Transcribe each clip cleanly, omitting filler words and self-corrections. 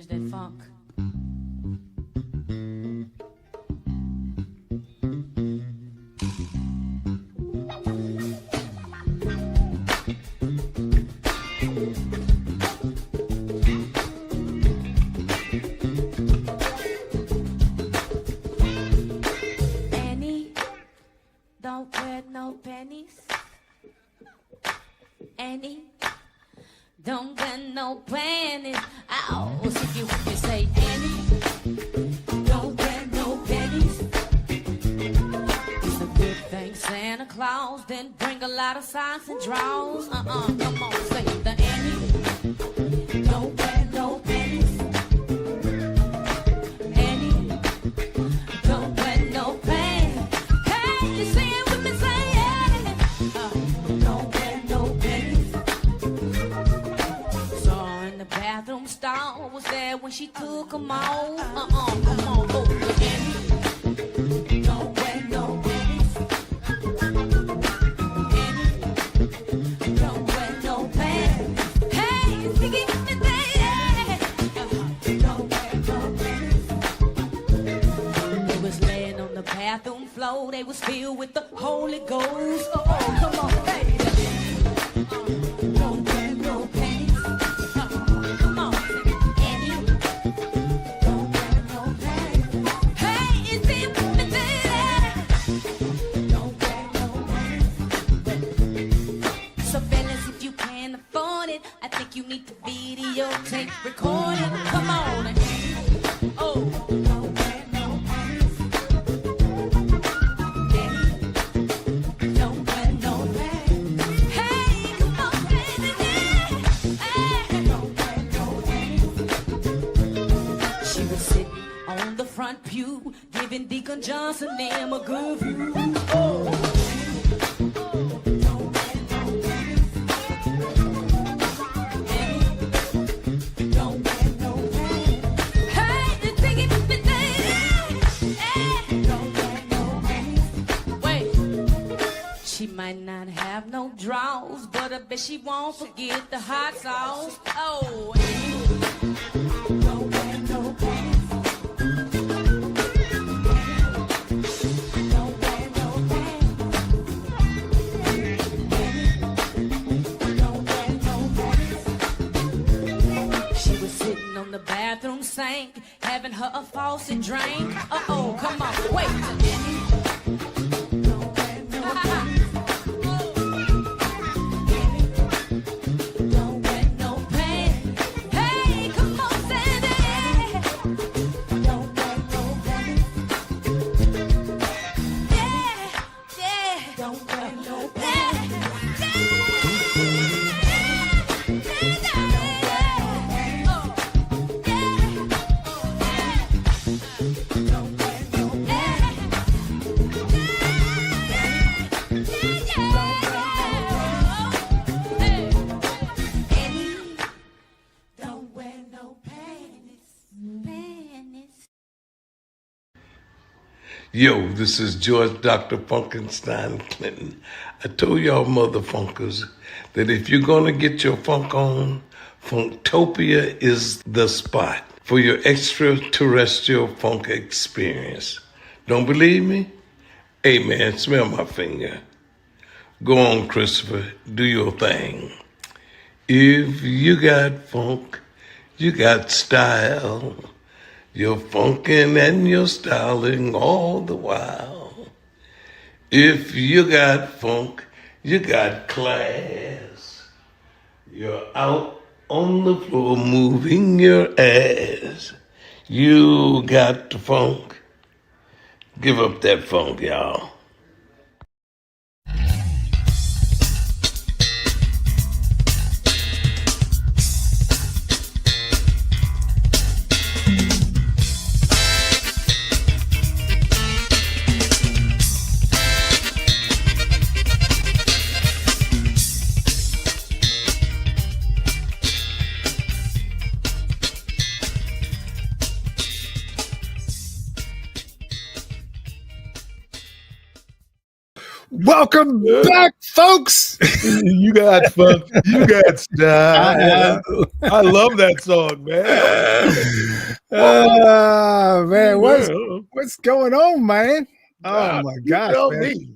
Where's that funk? Annie, don't wear no panties. Annie, don't wear no panties. Ow, if you say Annie, don't wear no panties. It's a good thing Santa Claus didn't bring a lot of socks and drawers. Come on, say the Annie, don't wear no panties. Annie, don't wear no panties. Hey, you say it with me, say it. Don't wear no panties. Saw in the bathroom stall, was there when she took them off. Come on, go. Annie, don't wear no panties. Annie, don't wear no panties. Hey, stick it with me, baby. Don't wear no panties. They was laying on the bathroom floor, they was filled with the Holy Ghost. Come on, baby. Don't wear no panties. Come on, Annie, don't wear no panties. Hey, it's it with me, baby. Don't wear no panties. So fellas, if you can't afford it, I think you need to videotape, record it. Come on, Annie. Oh, don't wear no panties. Annie, don't wear no panties. Hey, come on, baby. Hey, don't wear no panties. She was sitting on the front pew, giving Deacon Johnson them a good view. Oh, don't wear no panties. Annie, don't wear no panties. Hey, the ticket to the day. Hey, don't wear no panties. Wait, she might not have no draws, but I bet she won't forget the hot sauce. Oh, Annie, don't wear no panties. Don't wear no panties. Don't wear no panties. She was sitting on the bathroom sink, having her a faucet drink. Come on, wait. Don't wear no panties. Don't wear no panties. Hey, come on, Sandy. Don't wear no panties. Yeah, don't wear no panties. Don't wear no panties. Yo, this is George Dr. Funkenstein Clinton. I told y'all mother funkers that if you're gonna get your funk on, Funktopia is the spot for your extraterrestrial funk experience. Don't believe me? Hey man, smell my finger. Go on, Christopher, do your thing. If you got funk, you got style. You're funkin' and you're styling all the while. If you got funk, you got class. You're out on the floor moving your ass. You got the funk. Give up that funk, y'all. Welcome back, folks. You got funk. You got style. I love that song, man. Man, Well, what's going on, man? Oh my you gosh, tell man. me.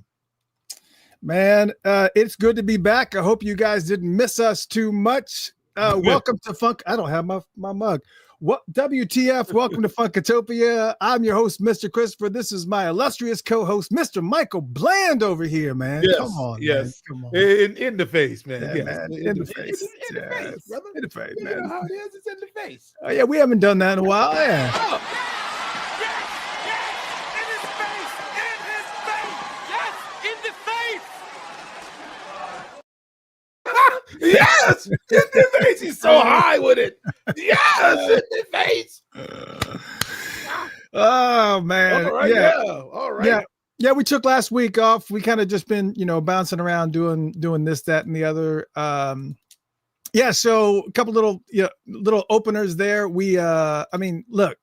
Man, it's good to be back. I hope you guys didn't miss us too much. Welcome to Funk. I don't have my mug. What WTF? Welcome to Funkatopia. I'm your host, Mr. Christopher. This is my illustrious co-host, Mr. Michael Bland over here, man. Yes, Come on, yes. man. Come on. In the face, man. Yeah, Yes. man. In the face. In the face, brother. In the face, You man. know how it is. It's in the face. Oh, yeah, we haven't done that in a while. Yeah. Oh, yes, in the face. He's so high with it. Yes, in the face. Oh man. All right, yeah. All right. Yeah, we took last week off. We kind of just been, bouncing around doing this, that, and the other. Yeah, so a couple little openers there. We I mean, look,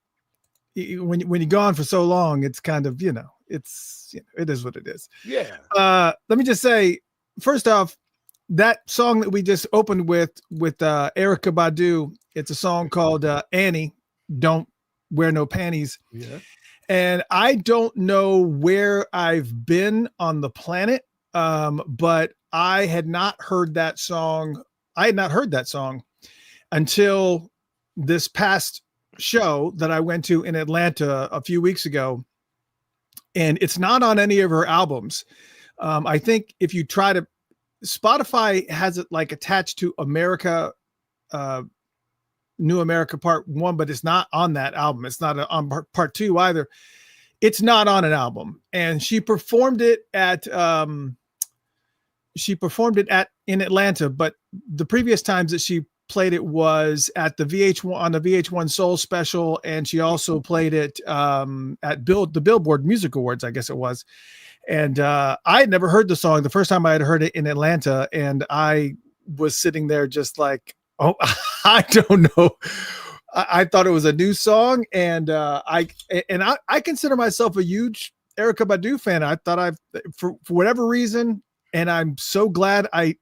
when you're gone for so long, it's kind of, it is what it is. Yeah. Let me just say, first off, that song that we just opened with Erykah Badu, it's a song called Annie, Don't Wear No Panties. Yeah. And I don't know where I've been on the planet, but I had not heard that song. I had not heard that song until this past show that I went to in Atlanta a few weeks ago. And it's not on any of her albums. I think if you try to, Spotify has it like attached to America, New America Part 1, but it's not on that album. It's not on Part 2 either. It's not on an album. And she performed it in Atlanta, but the previous times that she played it was at the VH1 on the VH1 Soul Special, and she also played it at the Billboard Music Awards, I guess it was. And I had never heard the song the first time I had heard it in Atlanta, and I was sitting there just like, oh, I don't know. I thought it was a new song, and I consider myself a huge Erykah Badu fan. I thought for whatever reason, and I'm so glad I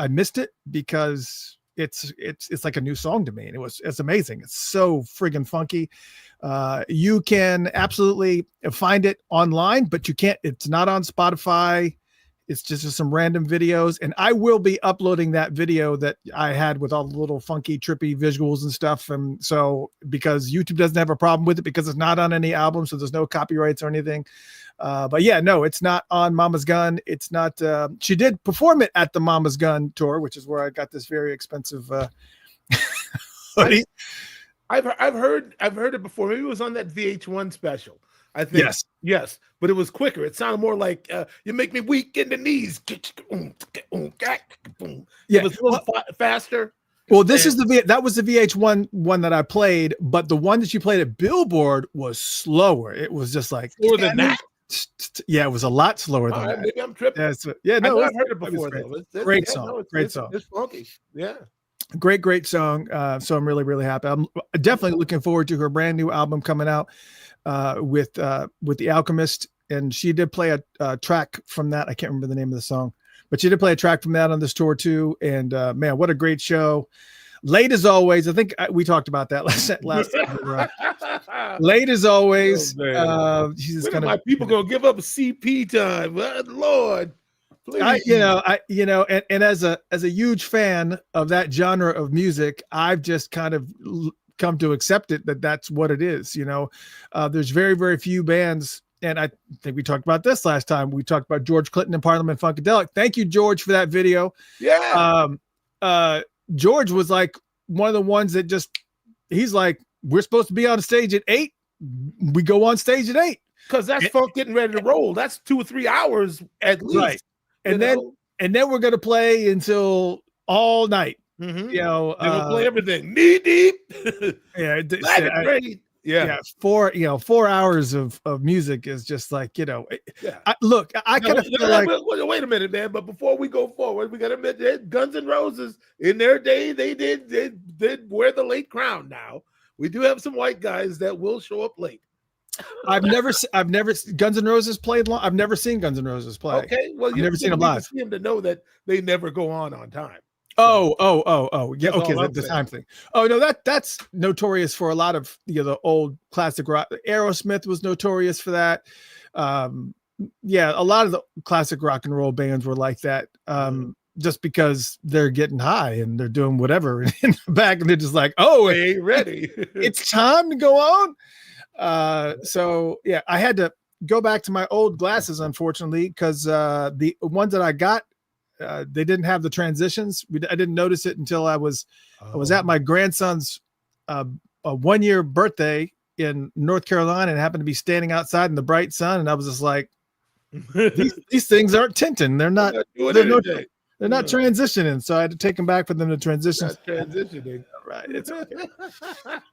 missed it, because it's like a new song to me, and it's amazing. It's so friggin' funky. You can absolutely find it online, but you can't. It's not on Spotify. It's just some random videos, and I will be uploading that video that I had with all the little funky, trippy visuals and stuff. And so, because YouTube doesn't have a problem with it, because it's not on any album, so there's no copyrights or anything. But yeah, no, it's not on Mama's Gun. It's not. She did perform it at the Mama's Gun tour, which is where I got this very expensive hoodie. I've heard it before. Maybe it was on that VH1 special. I think yes, but it was quicker. It sounded more like you make me weak in the knees. Yeah, it was a little faster. Well, that was the VH1 one that I played, but the one that you played at Billboard was slower. It was just like slower than that. Yeah, it was a lot slower than that. Maybe I'm tripping. I've heard it before. Great song. Great song. It's funky. Yeah. Great song. So I'm really, really happy. I'm definitely looking forward to her brand new album coming out with The Alchemist. And she did play a track from that. I can't remember the name of the song, but she did play a track from that on this tour too. And man, what a great show. Late as always. I think we talked about that last time. Late as always. She's just my people gonna give up CP time. Lord. Please. And as a huge fan of that genre of music, I've just kind of come to accept it, that's what it is. There's very, very few bands, and I think we talked about this last time. We talked about George Clinton and Parliament Funkadelic. Thank you, George, for that video. Yeah. George was like one of the ones that he's like, we're supposed to be on stage at 8. We go on stage at 8. Because that's funk getting ready to roll. That's 2 or 3 hours at least. Right. And then we're gonna play until all night. Mm-hmm. We'll play everything knee deep. Yeah. 4 hours of music is just like, I kind of feel like. Wait a minute, man. But before we go forward, we gotta admit that Guns N' Roses in their day, they did wear the late crown. Now we do have some white guys that will show up late. I've never Guns N' Roses played long. I've never seen Guns N' Roses play. Okay, well, I've you never seen them need to live. see them to know that they never go on time. Oh. Yeah. That's Okay. all I'm The saying. time thing. Oh no, that's notorious for a lot of the old classic rock. Aerosmith was notorious for that. Yeah, a lot of the classic rock and roll bands were like that. Just because they're getting high and they're doing whatever in the back, and they're just like, oh, They ain't ready. it's time to go on. So yeah, I had to go back to my old glasses, unfortunately, because the ones that I got, they didn't have the transitions. I didn't notice it until I was at my grandson's 1-year birthday in North Carolina, and happened to be standing outside in the bright sun, and I was just like, these things aren't tinting. They're not. They're not transitioning. So I had to take them back for them to transition. Not transitioning. Right. It's okay.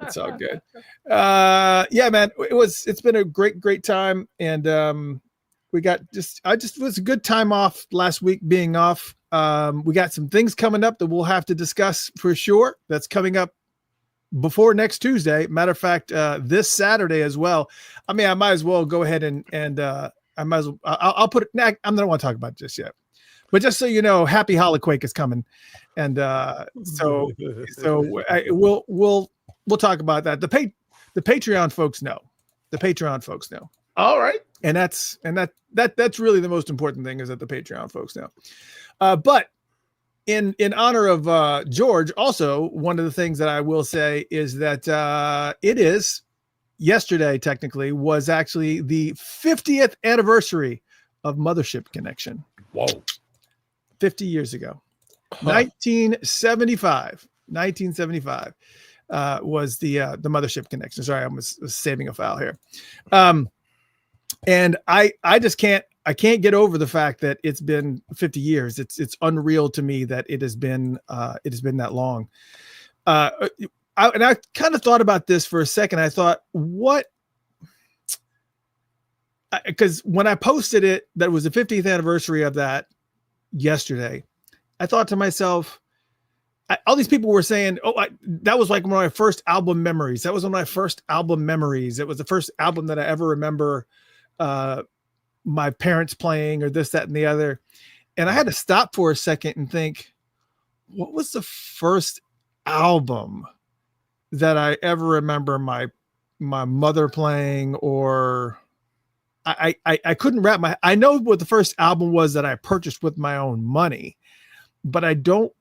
It's all good. Yeah, man. It's been a great time. And we got it was a good time off last week being off. We got some things coming up that we'll have to discuss for sure. That's coming up before next Tuesday. Matter of fact, this Saturday as well. I mean, I might as well go ahead and I might as well, I'll put it. I don't want to talk about it just yet. But just so you know, Happy Holoquake is coming, and so we'll talk about that. The Patreon folks know. The Patreon folks know. All right, and that's really the most important thing, is that the Patreon folks know. But in honor of George, also one of the things that I will say is that it is yesterday technically was actually the 50th anniversary of Mothership Connection. Whoa. 50 years ago, 1975 was the Mothership Connection. Sorry, I was saving a file here. And I can't get over the fact that it's been 50 years. It's unreal to me that it has been that long. I kind of thought about this for a second. I thought, because when I posted it, that was the 50th anniversary of that yesterday, I thought to myself, all these people were saying, that was like one of my first album memories. That was one of my first album memories. It was the first album that I ever remember my parents playing, or this, that, and the other. And I had to stop for a second and think, what was the first album that I ever remember my mother playing? Or I couldn't I know what the first album was that I purchased with my own money, but I don't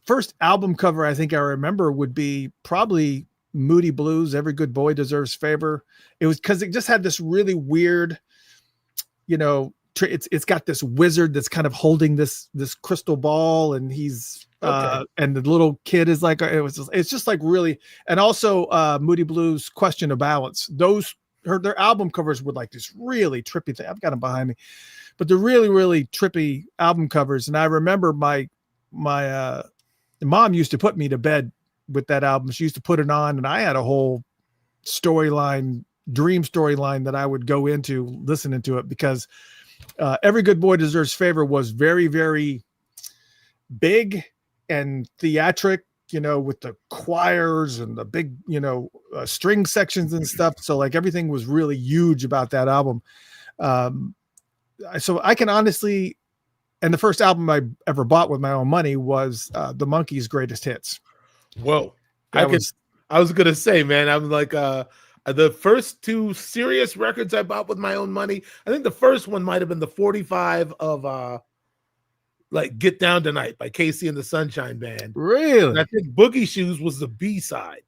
first album cover I think I remember would be probably Moody Blues, Every Good Boy Deserves Favor. It was because it just had this really weird, it's got this wizard that's kind of holding this crystal ball, and he's and the little kid is like, it's just like really. And also Moody Blues, Question of Balance. Their album covers were like this really trippy thing. I've got them behind me, but they're really, really trippy album covers. And I remember my mom used to put me to bed with that album. She used to put it on, and I had a whole dream storyline that I would go into listening to it, because Every Good Boy Deserves Favor was very, very big and theatric, with the choirs and the big, string sections and stuff. So like everything was really huge about that album. So I can honestly, and the first album I ever bought with my own money was the Monkees' Greatest Hits. Whoa. I was going to say, man, I'm like, the first two serious records I bought with my own money, I think the first one might've been the 45 of, Get Down Tonight by Casey and the Sunshine Band. Really? And I think Boogie Shoes was the B-side.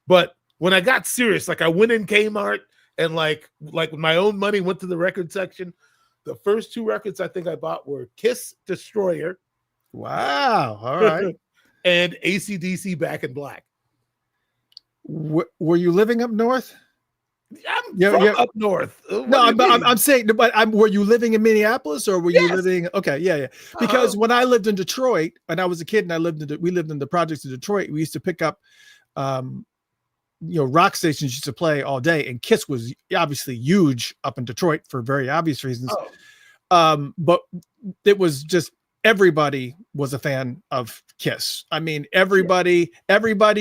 But when I got serious, I went in Kmart and like with my own money went to the record section. The first two records I think I bought were Kiss Destroyer. Wow. All right. And AC/DC Back in Black. Were you living up north? I'm up north. I'm saying, but were you living in Minneapolis, or were you living? Okay, yeah. Because when I lived in Detroit, and I was a kid, and we lived in the projects of Detroit, we used to pick up, rock stations used to play all day, and Kiss was obviously huge up in Detroit for very obvious reasons. But it was just everybody was a fan of Kiss. I mean, everybody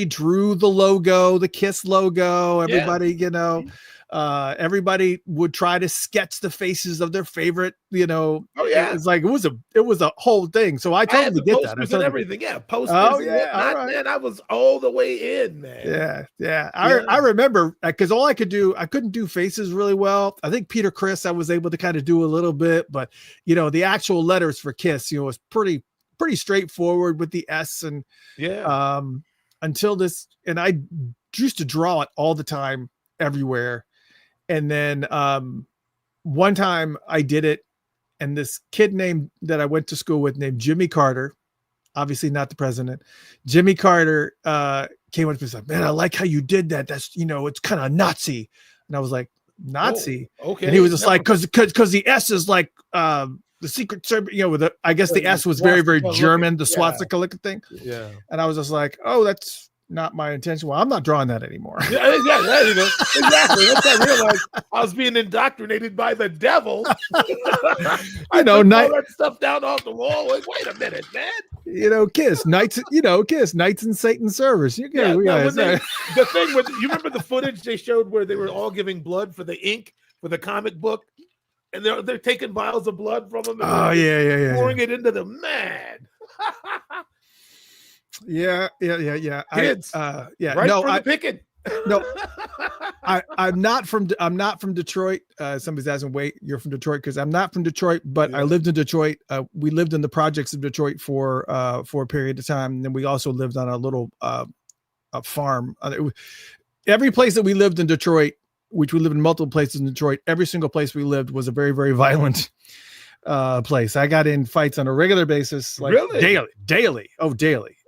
drew the logo, the Kiss logo. Everybody, Everybody would try to sketch the faces of their favorite, Oh yeah, it's like it was a whole thing. So I I had totally the get that. posters and everything. Yeah, posters Oh and yeah, all whatnot. right. Man, I was all the way in, man. Yeah, yeah. Yeah. I remember because all I couldn't do faces really well. I think Peter Criss I was able to kind of do a little bit, but the actual letters for Kiss, was pretty straightforward with the S and Yeah. until this, and I used to draw it all the time everywhere. And then one time I did it, and this kid that I went to school with named Jimmy Carter, obviously not the president, Jimmy Carter came up to me and said, "Man, I like how you did that. That's, it's kind of Nazi." And I was like, "Nazi?" Oh, okay. And he was just like, because the S is like the Secret Service, I guess the S was very, very German, the swastika looking thing. Yeah. And I was just like, "Oh, that's not my intention. Well, I'm not drawing that anymore." Yeah, there you go. Exactly. Once I realized I was being indoctrinated by the devil, I took all that stuff down off the wall. Like, wait a minute, man. Kiss Knights in Satan's service. The thing with, you remember the footage they showed where they were all giving blood for the ink for the comic book, and they're taking vials of blood from them. And pouring it into the man. Yeah. Kids, right for the picking. No, I'm not from Detroit. Somebody's asking, wait, you're from Detroit? Because I'm not from Detroit, but I lived in Detroit. We lived in the projects of Detroit for a period of time, and then we also lived on a little a farm. Every place that we lived in Detroit, which we lived in multiple places in Detroit, every single place we lived was a very, very violent place. I got in fights on a regular basis, like daily.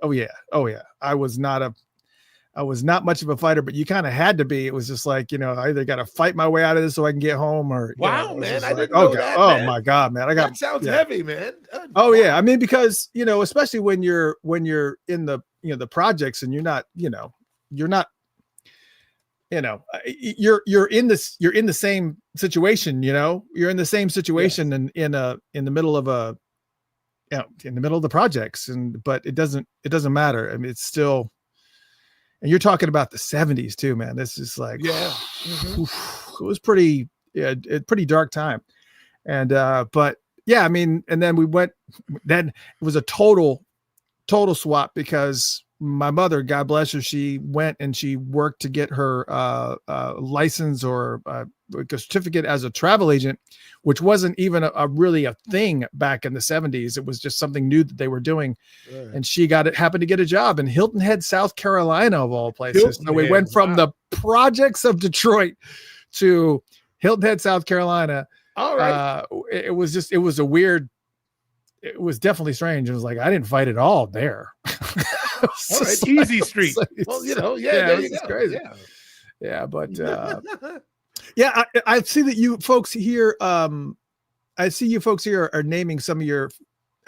Oh, yeah. I was not much of a fighter, but you kind of had to be. It was just like, I either got to fight my way out of this so I can get home, or wow, man, I didn't know that. Oh man. My God, man, that sounds heavy, man. Oh yeah, I mean, because especially when you're in the the projects and you're not you're in the same situation. You're in the same situation and in the middle of in the middle of the projects, but it doesn't matter. I mean, it's still. And you're talking about the 70s too, man. This is like, it was pretty dark time. And, but yeah, I mean, and then then it was a total swap because my mother, God bless her, she went and she worked to get her license or a certificate as a travel agent, which wasn't even really a thing back in the 70s. It was just something new that they were doing. Right. And she happened to get a job in Hilton Head, South Carolina, of all places. So we went from the projects of Detroit to Hilton Head, South Carolina. All right. It was definitely strange. It was like, I didn't fight at all there. All right, easy street. Well, it's crazy. Yeah, but I see that you folks here. I see you folks here are naming some of your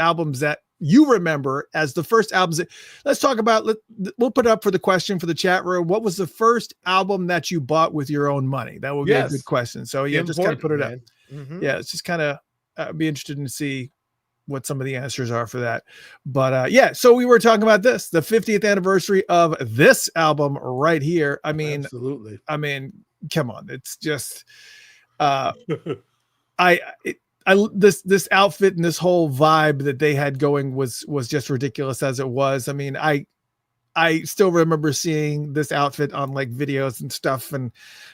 albums that you remember as the first albums. Let's talk about. We'll put it up for the question for the chat room. What was the first album that you bought with your own money? That would be a good question. So just kind of put it up. Mm-hmm. Yeah, it's just kind of be interested to see what some of the answers are for that. But so we were talking about the 50th anniversary of this album right here. I mean, absolutely. I mean, come on. It's just this outfit and this whole vibe that they had going was just ridiculous as it was. I mean, I still remember seeing this outfit on like videos and stuff. And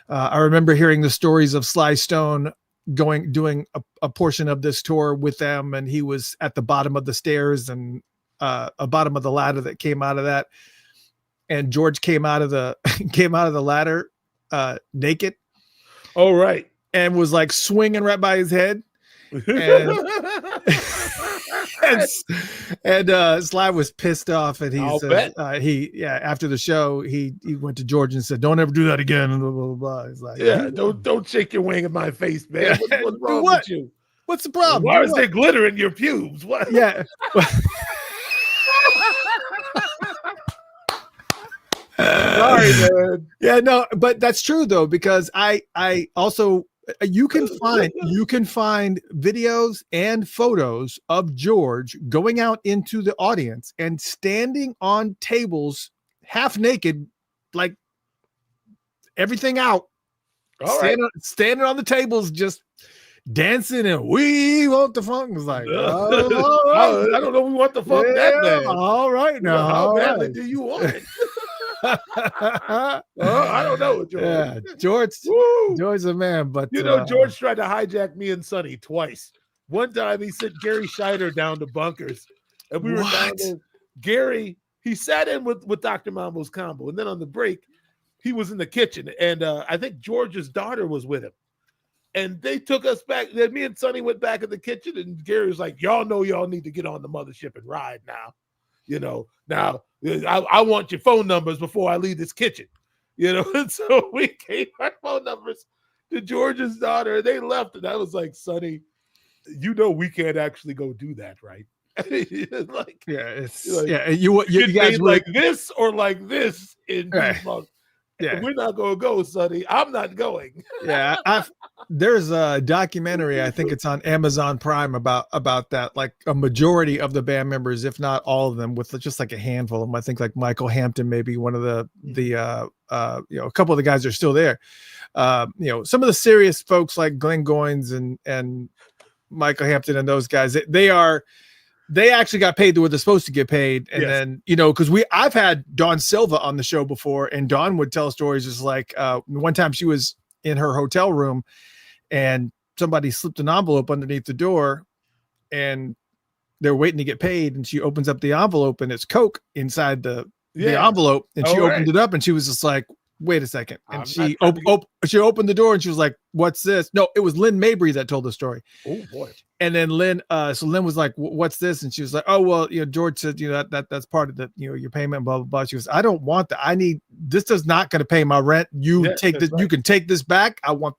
I remember hearing the stories of Sly Stone doing a portion of this tour with them, and he was at the bottom of the stairs and a bottom of the ladder that came out of that, and George came out of the ladder naked. Oh, right. And was like swinging right by his head. And Sly was pissed off, and after the show he went to George and said, "Don't ever do that again." And blah blah blah. He's like, don't shake your wing in my face, man. What's wrong with you? What's the problem? Why is there glitter in your pubes? What? Yeah. Sorry, man. Yeah, no, but that's true though, because I also. You can find videos and photos of George going out into the audience and standing on tables half naked, like everything out, All right. standing on the tables, just dancing, and we want the funk. Was like, oh, all right. I don't know. We want the funk that bad. All right now. How badly right. do you want it? I don't know, George. Yeah, George's a man, but George tried to hijack me and Sonny twice. One time he sent Gary Scheider down to bunkers, and we were down there. Gary, he sat in with Dr. Mambo's combo, and then on the break, he was in the kitchen, and I think George's daughter was with him. And they took us back. Then me and Sonny went back in the kitchen, and Gary was like, y'all know y'all need to get on the mothership and ride now. Now I want your phone numbers before I leave this kitchen. And so we gave our phone numbers to George's daughter. They left, and I was like, Sonny, we can't actually go do that, right? Like, you guys were like this or like this in P-Funk. Yeah, we're not gonna go, Sonny. I'm not going. Yeah, there's a documentary. I think it's on Amazon Prime about that. Like a majority of the band members, if not all of them, with just like a handful of them. I think like Michael Hampton, maybe one of the a couple of the guys are still there. Some of the serious folks like Glenn Goins and Michael Hampton and those guys, they actually got paid the way they're supposed to get paid. And then, because I've had Dawn Silva on the show before, and Dawn would tell stories just like one time she was in her hotel room and somebody slipped an envelope underneath the door and they're waiting to get paid. And she opens up the envelope and it's Coke inside the envelope. And she opened it up and she was just like, wait a second. And she opened the door and she was like, what's this? No, it was Lynn Mabry that told the story. Oh boy. And then Lynn was like, what's this? And she was like, oh, well, George said, that's part of the, your payment, blah, blah, blah. She goes, I don't want that. This is not going to pay my rent. You can take this back. I want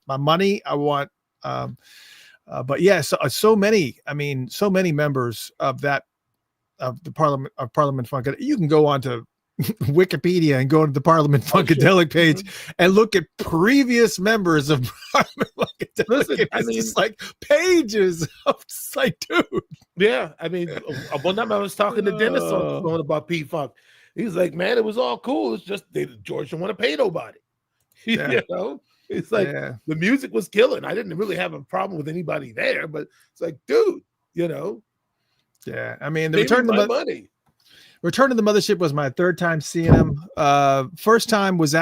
my money. I want, but yeah, so many members of the Parliament Funk. You can go on to Wikipedia and go to the Parliament Funkadelic page and look at previous members of Parliament Funkadelic. Listen, it's just like pages of like, dude. Yeah, one time I was talking to Dennis on the phone about P-Funk. He's like, man, it was all cool. It's just George didn't want to pay nobody. It's like the music was killing. I didn't really have a problem with anybody there, but it's like, dude, Yeah, the return of money. Return to the Mothership was my third time seeing him. First time was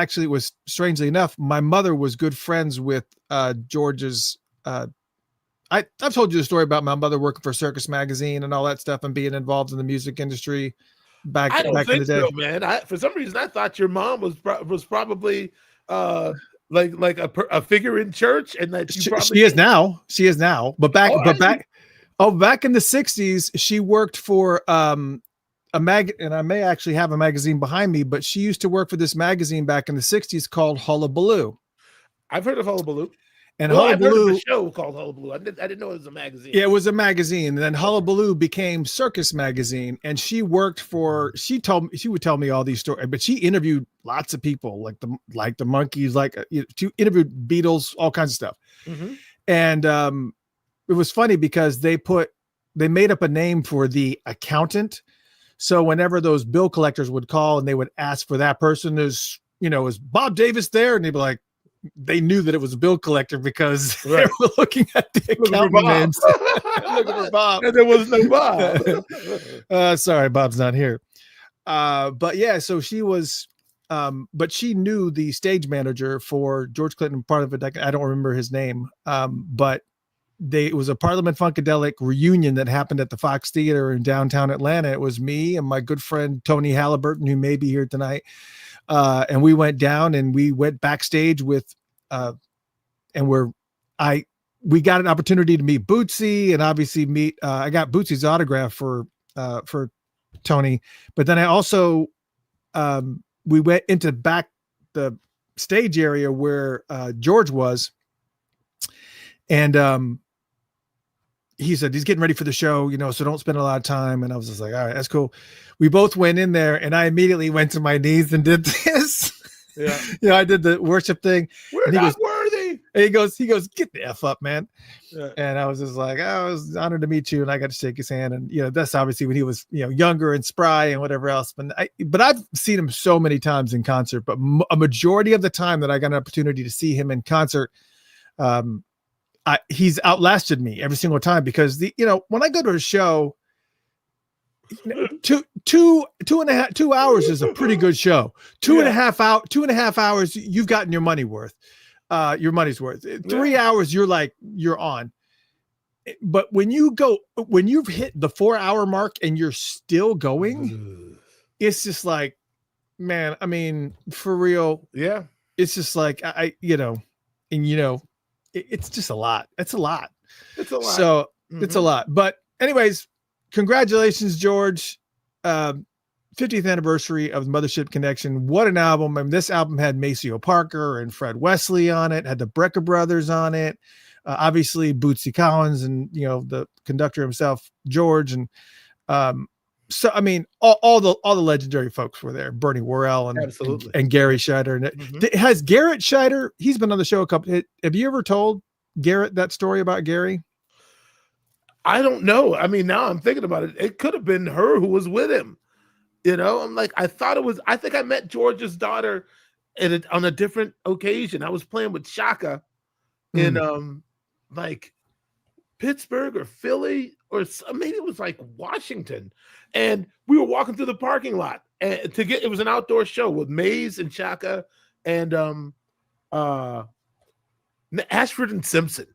strangely enough, my mother was good friends with George's. I've told you the story about my mother working for Circus Magazine and all that stuff and being involved in the music industry back in the day. So, man. For some reason, I thought your mom was probably like a figure in church, and that she is now. She is now, but back in the 60s, she worked for and I may actually have a magazine behind me, but she used to work for this magazine back in the 60s called Hullabaloo. I've heard of Hullabaloo. And Hullabaloo, I've heard of a show called Hullabaloo. I didn't know it was a magazine. Yeah, it was a magazine. And then Hullabaloo became Circus Magazine. And she worked she would tell me all these stories, but she interviewed lots of people like the Monkees, she interviewed Beatles, all kinds of stuff. Mm-hmm. And it was funny because they made up a name for the accountant. So whenever those bill collectors would call and they would ask for that person, is Bob Davis there? And they'd be like, they knew that it was a bill collector because they were looking at the accountant names. Looking for Bob. And there was no Bob. Sorry, Bob's not here. But yeah, so she was, but she knew the stage manager for George Clinton, part of it. I don't remember his name. But it was a Parliament Funkadelic reunion that happened at the Fox Theater in downtown Atlanta. It was me and my good friend Tony Halliburton, who may be here tonight. And we went down and we went backstage with, we got an opportunity to meet Bootsy and obviously I got Bootsy's autograph for Tony, but then I also, we went into the stage area where George was, and he said he's getting ready for the show, so don't spend a lot of time. And I was just like, all right, that's cool. We both went in there, and I immediately went to my knees and did this. Yeah, I did the worship thing. We're not worthy. And he goes, get the F up, man. Yeah. And I was just like, I was honored to meet you. And I got to shake his hand. And, that's obviously when he was, younger and spry and whatever else. But I've seen him so many times in concert, but a majority of the time that I got an opportunity to see him in concert, he's outlasted me every single time because when I go to a show, 2 hours is a pretty good show. 2.5 hours, you've gotten your money's worth. 3 hours, you're on. But when you've hit the 4 hour mark and you're still going, it's just like, man, I mean, for real. Yeah. It's just like, it's just a lot. It's a lot. So it's a lot. But anyways, congratulations, George. 50th anniversary of the Mothership Connection. What an album. I mean, this album had Maceo Parker and Fred Wesley on it, had the Brecker brothers on it. Obviously Bootsy Collins and, the conductor himself, George. And so, I mean, all the legendary folks were there. Bernie Worrell and Gary Scheider. And has Garrett Scheider, he's been on the show a couple. Have you ever told Garrett that story about Gary? I don't know. I mean, now I'm thinking about it. It could have been her who was with him. I'm like, I think I met George's daughter on a different occasion. I was playing with Shaka in like Pittsburgh or Philly or maybe it was like Washington. And we were walking through the parking lot and it was an outdoor show with Maze and Shaka and Ashford and Simpson.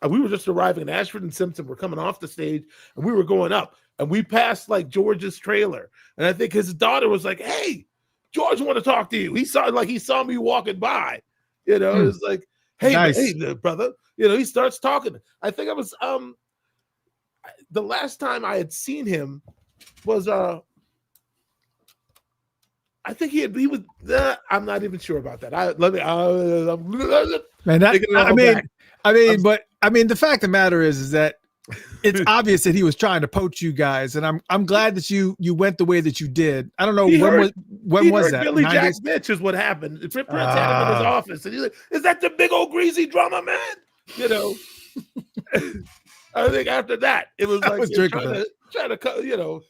We were just arriving, and Ashford and Simpson were coming off the stage, and we were going up, and we passed like George's trailer, and I think his daughter was like, "Hey, George, want to talk to you." He saw me walking by, It was like, "Hey, nice. Hey, brother," He starts talking. I think I was the last time I had seen him was I think he was. I'm not even sure about that. But the fact of the matter is that it's obvious that he was trying to poach you guys, and I'm glad that you went the way that you did. I don't know when was that? Billy Jack bitch is what happened. Prince had him in his office, and he's like, "Is that the big old greasy drummer man?" I think after that it was like trying to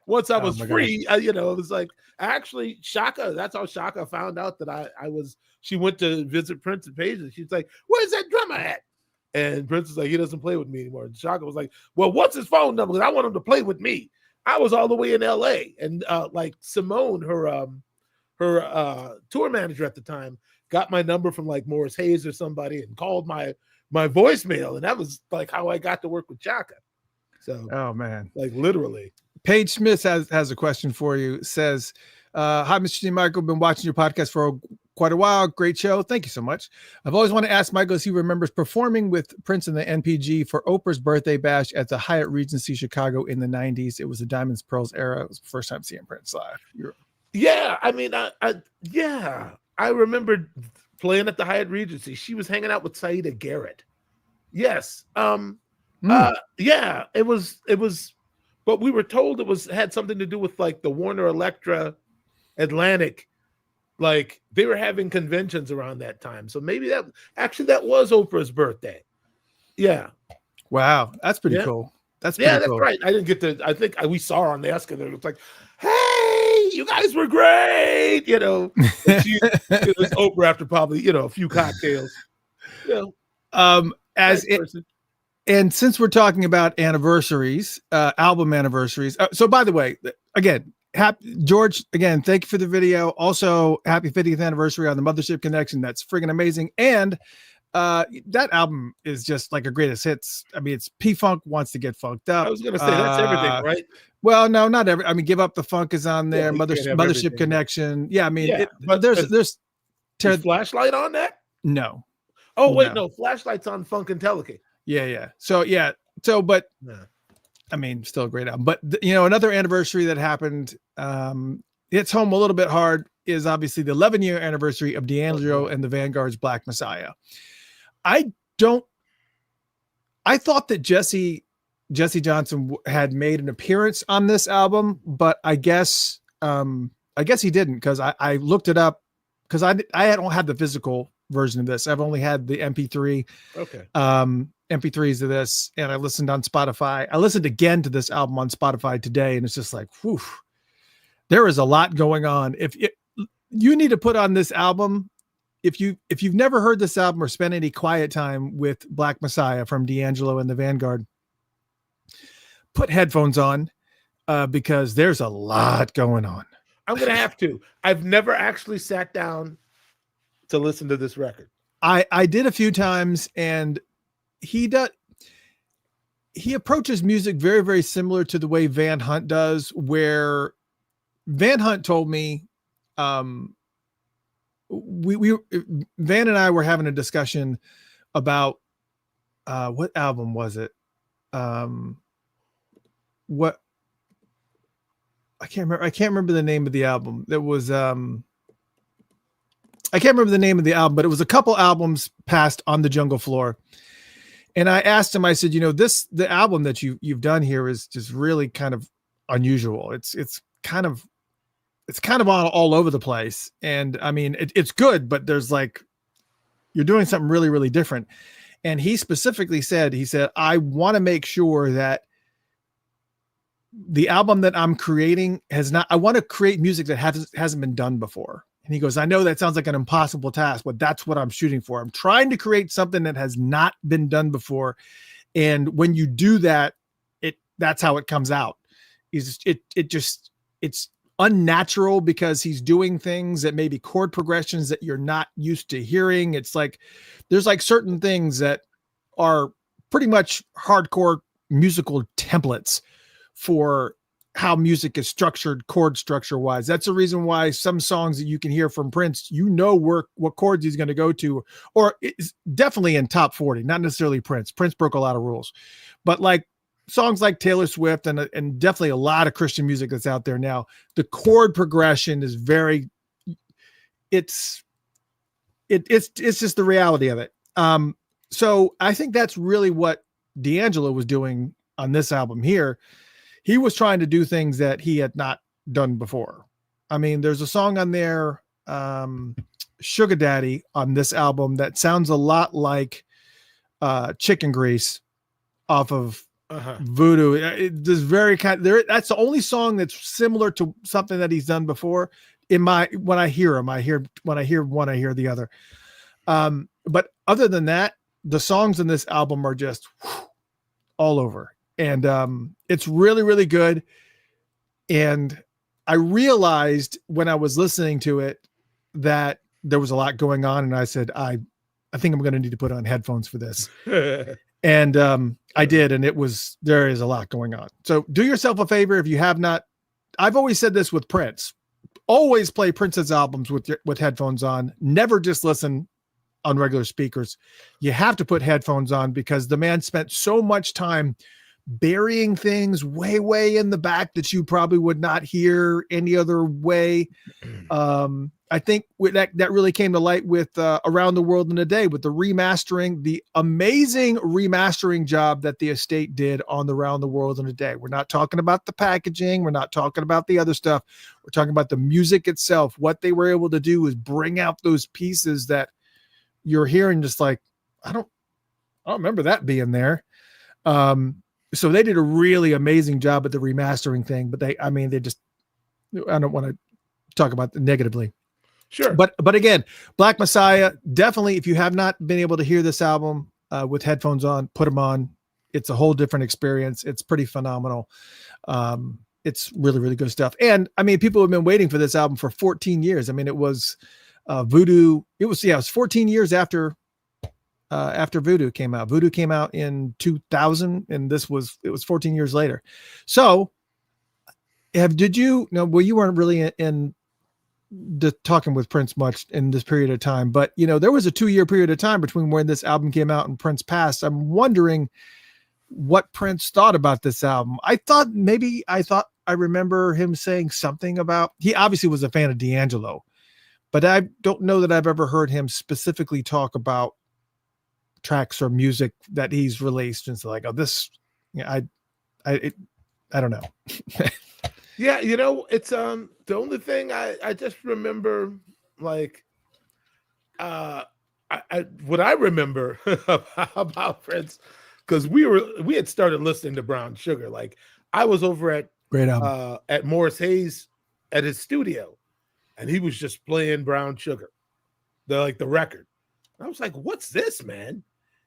once I was free, it was like actually Shaka. That's how Shaka found out that I was. She went to visit Prince and Paige, and she's like, "Where's that drummer at?" And Prince was like, "He doesn't play with me anymore." And Shaka was like, "Well, what's his phone number? Because I want him to play with me." I was all the way in LA, and like Simone, her tour manager at the time, got my number from like Morris Hayes or somebody, and called my voicemail, and that was like how I got to work with Shaka. So, oh man, like literally. Paige Smith has a question for you. Says, "Hi, Mr. T. Michael. Been watching your podcast for quite a while. Great show. Thank you so much. I've always wanted to ask Michael if he remembers performing with Prince and the NPG for Oprah's birthday bash at the Hyatt Regency Chicago in the 90s. It was the Diamonds Pearls era. It was the first time seeing Prince live." Yeah, I mean, I remember playing at the Hyatt Regency. She was hanging out with Saida Garrett. Yes. Yeah, it was. But we were told it had something to do with like the Warner Electra Atlantic, like they were having conventions around that time. So maybe that was Oprah's birthday. Yeah. Wow, that's pretty cool. That's cool. That's right. I didn't get to. I think we saw her on the escalator. It was like, "Hey, you guys were great," It was Oprah after probably a few cocktails. And since we're talking about anniversaries, album anniversaries. So by the way, again, George, again, thank you for the video. Also, happy 50th anniversary on the Mothership Connection. That's friggin' amazing. And that album is just like a greatest hits. I mean, it's P-Funk Wants to Get Funked Up. I was going to say that's everything, right? Well, no, not every. I mean, Give Up the Funk is on there. Mothership Connection. Yeah, I mean, but there's Flashlight on that? No. Oh wait, no. Flashlight's on Funk and Telecade. Yeah. So, but I mean, still a great album. But another anniversary that happened, hits home a little bit hard, is obviously the 11-year anniversary of D'Angelo and the Vanguard's Black Messiah. I thought that Jesse Johnson had made an appearance on this album, but I guess he didn't, because I looked it up, because I don't have the physical version of this. I've only had the MP3, Okay. MP3s of this, and I listened on Spotify. I listened again to this album on Spotify today, and it's just like, whew, there is a lot going on. If you need to put on this album, if you've never heard this album or spent any quiet time with Black Messiah from D'Angelo and the Vanguard, put headphones on, because there's a lot going on. I'm gonna have to. I've never actually sat down to listen to this record. I did a few times, and he approaches music very, very similar to the way Van Hunt does, where Van Hunt told me, we Van and I were having a discussion about what album was it? What I can't remember the name of the album. There was I can't remember the name of the album, but it was a couple albums past On the Jungle Floor. And I asked him, I said, the album that you've done here is just really kind of unusual. It's kind of all over the place. And I mean, it's good, but there's like, you're doing something really, really different. And he specifically said, I want to make sure that the album that I'm creating I want to create music that hasn't been done before. And he goes, I know that sounds like an impossible task, but that's what I'm shooting for. I'm trying to create something that has not been done before. And when you do that, that's how it comes out. It's unnatural because he's doing things that maybe chord progressions that you're not used to hearing. It's like, there's like certain things that are pretty much hardcore musical templates for how music is structured, chord structure wise. That's the reason why some songs that you can hear from Prince, what chords he's going to go to, or it's definitely in top 40, not necessarily Prince. Prince broke a lot of rules, but like songs like Taylor Swift and definitely a lot of Christian music that's out there now, the chord progression is it's just the reality of it. So I think that's really what D'Angelo was doing on this album here. He was trying to do things that he had not done before. I mean, there's a song on there, Sugar Daddy, on this album that sounds a lot like Chicken Grease off of Voodoo. That's the only song that's similar to something that he's done before. When I hear him, I hear one, I hear the other. But other than that, the songs in this album are just all over. And it's really, really good. And I realized when I was listening to it that there was a lot going on. And I said, I think I'm going to need to put on headphones for this. And I did. And there is a lot going on. So do yourself a favor. If you have not, I've always said this with Prince, always play Prince's albums with headphones on. Never just listen on regular speakers. You have to put headphones on because the man spent so much time burying things way, way in the back that you probably would not hear any other way. I think that really came to light with Around the World in a Day, with the remastering, the amazing remastering job that the estate did on the Around the World in a Day. We're not talking about the packaging. We're not talking about the other stuff. We're talking about the music itself. What they were able to do is bring out those pieces that you're hearing just like, I don't remember that being there. So they did a really amazing job at the remastering thing, but I don't want to talk about it negatively. Sure. But again, Black Messiah, definitely, if you have not been able to hear this album with headphones on, put them on. It's a whole different experience. It's pretty phenomenal. It's really, really good stuff. And I mean, people have been waiting for this album for 14 years. I mean, it was Voodoo. It was 14 years after Voodoo came out. Voodoo came out in 2000, and it was 14 years later. So you weren't really in the talking with Prince much in this period of time, but there was a 2-year period of time between when this album came out and Prince passed. I'm wondering what Prince thought about this album. I thought I remember him saying something about, he obviously was a fan of D'Angelo, but I don't know that I've ever heard him specifically talk about tracks or music that he's released and so like, I don't know. Yeah, it's the only thing I just remember, like what I remember about Prince, because we had started listening to Brown Sugar. Like I was over Great album. at Morris Hayes at his studio, and he was just playing Brown Sugar, the record. I was like, "What's this, man?"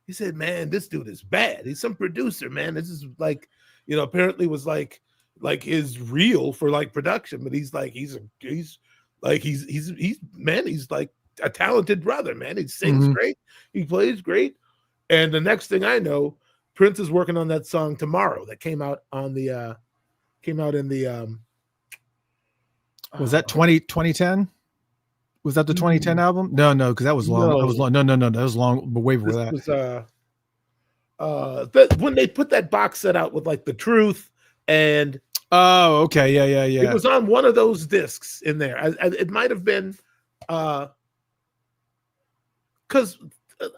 He said, "Man, this dude is bad. He's some producer, man. This is like, apparently was like his reel for like production, but he's like he's like a talented brother, man. He sings great, he plays great." And the next thing I know, Prince is working on that song Tomorrow that came out in the was that 2010? Was that the 2010 album? No, because that was long. No. That was long. No, that was long, but way before that. Was when they put that box set out with like The Truth and oh, okay, yeah. It was on one of those discs in there. It might have been because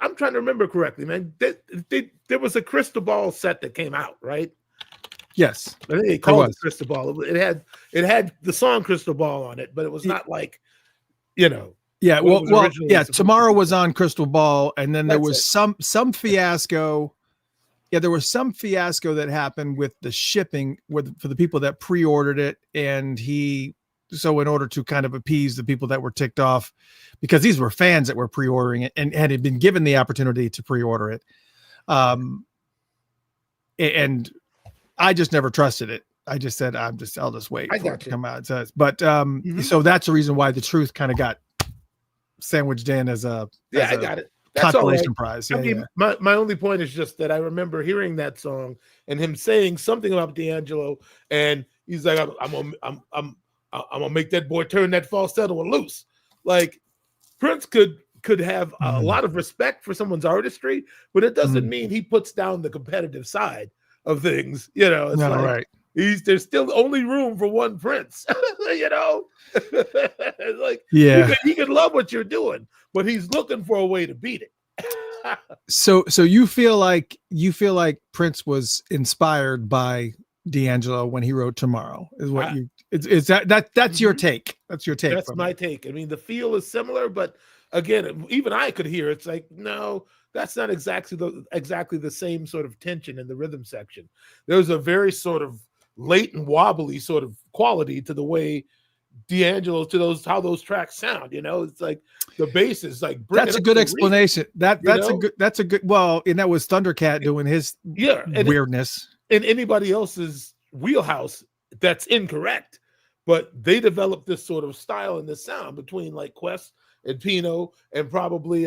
I'm trying to remember correctly, man. There was a Crystal Ball set that came out, right? Yes, I think they called it Crystal Ball. It had the song Crystal Ball on it, but it was not like, Yeah, well, yeah. Tomorrow was on Crystal Ball, and then there was some fiasco. Yeah, there was some fiasco that happened with the shipping for the people that pre-ordered it, and so in order to kind of appease the people that were ticked off, because these were fans that were pre-ordering it and had been given the opportunity to pre-order it, and I just never trusted it. I just said I'll just wait for it to come out. But so that's the reason why The Truth kind of got sandwiched in as I got it. That's consolation prize. Yeah, I mean, my only point is just that I remember hearing that song and him saying something about D'Angelo, and he's like, I'm gonna make that boy turn that falsetto loose. Like Prince could have a lot of respect for someone's artistry, but it doesn't mean he puts down the competitive side of things. It's right. There's still only room for one Prince. Like he could love what you're doing, but he's looking for a way to beat it. So you feel like Prince was inspired by D'Angelo when he wrote Tomorrow? Is what that's your take? That's your take. That's my take. I mean, the feel is similar, but again, even I could hear it's like, no, that's not exactly the same sort of tension in the rhythm section. There's a very sort of late and wobbly sort of quality to the way D'Angelo, how those tracks sound. It's like the bass is like, that's a good explanation. That's a good well, and that was Thundercat doing his weirdness. In anybody else's wheelhouse, that's incorrect. But they developed this sort of style and this sound between like Quest and Pino and probably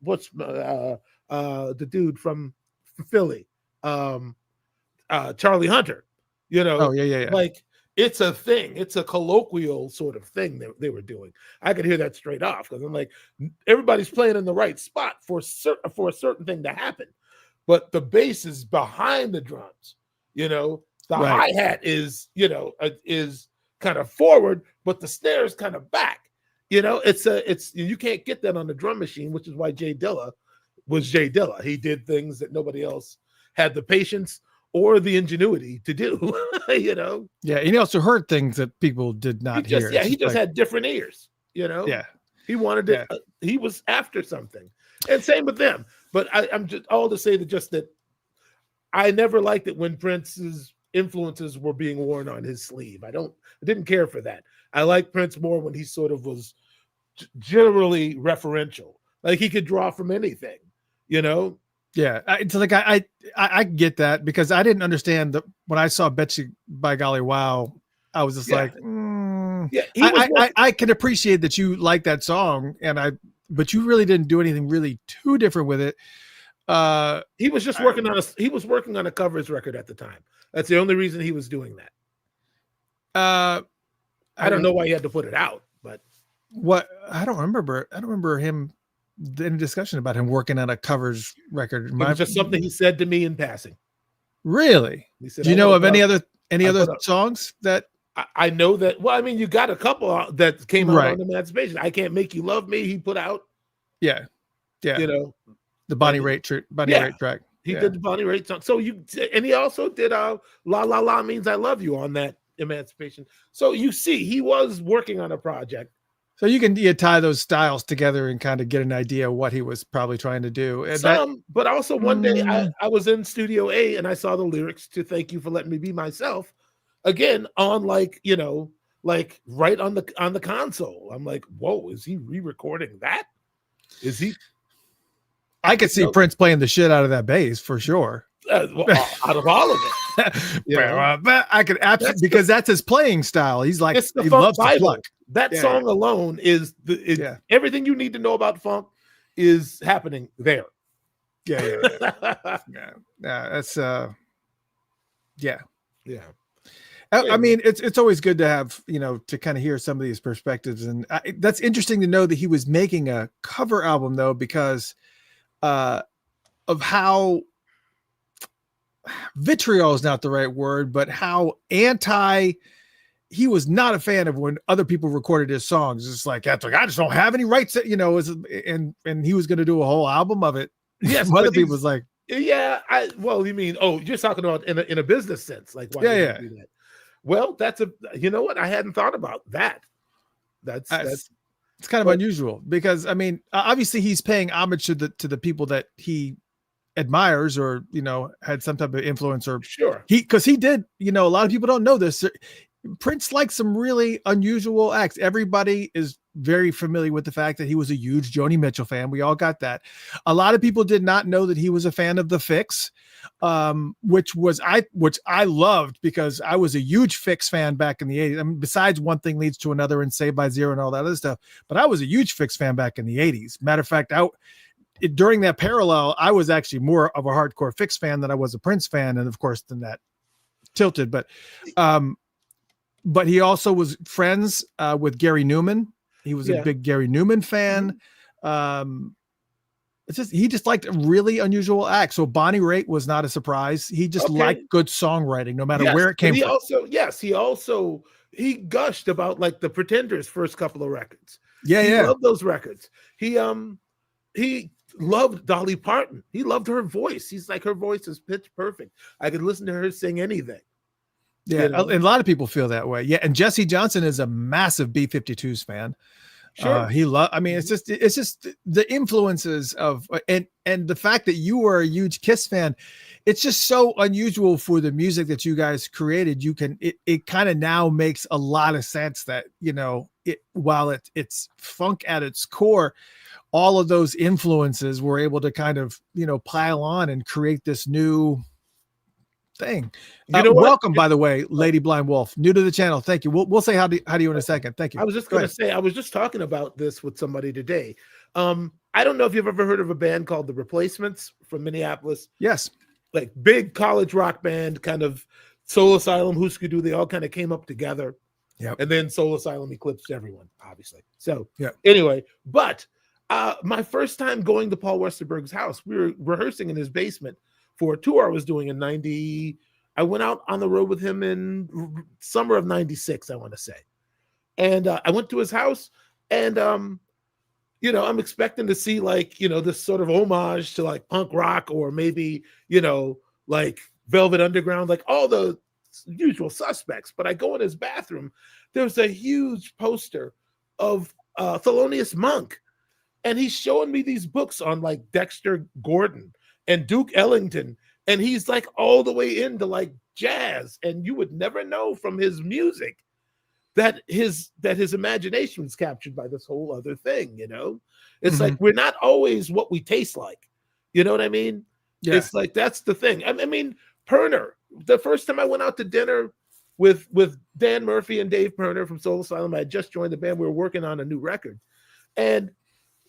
what's the dude from Philly, Charlie Hunter. Like it's a thing. It's a colloquial sort of thing that they were doing. I could hear that straight off because I'm like, everybody's playing in the right spot for a certain thing to happen, but the bass is behind the drums. The hi-hat is is kind of forward, but the snare is kind of back. It's you can't get that on the drum machine, which is why Jay Dilla was Jay Dilla. He did things that nobody else had the patience or the ingenuity to do. Yeah, and he also heard things that people did not hear. Yeah, he just had different ears. Yeah, he wanted to. He was after something, and same with them. But I'm just all to say that I never liked it when Prince's influences were being worn on his sleeve. I didn't care for that. I like Prince more when he sort of was generally referential, like he could draw from anything. Yeah, it's like I get that because I didn't understand when I saw Betsy by Golly Wow, I was just like, I can appreciate that you like that song, but you really didn't do anything really too different with it. He was just working on a covers record at the time. That's the only reason he was doing that. I don't know why he had to put it out, but I don't remember him. Any discussion about him working on a covers record? It was just something he said to me in passing. Really? He said, do you know of any other songs that I know that? Well, I mean, you got a couple that came out on Emancipation. I Can't Make You Love Me. He put out. Yeah. The Bonnie Raitt track. He did the Bonnie Raitt song. So and he also did La La La Means I Love You on that Emancipation. So you see, he was working on a project So you can tie those styles together and kind of get an idea of what he was probably trying to do. And But also one day I was in Studio A and I saw the lyrics to "Thank You for Letting Me Be Myself" again on like right on the console. I'm like, whoa, is he re-recording that? Is he? I could see Prince playing the shit out of that bass for sure. Out of all of it, but I could absolutely, because that's his playing style. He's like, it's the he funk loves to Bible. pluck. That song alone is everything you need to know about funk is happening there. Yeah. That's yeah. I mean, it's always good to have, to kind of hear some of these perspectives. And that's interesting to know that he was making a cover album, though, because of how vitriol is not the right word, but how he was not a fan of when other people recorded his songs. It's like, I just don't have any rights, and he was going to do a whole album of it. Yes. Other people was like, you mean, you're talking about in a business sense. Like, why would you do that? Well, you know what? I hadn't thought about that. That's it's kind of unusual because, I mean, obviously he's paying homage to the people that he admires or, had some type of influence or because he did, a lot of people don't know this. Prince likes some really unusual acts. Everybody is very familiar with the fact that he was a huge Joni Mitchell fan. We all got that. A lot of people did not know that he was a fan of The Fix, which I loved because I was a huge Fix fan back in the 80s. I mean, besides One Thing Leads to Another and Saved by Zero and all that other stuff, but I was a huge Fix fan back in the 80s. Matter of fact, during that parallel, I was actually more of a hardcore Fix fan than I was a Prince fan. And of course, then that tilted, but he also was friends with Gary Newman. He was a big Gary Newman fan. He just liked really unusual acts. So Bonnie Raitt was not a surprise. He just liked good songwriting, no matter where it came from. He gushed about like the Pretenders' first couple of records. He loved those records. He loved Dolly Parton. He loved her voice. He's like, her voice is pitch perfect. I could listen to her sing anything. Yeah, and a lot of people feel that way. Yeah, and Jesse Johnson is a massive B-52s fan. Sure. It's just the influences of and the fact that you were a huge Kiss fan. It's just so unusual for the music that you guys created. It kind of now makes a lot of sense that, while it's funk at its core, all of those influences were able to kind of, pile on and create this new thing. Welcome, by the way, Lady Blind Wolf, new to the channel. Thank you. We'll say how do you in a second. Thank you. I was just going to say, I was just talking about this with somebody today. I don't know if you've ever heard of a band called The Replacements from Minneapolis. Yes. Like big college rock band, kind of Soul Asylum, Husker Du, they all kind of came up together. Yeah. And then Soul Asylum eclipsed everyone, obviously. So anyway, but my first time going to Paul Westerberg's house, we were rehearsing in his basement for a tour I was doing in 90. I went out on the road with him in summer of 96, I want to say. And I went to his house and, I'm expecting to see like, this sort of homage to like punk rock or maybe, like Velvet Underground, like all the usual suspects. But I go in his bathroom, there's a huge poster of Thelonious Monk. And he's showing me these books on like Dexter Gordon and Duke Ellington. And he's like all the way into like jazz. And you would never know from his music that his imagination was captured by this whole other thing, It's like we're not always what we taste like. You know what I mean? Yeah. It's like that's the thing. I mean, Perner, the first time I went out to dinner with Dan Murphy and Dave Perner from Soul Asylum, I had just joined the band. We were working on a new record. And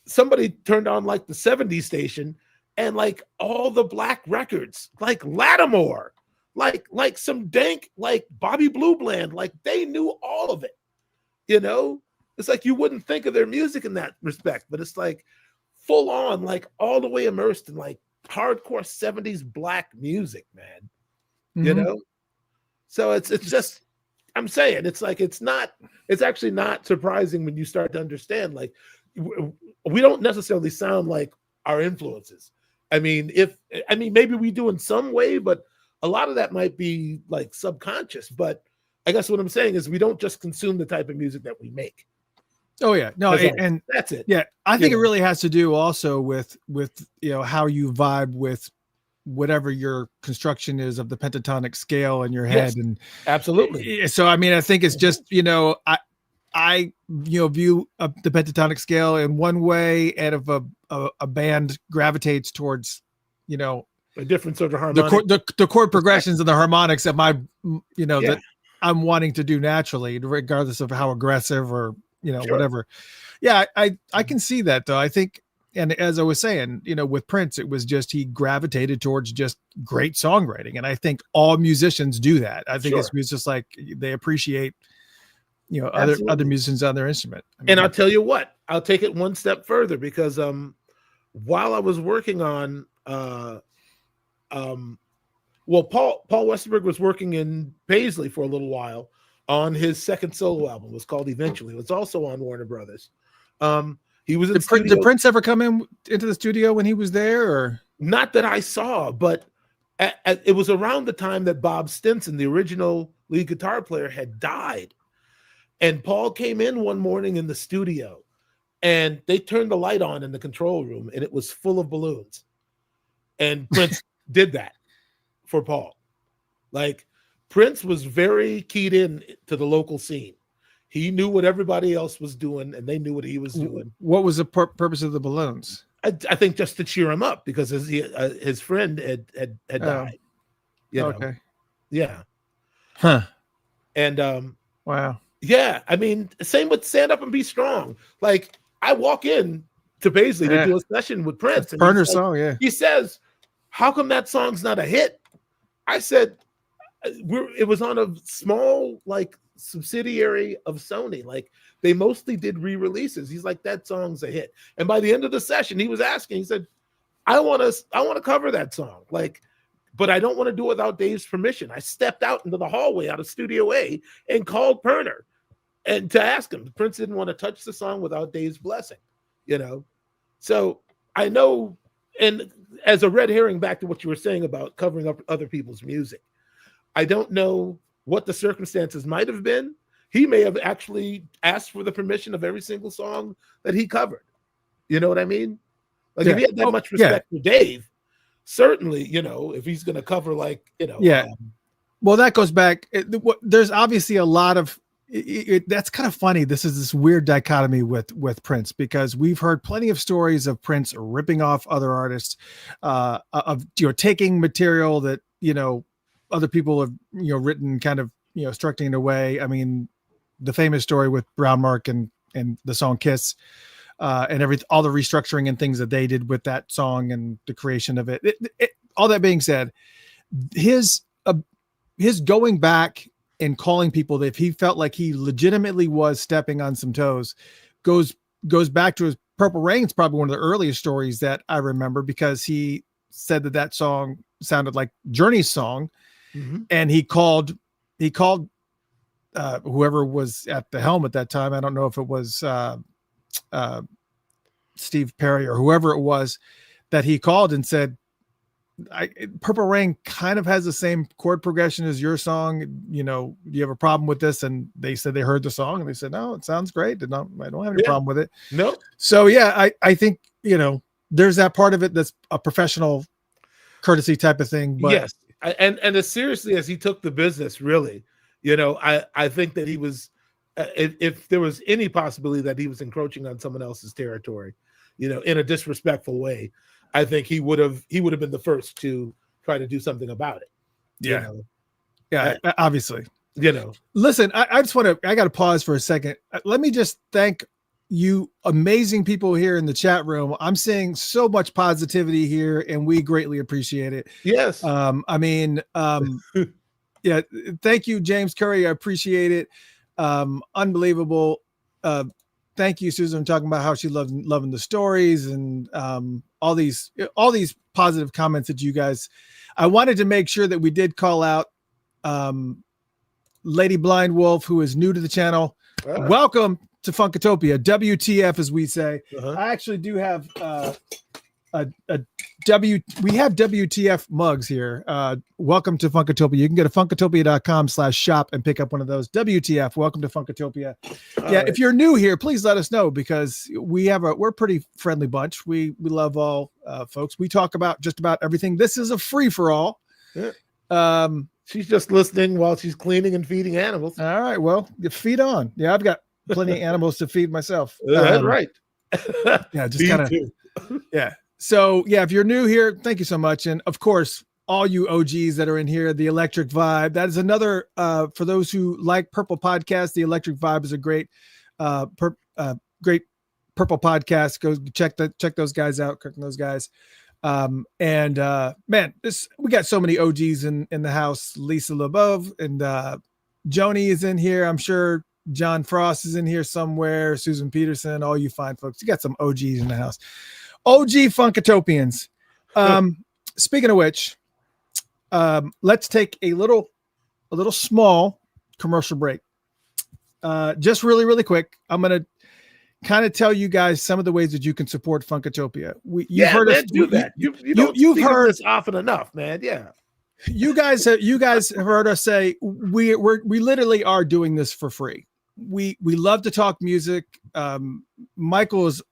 somebody turned on like the 70s station and like all the black records, like Lattimore, like some dank, like Bobby Blue Bland, like they knew all of it, It's like you wouldn't think of their music in that respect, but it's like full on, like all the way immersed in like hardcore 70s black music, man. So it's just, I'm saying it's like it's actually not surprising when you start to understand like we don't necessarily sound like our influences. I mean, maybe we do in some way, but a lot of that might be like subconscious. But I guess what I'm saying is we don't just consume the type of music that we make. Oh yeah, no, and that's it. Yeah, I think it really has to do also with how you vibe with whatever your construction is of the pentatonic scale in your head. And absolutely. So I mean, I think it's just I view the pentatonic scale in one way, and if a band gravitates towards a different sort of harmonic, the chord progressions and the harmonics that that I'm wanting to do naturally, regardless of how aggressive or whatever. Yeah, I can see that though. I think, and as I was saying, with Prince, it was just he gravitated towards just great songwriting, and I think all musicians do that. I think it's just like they appreciate other musicians on their instrument. I mean, and I'll tell you what, I'll take it one step further, because while I was working on Paul Westerberg was working in Paisley for a little while on his second solo album. It was called Eventually. It was also on Warner Brothers. He was in did Prince ever come into the studio when he was there, or not that I saw, but it was around the time that Bob Stinson, the original lead guitar player, had died. And Paul came in one morning in the studio, and they turned the light on in the control room, and it was full of balloons. And Prince did that for Paul. Like, Prince was very keyed in to the local scene. He knew what everybody else was doing, and they knew what he was doing. What was the purpose of the balloons? I think just to cheer him up, because his friend had died. Okay. Yeah. Huh. And wow. Yeah, I mean, same with Stand Up and Be Strong. Like, I walk in to Paisley to do a session with Prince. And Burner song, yeah. He says, "How come that song's not a hit?" I said, it was on a small, like, subsidiary of Sony. Like, they mostly did re-releases. He's like, "That song's a hit." And by the end of the session, he was asking, he said, I want to cover that song. Like, but I don't want to do it without Dave's permission. I stepped out into the hallway out of Studio A and called Perner and to ask him. Prince didn't want to touch the song without Dave's blessing, So I know, and as a red herring, back to what you were saying about covering up other people's music, I don't know what the circumstances might have been. He may have actually asked for the permission of every single song that he covered. You know what I mean? Like, if he had that much respect for Dave, certainly, if he's going to cover, like, well, that goes back. There's obviously a lot of that's kind of funny. This is this weird dichotomy with Prince, because we've heard plenty of stories of Prince ripping off other artists, of taking material that other people have written, kind of structuring it away. I mean, the famous story with Brown Mark and the song Kiss, and all the restructuring and things that they did with that song and the creation of it. All that being said, his going back and calling people that if he felt like he legitimately was stepping on some toes goes back to his Purple Rain's probably one of the earliest stories that I remember, because he said that song sounded like Journey's song. Mm-hmm. And he called whoever was at the helm at that time. I don't know if it was Steve Perry or whoever it was, that he called and said, Purple Rain kind of has the same chord progression as your song. Do you have a problem with this? And they said they heard the song and they said, no, it sounds great. I don't have any problem with it. No. So yeah, I think, there's that part of it that's a professional courtesy type of thing. But yes. And as seriously as he took the business, really, I think that he was, if there was any possibility that he was encroaching on someone else's territory, in a disrespectful way, I think he would have been the first to try to do something about it. Yeah. Yeah, obviously. Listen, I got to pause for a second. Let me just thank you amazing people here in the chat room. I'm seeing so much positivity here, and we greatly appreciate it. Yes. Yeah. Thank you, James Curry. I appreciate it. Unbelievable. Thank you, Susan, talking about how she loving the stories and all these positive comments that you guys. I wanted to make sure that we did call out Lady Blind Wolf, who is new to the channel. Welcome to Funkatopia, WTF, as we say. I actually do have a we have WTF mugs here. Welcome to Funkatopia. You can go to funkatopia.com/shop and pick up one of those. WTF, welcome to Funkatopia. Right. If you're new here, please let us know, because we're a pretty friendly bunch. We love all folks. We talk about just about everything. This is a free for all. Yeah. She's just listening while she's cleaning and feeding animals. All right, well, you feed on. Yeah, I've got plenty of animals to feed myself. That's right. Yeah, just kind of. Yeah. So yeah, if you're new here, thank you so much. And of course, all you OGs that are in here, the Electric Vibe. That is another, for those who like Purple Podcast, the Electric Vibe is a great, great Purple Podcast. Go check those guys out, cooking those guys. Man, we got so many OGs in the house. Lisa LeBeau and Joni is in here. I'm sure John Frost is in here somewhere. Susan Peterson, all you fine folks. You got some OGs in the house. OG Funkatopians. Speaking of which, let's take a little small commercial break. Just really quick. I'm going to kind of tell you guys some of the ways that you can support Funkatopia. You've heard us do that. You've heard this often enough, man. Yeah. You guys have heard us say we literally are doing this for free. We love to talk music. Michael is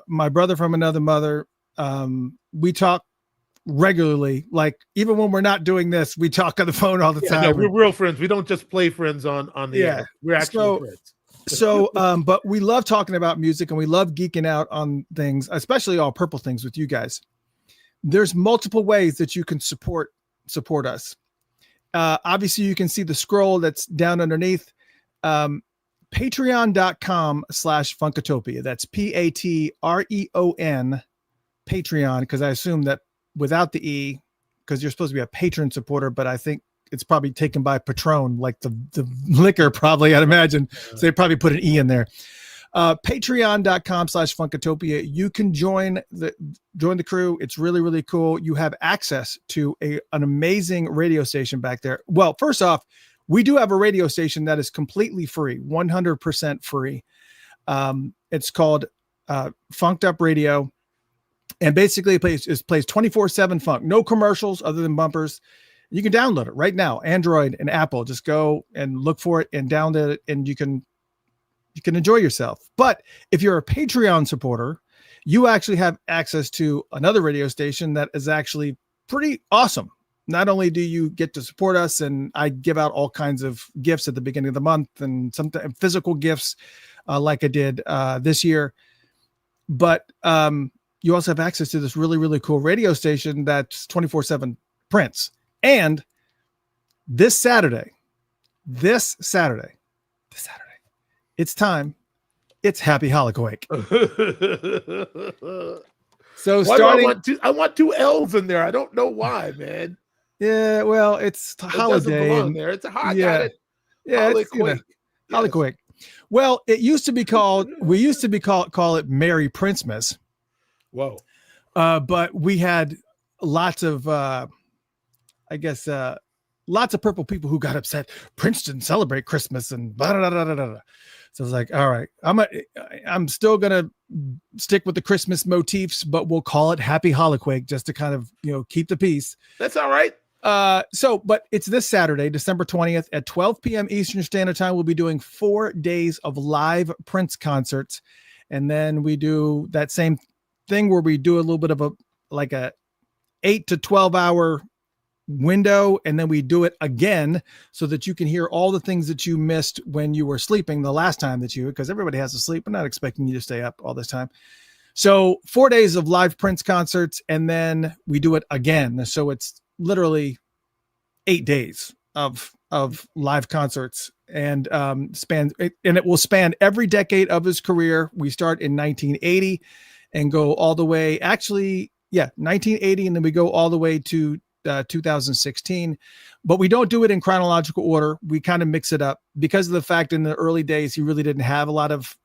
my brother from another mother. We talk regularly. Like even when we're not doing this, we talk on the phone all the time. No, we're real friends. We don't just play friends on the air. We're actually friends. So, but we love talking about music and we love geeking out on things, especially all Purple things with you guys. There's multiple ways that you can support us. Obviously you can see the scroll that's down underneath. Patreon.com/Funkatopia. That's Patreon, Patreon, because I assume that without the E, because you're supposed to be a patron supporter, but I think it's probably taken by Patron, like the liquor, probably, I'd imagine. So they probably put an E in there. Patreon.com/Funkatopia. You can join the crew. It's really cool. You have access to an amazing radio station back there. Well, first off, we do have a radio station that is completely free, 100% free. It's called Funked Up Radio. And basically it plays 24/7 funk, no commercials other than bumpers. You can download it right now, Android and Apple. Just go and look for it and download it, and you can enjoy yourself. But if you're a Patreon supporter, you actually have access to another radio station that is actually pretty awesome. Not only do you get to support us, and I give out all kinds of gifts at the beginning of the month and some physical gifts like I did this year, but you also have access to this really cool radio station that's 24/7 Prince. And this Saturday, it's time. It's Happy Holoquake. So I want two L's in there. I don't know why, man. Yeah, well, it's a holiday. Belong there. It's a hot. Yeah, it's Holoquake. Well, we used to call it Merry Princemas. Whoa. But we had lots of lots of Purple people who got upset. Prince didn't celebrate Christmas and blah, blah, blah, blah, blah. So I was like, all right, I'm still gonna stick with the Christmas motifs, but we'll call it Happy Holoquake just to kind of keep the peace. That's all right. But it's this Saturday, December 20th at 12 p.m. Eastern Standard Time. We'll be doing 4 days of live Prince concerts, and then we do that same thing where we do a little bit of a 8 to 12 hour window, and then we do it again so that you can hear all the things that you missed when you were sleeping the last time because everybody has to sleep. We're not expecting you to stay up all this time. So 4 days of live Prince concerts, and then we do it again. So it's literally 8 days of live concerts, and it will span every decade of his career. We start in 1980 and go all the way, 1980, and then we go all the way to 2016, but we don't do it in chronological order. We kind of mix it up because of the fact in the early days he really didn't have a lot of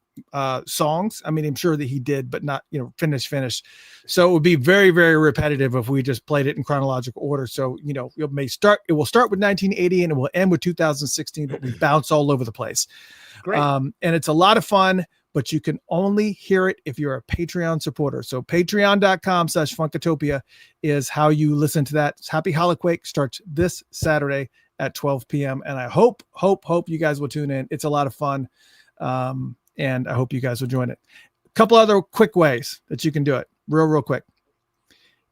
songs. I mean, I'm sure that he did, but not finish. So it would be very repetitive if we just played it in chronological order. So it will start with 1980 and it will end with 2016, but we bounce all over the place. Great. And it's a lot of fun. but you can only hear it if you're a Patreon supporter. So patreon.com/Funkatopia is how you listen to that. Happy Holoquake starts this Saturday at 12 p.m. And I hope you guys will tune in. It's a lot of fun. And I hope you guys will join it. A couple other quick ways that you can do it real quick.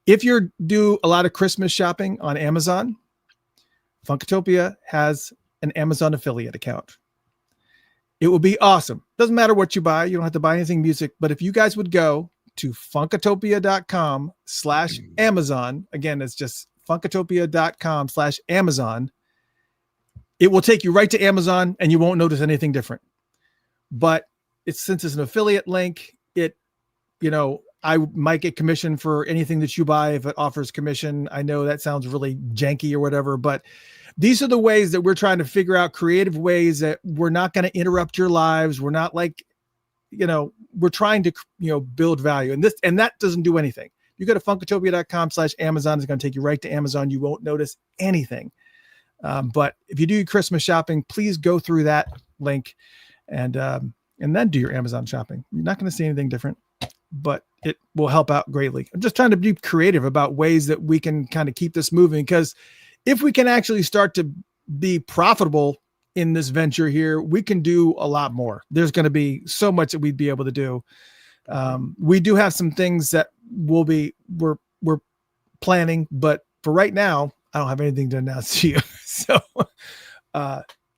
If you do a lot of Christmas shopping on Amazon, Funkatopia has an Amazon affiliate account. It will be awesome. Doesn't matter what you buy. You don't have to buy anything music, but if you guys would go to funkatopia.com/Amazon, again, it's just funkatopia.com/Amazon. It will take you right to Amazon and you won't notice anything different. But since it's an affiliate link, I might get commission for anything that you buy if it offers commission. I know that sounds really janky or whatever, but these are the ways that we're trying to figure out creative ways that we're not going to interrupt your lives. We're not like, we're trying to, build value, and that doesn't do anything. You go to funkatopia.com/Amazon. It's going to take you right to Amazon. You won't notice anything. But if you do your Christmas shopping, please go through that link and then do your Amazon shopping. You're not going to see anything different, but it will help out greatly. I'm just trying to be creative about ways that we can kind of keep this moving, because if we can actually start to be profitable in this venture here, we can do a lot more. There's going to be so much that we'd be able to do. We do have some things that we're planning, but for right now, I don't have anything to announce to you. So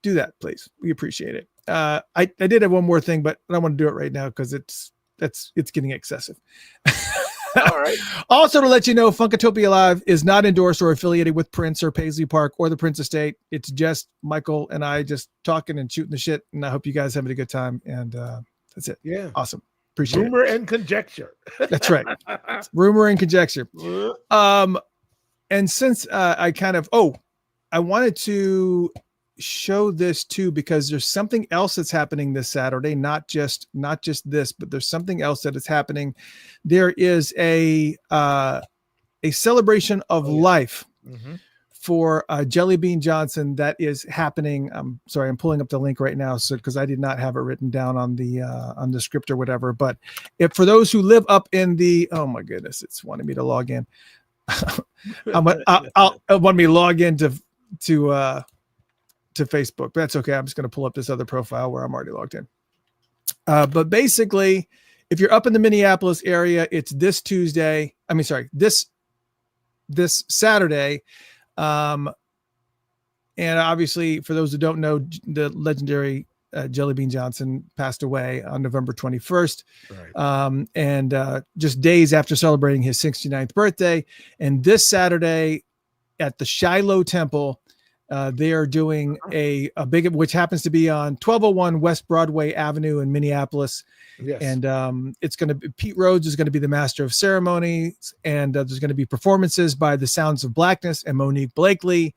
do that, please. We appreciate it. I did have one more thing, but I don't want to do it right now because it's getting excessive. All right. Also, to let you know, Funkatopia Live is not endorsed or affiliated with Prince or Paisley Park or the Prince Estate. It's just Michael and I just talking and shooting the shit. And I hope you guys having a good time. And that's it. Yeah. Awesome. Appreciate Rumor it. and conjecture. That's right. Rumor and conjecture. And since I wanted to show this too, because there's something else that's happening this Saturday, not just this, but there's something else that is happening. There is a celebration of life for Jelly Bean Johnson that is happening. I'm sorry, I'm pulling up the link right now, so because I did not have it written down on the script or whatever. But for those who live up in the, oh my goodness, it's wanting me to log in. I'll want me to log into Facebook, but that's okay. I'm just going to pull up this other profile where I'm already logged in. But basically, if you're up in the Minneapolis area, it's this Saturday. And obviously, for those who don't know, the legendary Jelly Bean Johnson passed away on November 21st. Right. And just days after celebrating his 69th birthday. And this Saturday at the Shiloh Temple, they are doing a big, which happens to be on 1201 West Broadway Avenue in Minneapolis. Yes. And it's going to be, Pete Rhodes is going to be the master of ceremonies, and there's going to be performances by the Sounds of Blackness and Monique Blakely.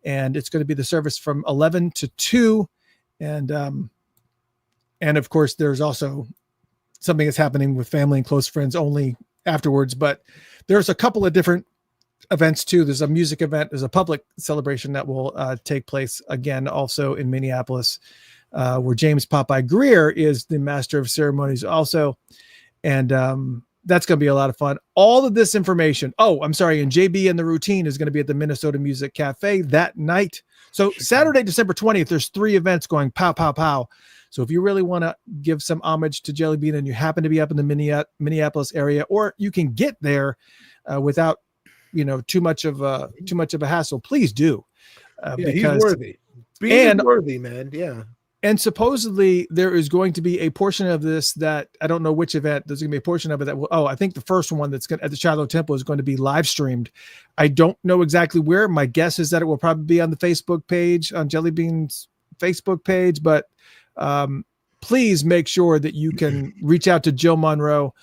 And it's going to be the service from 11 to 2. And of course, there's also something that's happening with family and close friends only afterwards. But there's a couple of different events too. There's a music event. There's a public celebration that will take place again, also in Minneapolis, where James Popeye Greer is the master of ceremonies also. And that's going to be a lot of fun. All of this information. Oh, I'm sorry. And JB and the Routine is going to be at the Minnesota Music Cafe that night. So Saturday, December 20th, there's 3 events going pow, pow, pow. So if you really want to give some homage to Jelly Bean and you happen to be up in the Minneapolis area, or you can get there without, too much of a hassle, please do. Because he's worthy. Being worthy, man. Yeah. And supposedly there is going to be a portion of this that I don't know which event. There's going to be a portion of it that will. Oh, I think the first one that's going at the Shiloh Temple is going to be live streamed. I don't know exactly where. My guess is that it will probably be on the Facebook page, on Jelly Bean's Facebook page. But please make sure that you can reach out to Jill Monroe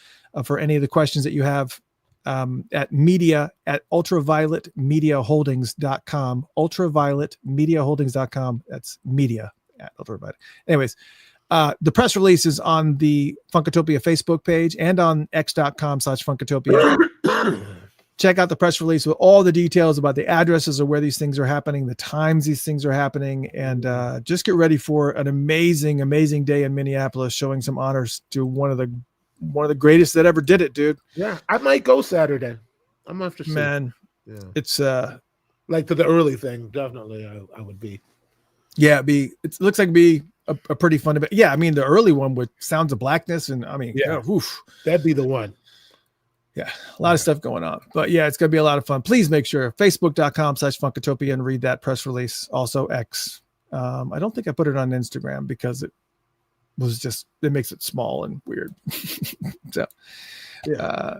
for any of the questions that you have at ultravioletmediaholdings.com. Ultravioletmediaholdings.com. That's media. Ultraviolet. Anyways, the press release is on the Funkatopia Facebook page and on x.com/Funkatopia. check out the press release with all the details about the addresses of where these things are happening, the times these things are happening, and just get ready for an amazing, amazing day in Minneapolis, showing some honors to one of the greatest that ever did it, dude. Yeah, I might go Saturday. I'm gonna have to see. Man, yeah, it's like to the early thing. Definitely, I would be. Yeah, it looks like it'd be a pretty fun event. Yeah, I mean the early one with Sounds of Blackness, and I mean, yeah, oof. That'd be the one. Yeah, a lot of stuff going on. But yeah, it's going to be a lot of fun. Please make sure facebook.com/Funkatopia and read that press release. Also X. I don't think I put it on Instagram because it makes it small and weird. So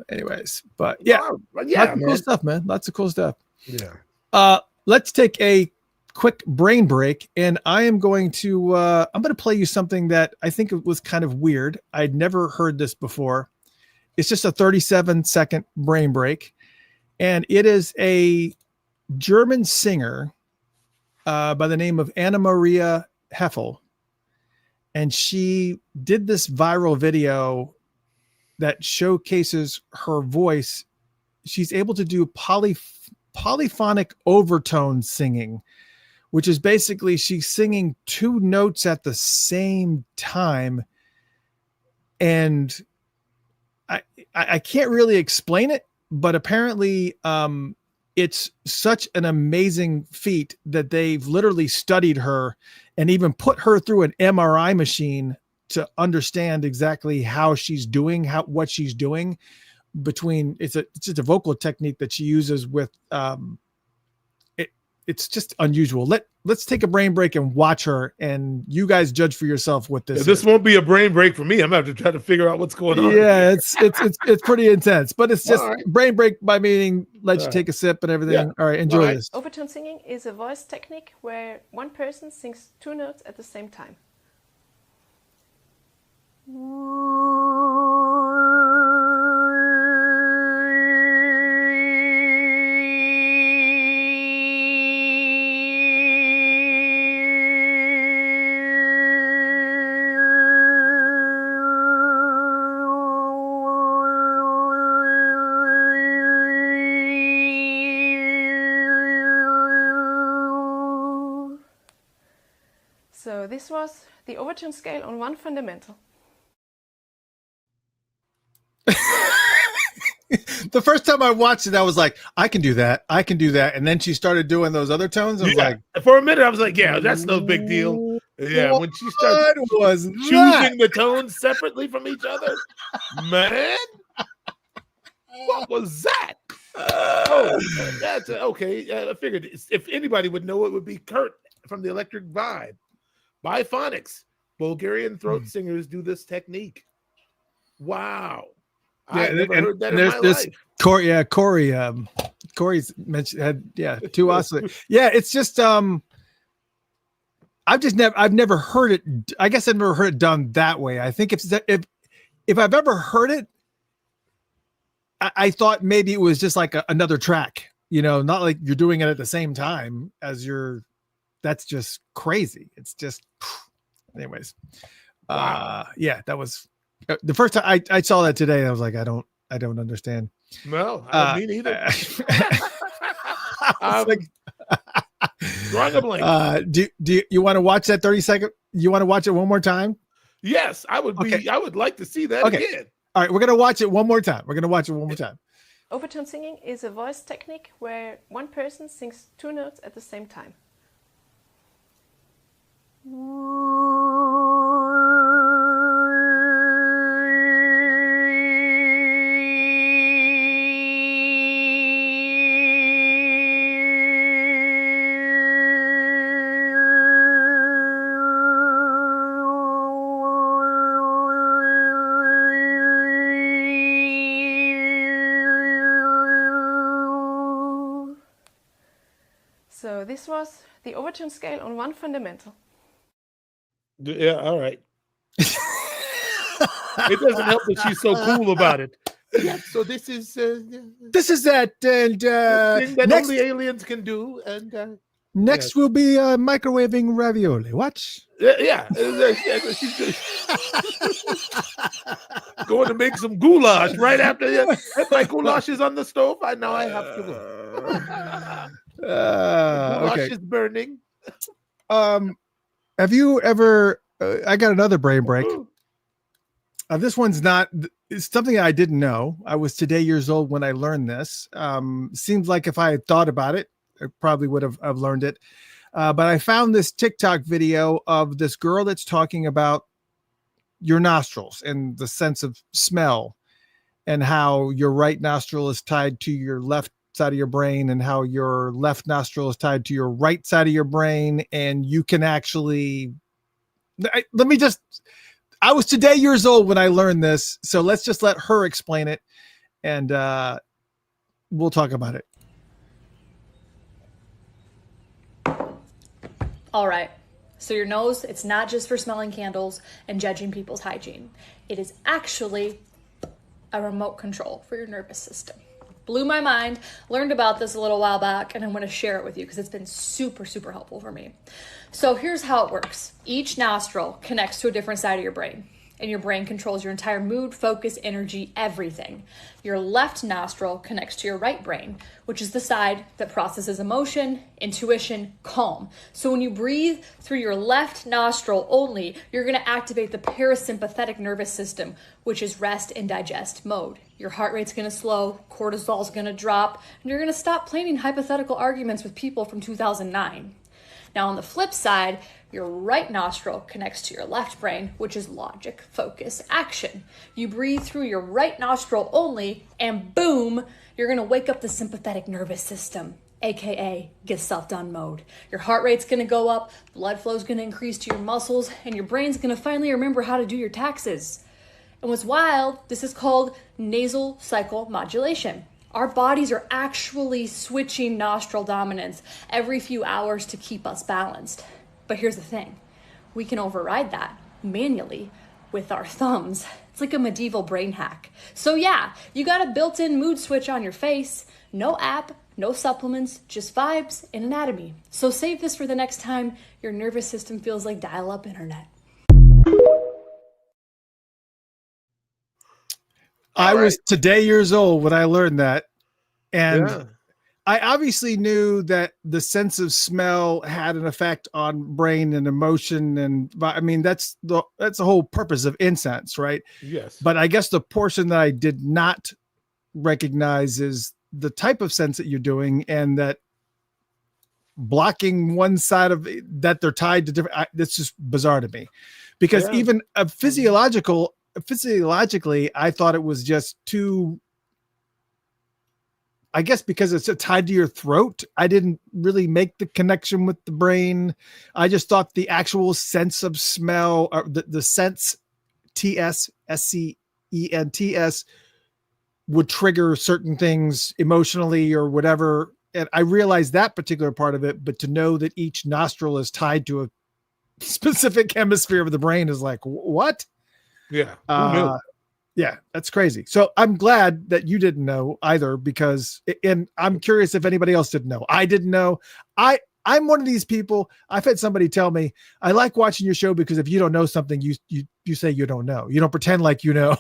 anyways, but yeah, lots of cool stuff, man. Lots of cool stuff. Yeah. Let's take a quick brain break, and I am going to I'm going to play you something that I think was kind of weird. I'd never heard this before. It's just a 37-second brain break, and it is a German singer by the name of Anna Maria Heffel, and she did this viral video that showcases her voice. She's able to do polyphonic overtone singing, which is basically she's singing two notes at the same time. And I can't really explain it, but apparently it's such an amazing feat that they've literally studied her and even put her through an MRI machine to understand exactly how she's doing, what she's doing. It's just a vocal technique that she uses with it's just unusual. Let's take a brain break and watch her, and you guys judge for yourself what this. This won't be a brain break for me. I'm gonna have to try to figure out what's going on. Yeah, it's pretty intense, but it's just brain break by meaning let you take a sip and everything. Yeah. All right, enjoy this. Overtone singing is a voice technique where one person sings two notes at the same time. So this was the overtone scale on one fundamental. The first time I watched it, I was like, I can do that. And then she started doing those other tones. I was like, for a minute, I was like, yeah, that's no big deal. Yeah, when she started choosing the tones separately from each other, man, what was that? That's okay. I figured if anybody would know, it would be Kurt from the Electric Vibe. Biphonics, Bulgarian throat singers do this technique. Wow. Yeah, I've never heard that in my life. Corey's mentioned two oscillators. Yeah, it's just I've never heard it. I guess I've never heard it done that way. I think if I've ever heard it, I thought maybe it was just like another track, not like you're doing it at the same time as that's just crazy. It's just, anyways. Wow. Yeah, that was the first time I saw that today. I was like, I don't understand. No, me neither. I was like, drawing a blank. Do you want to watch that 30-second? You want to watch it one more time? Yes, I would be. Okay. I would like to see that again. All right, we're gonna watch it one more time. Overtone singing is a voice technique where one person sings two notes at the same time. So this was the overtone scale on one fundamental. Yeah, all right. It doesn't help that she's so cool about it. Yeah, so this is that and thing that only aliens can do, and Next will be microwaving ravioli. Watch. Yeah. She's going to make some goulash right after if my goulash is on the stove. I know I have to go. Goulash Okay. is burning. Have you ever? I got another brain break. This one's not. It's something I didn't know. I was today years old when I learned this. Seems like if I had thought about it, I probably would have learned it. But I found this TikTok video of this girl that's talking about your nostrils and the sense of smell, and how your right nostril is tied to your left side of your brain, and how your left nostril is tied to your right side of your brain, and you can actually. I was today years old when I learned this, so let's just let her explain it, and we'll talk about it. All right. So your nose, it's not just for smelling candles and judging people's hygiene. It is actually a remote control for your nervous system. Blew my mind, learned about this a little while back, and I want to share it with you because it's been super, super helpful for me. So here's how it works. Each nostril connects to a different side of your brain, and your brain controls your entire mood, focus, energy, everything. Your left nostril connects to your right brain, which is the side that processes emotion, intuition, calm. So when you breathe through your left nostril only, you're going to activate the parasympathetic nervous system, which is rest and digest mode. Your heart rate's going to slow, cortisol's going to drop, and you're going to stop planning hypothetical arguments with people from 2009. Now on the flip side, your right nostril connects to your left brain, which is logic, focus, action. You breathe through your right nostril only, and boom, you're gonna wake up the sympathetic nervous system, AKA get stuff done mode. Your heart rate's gonna go up, blood flow's gonna increase to your muscles, and your brain's gonna finally remember how to do your taxes. And what's wild, this is called nasal cycle modulation. Our bodies are actually switching nostril dominance every few hours to keep us balanced. But here's the thing, we can override that manually with our thumbs. It's like a medieval brain hack. So yeah, you got a built-in mood switch on your face, no app, no supplements, just vibes and anatomy. So save this for the next time your nervous system feels like dial-up internet. I was today years old when I learned that. And I obviously knew that the sense of smell had an effect on brain and emotion. And I mean, that's the whole purpose of incense, right? Yes. But I guess the portion that I did not recognize is the type of sense that you're doing, and that blocking one side of that they're tied to different. That's just bizarre to me, because even physiologically, I thought it was just too. I guess because it's tied to your throat, I didn't really make the connection with the brain. I just thought the actual sense of smell, or the sense, SCENTS, would trigger certain things emotionally or whatever. And I realized that particular part of it, but to know that each nostril is tied to a specific hemisphere of the brain is like, what? Yeah. Who knew? Yeah, that's crazy. So I'm glad that you didn't know either, because, and I'm curious if anybody else didn't know. I didn't know. I'm one of these people. I've had somebody tell me, I like watching your show because if you don't know something, you say you don't know. You don't pretend like you know.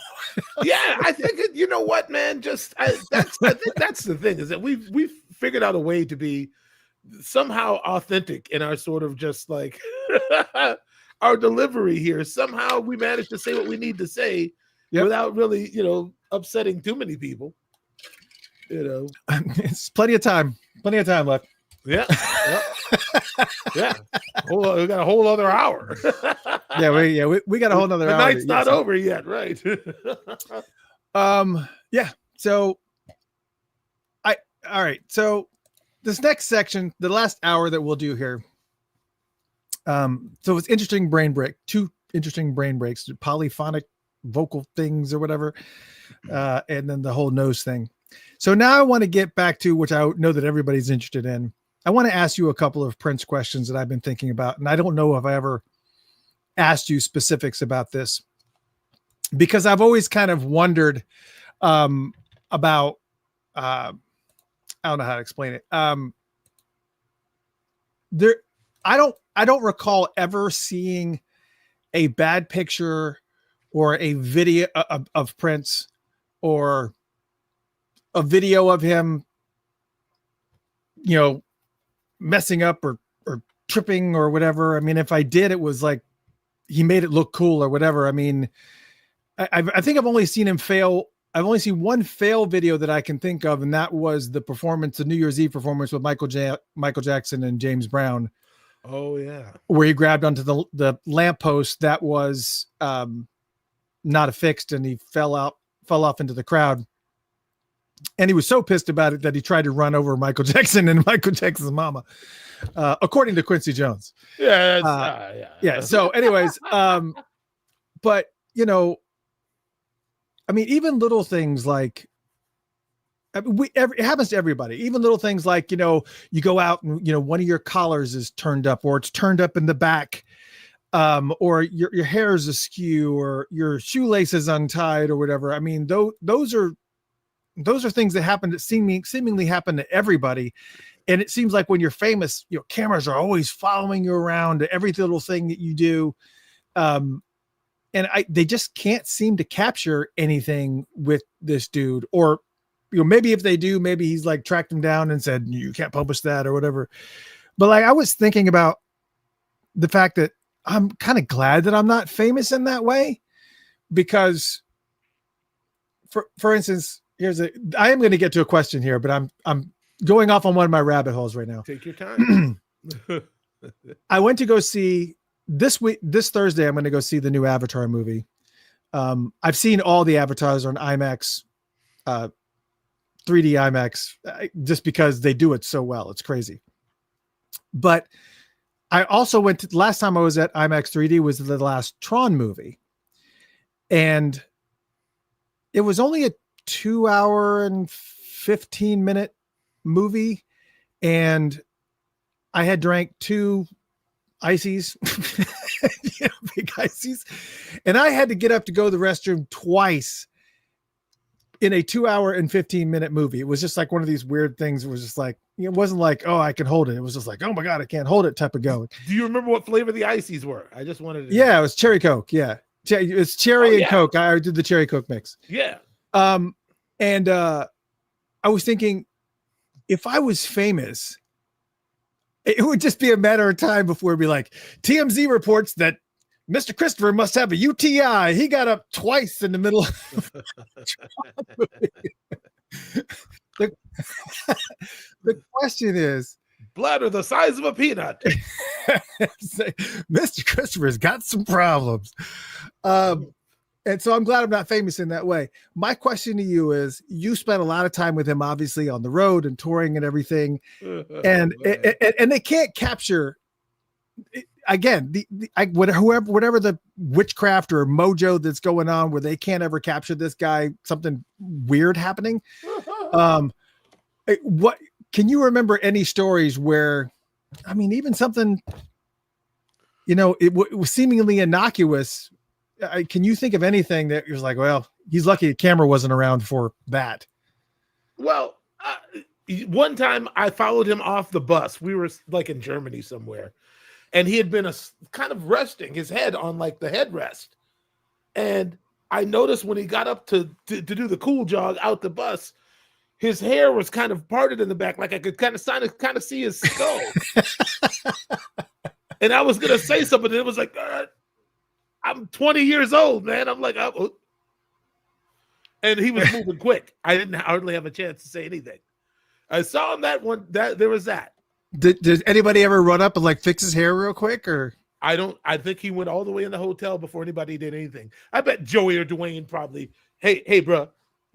Yeah, I think you know what, man. I think that's the thing, is that we've figured out a way to be somehow authentic in our sort of just like our delivery here. Somehow we managed to say what we need to say. Yep. Without really, upsetting too many people. It's plenty of time left. Yeah. Yeah. We got a whole other hour. we got a whole other hour. The night's not over yet, right? Yeah. So all right. So this next section, the last hour that we'll do here. So it's interesting brain break, 2 interesting brain breaks, polyphonic vocal things or whatever, and then the whole nose thing. So now I want to get back to, which I know that everybody's interested in. I want to ask you a couple of Prince questions that I've been thinking about, and I don't know if I ever asked you specifics about this, because I've always kind of wondered about I don't know how to explain it. there, I don't recall ever seeing a bad picture or a video of Prince or a video of him, messing up or tripping or whatever. I mean, if I did, it was like he made it look cool or whatever. I mean, I think I've only seen him fail. I've only seen one fail video that I can think of, and that was the New Year's Eve performance with Michael Jackson and James Brown. Oh yeah, where he grabbed onto the lamppost that was not affixed, and he fell off into the crowd. And he was so pissed about it that he tried to run over Michael Jackson and Michael Jackson's mama, according to Quincy Jones. Yeah, yeah. So, anyways, but I mean, even little things like, it happens to everybody. Even little things like, you go out and, one of your collars is turned up, or it's turned up in the back, or your hair is askew, or your shoelace is untied, or whatever. I mean, those are things that happen, that seemingly happen to everybody. And it seems like when you're famous, cameras are always following you around to every little thing that you do. And they just can't seem to capture anything with this dude. Or, maybe if they do, maybe he's like tracked him down and said, you can't publish that or whatever. But like, I was thinking about the fact that I'm kind of glad that I'm not famous in that way, because for instance, I am going to get to a question here, but I'm going off on one of my rabbit holes right now. Take your time. I went to go see this Thursday. I'm going to go see the new Avatar movie. I've seen all the Avatars on IMAX, 3D IMAX, just because they do it so well. It's crazy. But I also last time I was at IMAX 3D was the last Tron movie. And it was only a 2 hour and 15-minute movie. And I had drank 2 ices, big ices. And I had to get up to go to the restroom twice in a 2 hour and 15-minute movie. It was just like one of these weird things. It was just like, it wasn't like, oh, I can hold it. It was just like, oh my God, I can't hold it type of going. Do you remember what flavor the ices were? I just wanted to. Yeah, it was cherry Coke. Yeah. It's cherry and Coke. I did the cherry Coke mix. Yeah. And I was thinking, if I was famous, it would just be a matter of time before it'd be like, TMZ reports that Mr. Christopher must have a UTI. He got up twice in the middle of the question is, bladder the size of a peanut. Mr. Christopher's got some problems. And so I'm glad I'm not famous in that way. My question to you is, you spent a lot of time with him, obviously, on the road and touring and everything. And they can't capture, again, whatever the witchcraft or mojo that's going on, where they can't ever capture this guy, something weird happening. What can you remember any stories where, I mean, even something, it was seemingly innocuous. Can you think of anything that you're like, well, he's lucky the camera wasn't around for that? Well, one time I followed him off the bus. We were like in Germany somewhere, and he had been kind of resting his head on like the headrest. And I noticed when he got up to do the cool jog out the bus, his hair was kind of parted in the back, like I could kind of see his skull. And I was gonna say something, and it was like, I'm 20 years old, man. I'm like, oh. And he was moving quick. I didn't hardly have a chance to say anything. I saw him that there was that. Did anybody ever run up and like fix his hair real quick, or? I think he went all the way in the hotel before anybody did anything. I bet Joey or Dwayne probably, hey, bro,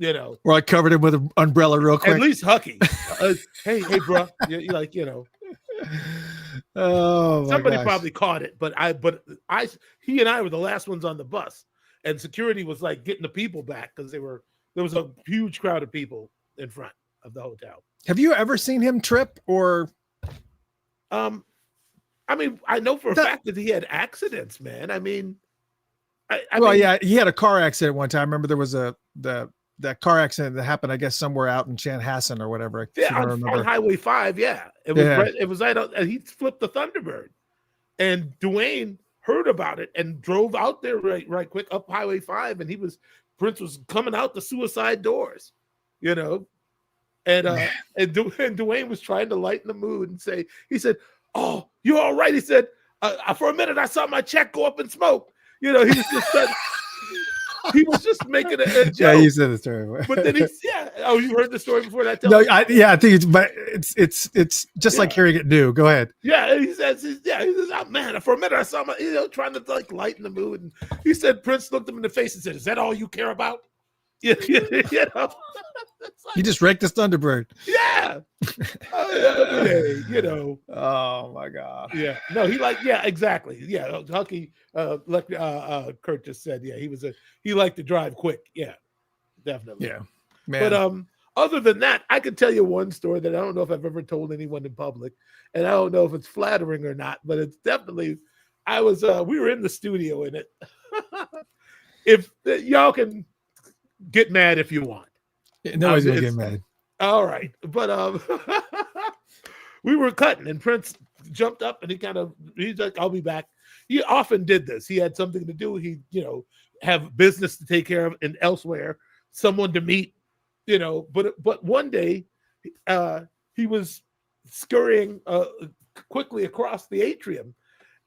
or like covered him with an umbrella real quick. At least Hucky. Hey, bro, Oh, somebody probably caught it, but he and I were the last ones on the bus, and security was like getting the people back because there was a huge crowd of people in front of the hotel. Have you ever seen him trip or? I mean, I know for a fact that he had accidents, man. I mean, yeah, he had a car accident one time. I remember there was the that car accident that happened, I guess, somewhere out in Chanhassen or whatever. Yeah, on Highway 5. Yeah, it was. Yeah. Right, it was right. He flipped the Thunderbird, and Dwayne heard about it and drove out there right quick up Highway 5, and Prince was coming out the suicide doors, you know, and Dwayne was trying to lighten the mood and he said, "Oh, you all right?" He said, "For a minute, I saw my check go up in smoke." You know, he was just making a joke. Yeah, you said the story. But then oh, you heard the story before that? No, I think it's just like hearing it new. Go ahead. Yeah, he says, "Oh man, for a minute I saw my, trying to like lighten the mood." And he said, Prince looked him in the face and said, "Is that all you care about?" Yeah, You just wrecked this Thunderbird. Yeah. Oh my God. Yeah. No, exactly. Yeah, Hucky, like Kurt just said, he liked to drive quick. Yeah, definitely. Yeah, man. But other than that, I can tell you one story that I don't know if I've ever told anyone in public, and I don't know if it's flattering or not, but it's definitely. We were in the studio in it. If y'all can get mad if you want. Nobody's gonna get mad. All right, but we were cutting, and Prince jumped up, and he's like, "I'll be back." He often did this. He had something to do. He, have business to take care of and elsewhere, someone to meet, But one day, he was scurrying quickly across the atrium,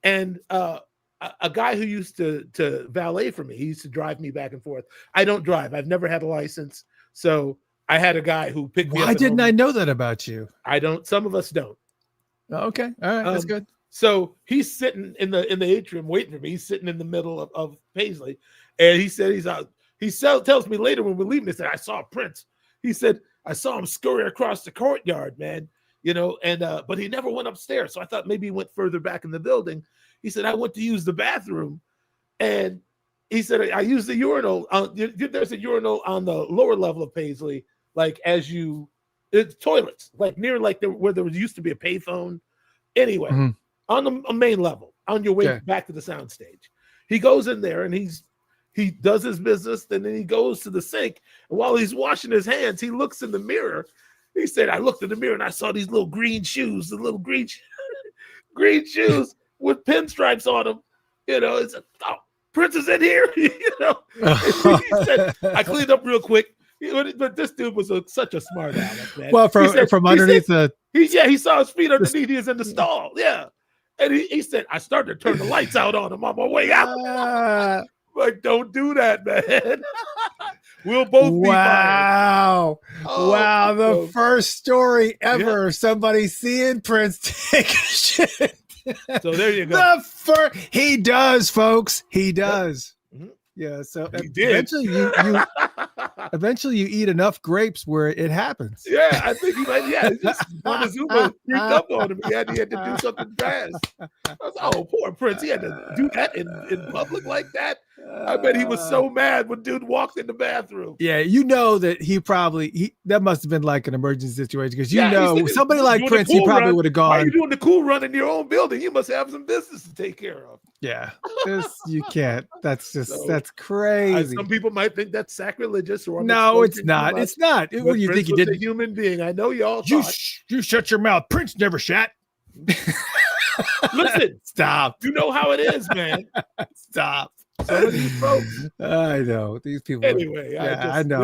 and a guy who used to valet for me. He used to drive me back and forth. I don't drive. I've never had a license, so I had a guy who picked me up. Why didn't I know that about you? I don't. Some of us don't. Okay, all right, that's good. So he's sitting in the atrium waiting for me. He's sitting in the middle of Paisley, and he said he's out. He tells me later when we're leaving, he said, "I saw Prince." He said, "I saw him scurry across the courtyard, man. But he never went upstairs. So I thought maybe he went further back in the building." He said, "I went to use the bathroom, and he said I used the urinal. There's a urinal on the lower level of Paisley, like it's toilets, like near where there used to be a payphone. Anyway, on the main level, on your way back to the soundstage, he goes in there and he does his business, and then he goes to the sink. And while he's washing his hands, he looks in the mirror. He said, "I looked in the mirror and I saw these little green shoes, the little green shoes." With pinstripes on them, it's Prince is in here, He said, "I cleaned up real quick," but this dude was such a smart aleck, man. Well, from underneath he saw his feet underneath. He was in the stall, and he said, "I started to turn the lights out on him on my way out." Like, don't do that, man. We'll both be fired. Wow, the first story ever of somebody seeing Prince take a shit. So there you go. He does, folks. He does. Mm-hmm. Yeah. So eventually you eat enough grapes where it happens. Yeah, I think he might. Yeah, just Montezuma freaked up on him. He had to do something fast. I was, oh, poor Prince. He had to do that in public like that. I bet he was so mad when dude walked in the bathroom. Yeah, that must have been like an emergency situation because somebody like Prince, he probably would have gone. Why are you doing the cool run in your own building? You must have some business to take care of. Yeah, you can't. That's crazy. Some people might think that's sacrilegious. Or no, it's not. It's not. What do you think he did? A human being. I know y'all. You shut your mouth. Prince never shat. Listen, stop. You know how it is, man. Stop. Some of these folks. I know these people. Anyway, I know.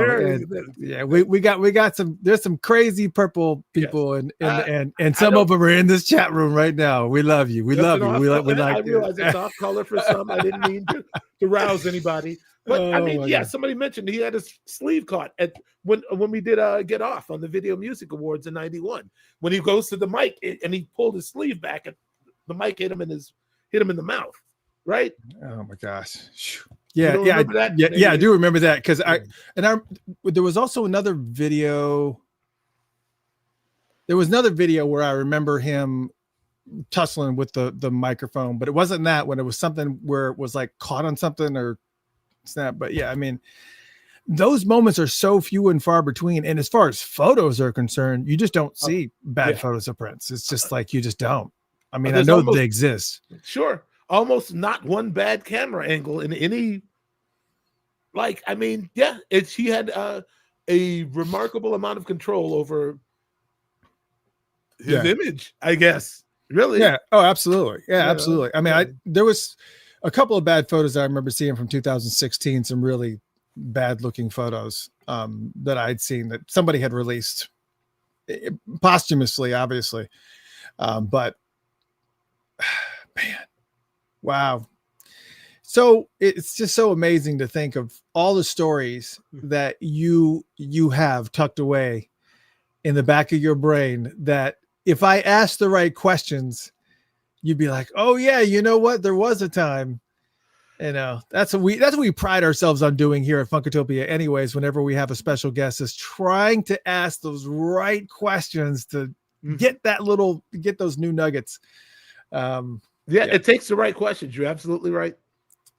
We got some. There's some crazy purple people, and some of them are in this chat room right now. We love you. We love you. We like. I realize it's off color for some. I didn't mean to rouse anybody, but somebody mentioned he had his sleeve caught when we did Get Off on the Video Music Awards in '91. When he goes to the mic and he pulled his sleeve back, and the mic hit him in the mouth. Right? Oh my gosh. Yeah, I do remember that because there was also another video. There was another video where I remember him tussling with the microphone, but it wasn't that one. It was something where it was like caught on something or snap. But yeah, I mean, those moments are so few and far between. And as far as photos are concerned, you just don't see bad photos of Prince. It's just like you just don't. I mean, I know they exist. Sure. Almost not one bad camera angle in any Like, I mean, yeah, she had a remarkable amount of control over his image, I guess. Really? Yeah. Oh, absolutely. Yeah, absolutely. I mean, yeah. there was a couple of bad photos I remember seeing from 2016. Some really bad looking photos that I'd seen that somebody had released posthumously, obviously. But man, wow. So it's just so amazing to think of all the stories that you have tucked away in the back of your brain that if I asked the right questions, you'd be like, oh yeah, you know what? There was a time. You know, that's what we pride ourselves on doing here at Funkatopia anyways, whenever we have a special guest, is trying to ask those right questions to get those new nuggets. It takes the right questions. You're absolutely right.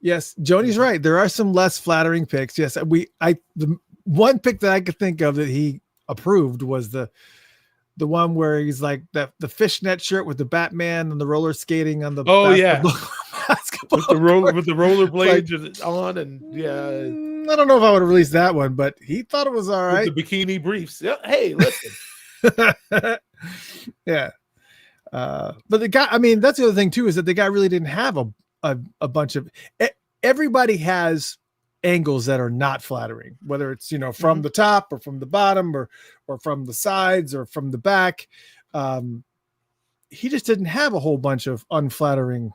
Yes, Joni's right. There are some less flattering pics. Yes, the one pic that I could think of that he approved was the one where he's like the fishnet shirt with the Batman and the roller skating on the basketball with the roller blades on, and I don't know if I would have released that one, but he thought it was all right. With the bikini briefs. Yeah, hey, listen. Yeah. But the guy, I mean, that's the other thing too, is that the guy really didn't have a bunch of, everybody has angles that are not flattering, whether it's, you know, from the top or from the bottom or from the sides or from the back. He just didn't have a whole bunch of unflattering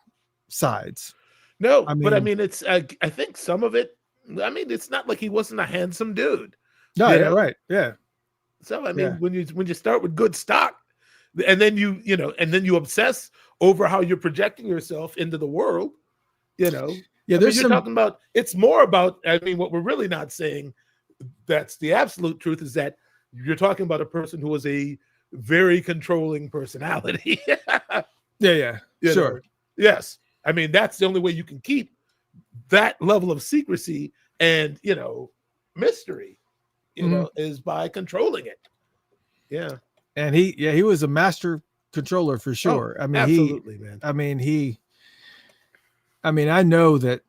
sides. No, but I mean, it's, I think some of it, I mean, it's not like he wasn't a handsome dude. No, yeah, right. Yeah. So, I mean, when you start with good stock, and then you obsess over how you're projecting yourself into the world, you know. Yeah, you're talking about, it's more about, I mean, what we're really not saying, that's the absolute truth, is that you're talking about a person who was a very controlling personality. Yeah. You Sure. know? Yes. I mean, that's the only way you can keep that level of secrecy and, you know, mystery, you know, is by controlling it. Yeah. And he was a master controller for sure. Oh, I mean, absolutely, man. I mean, I know that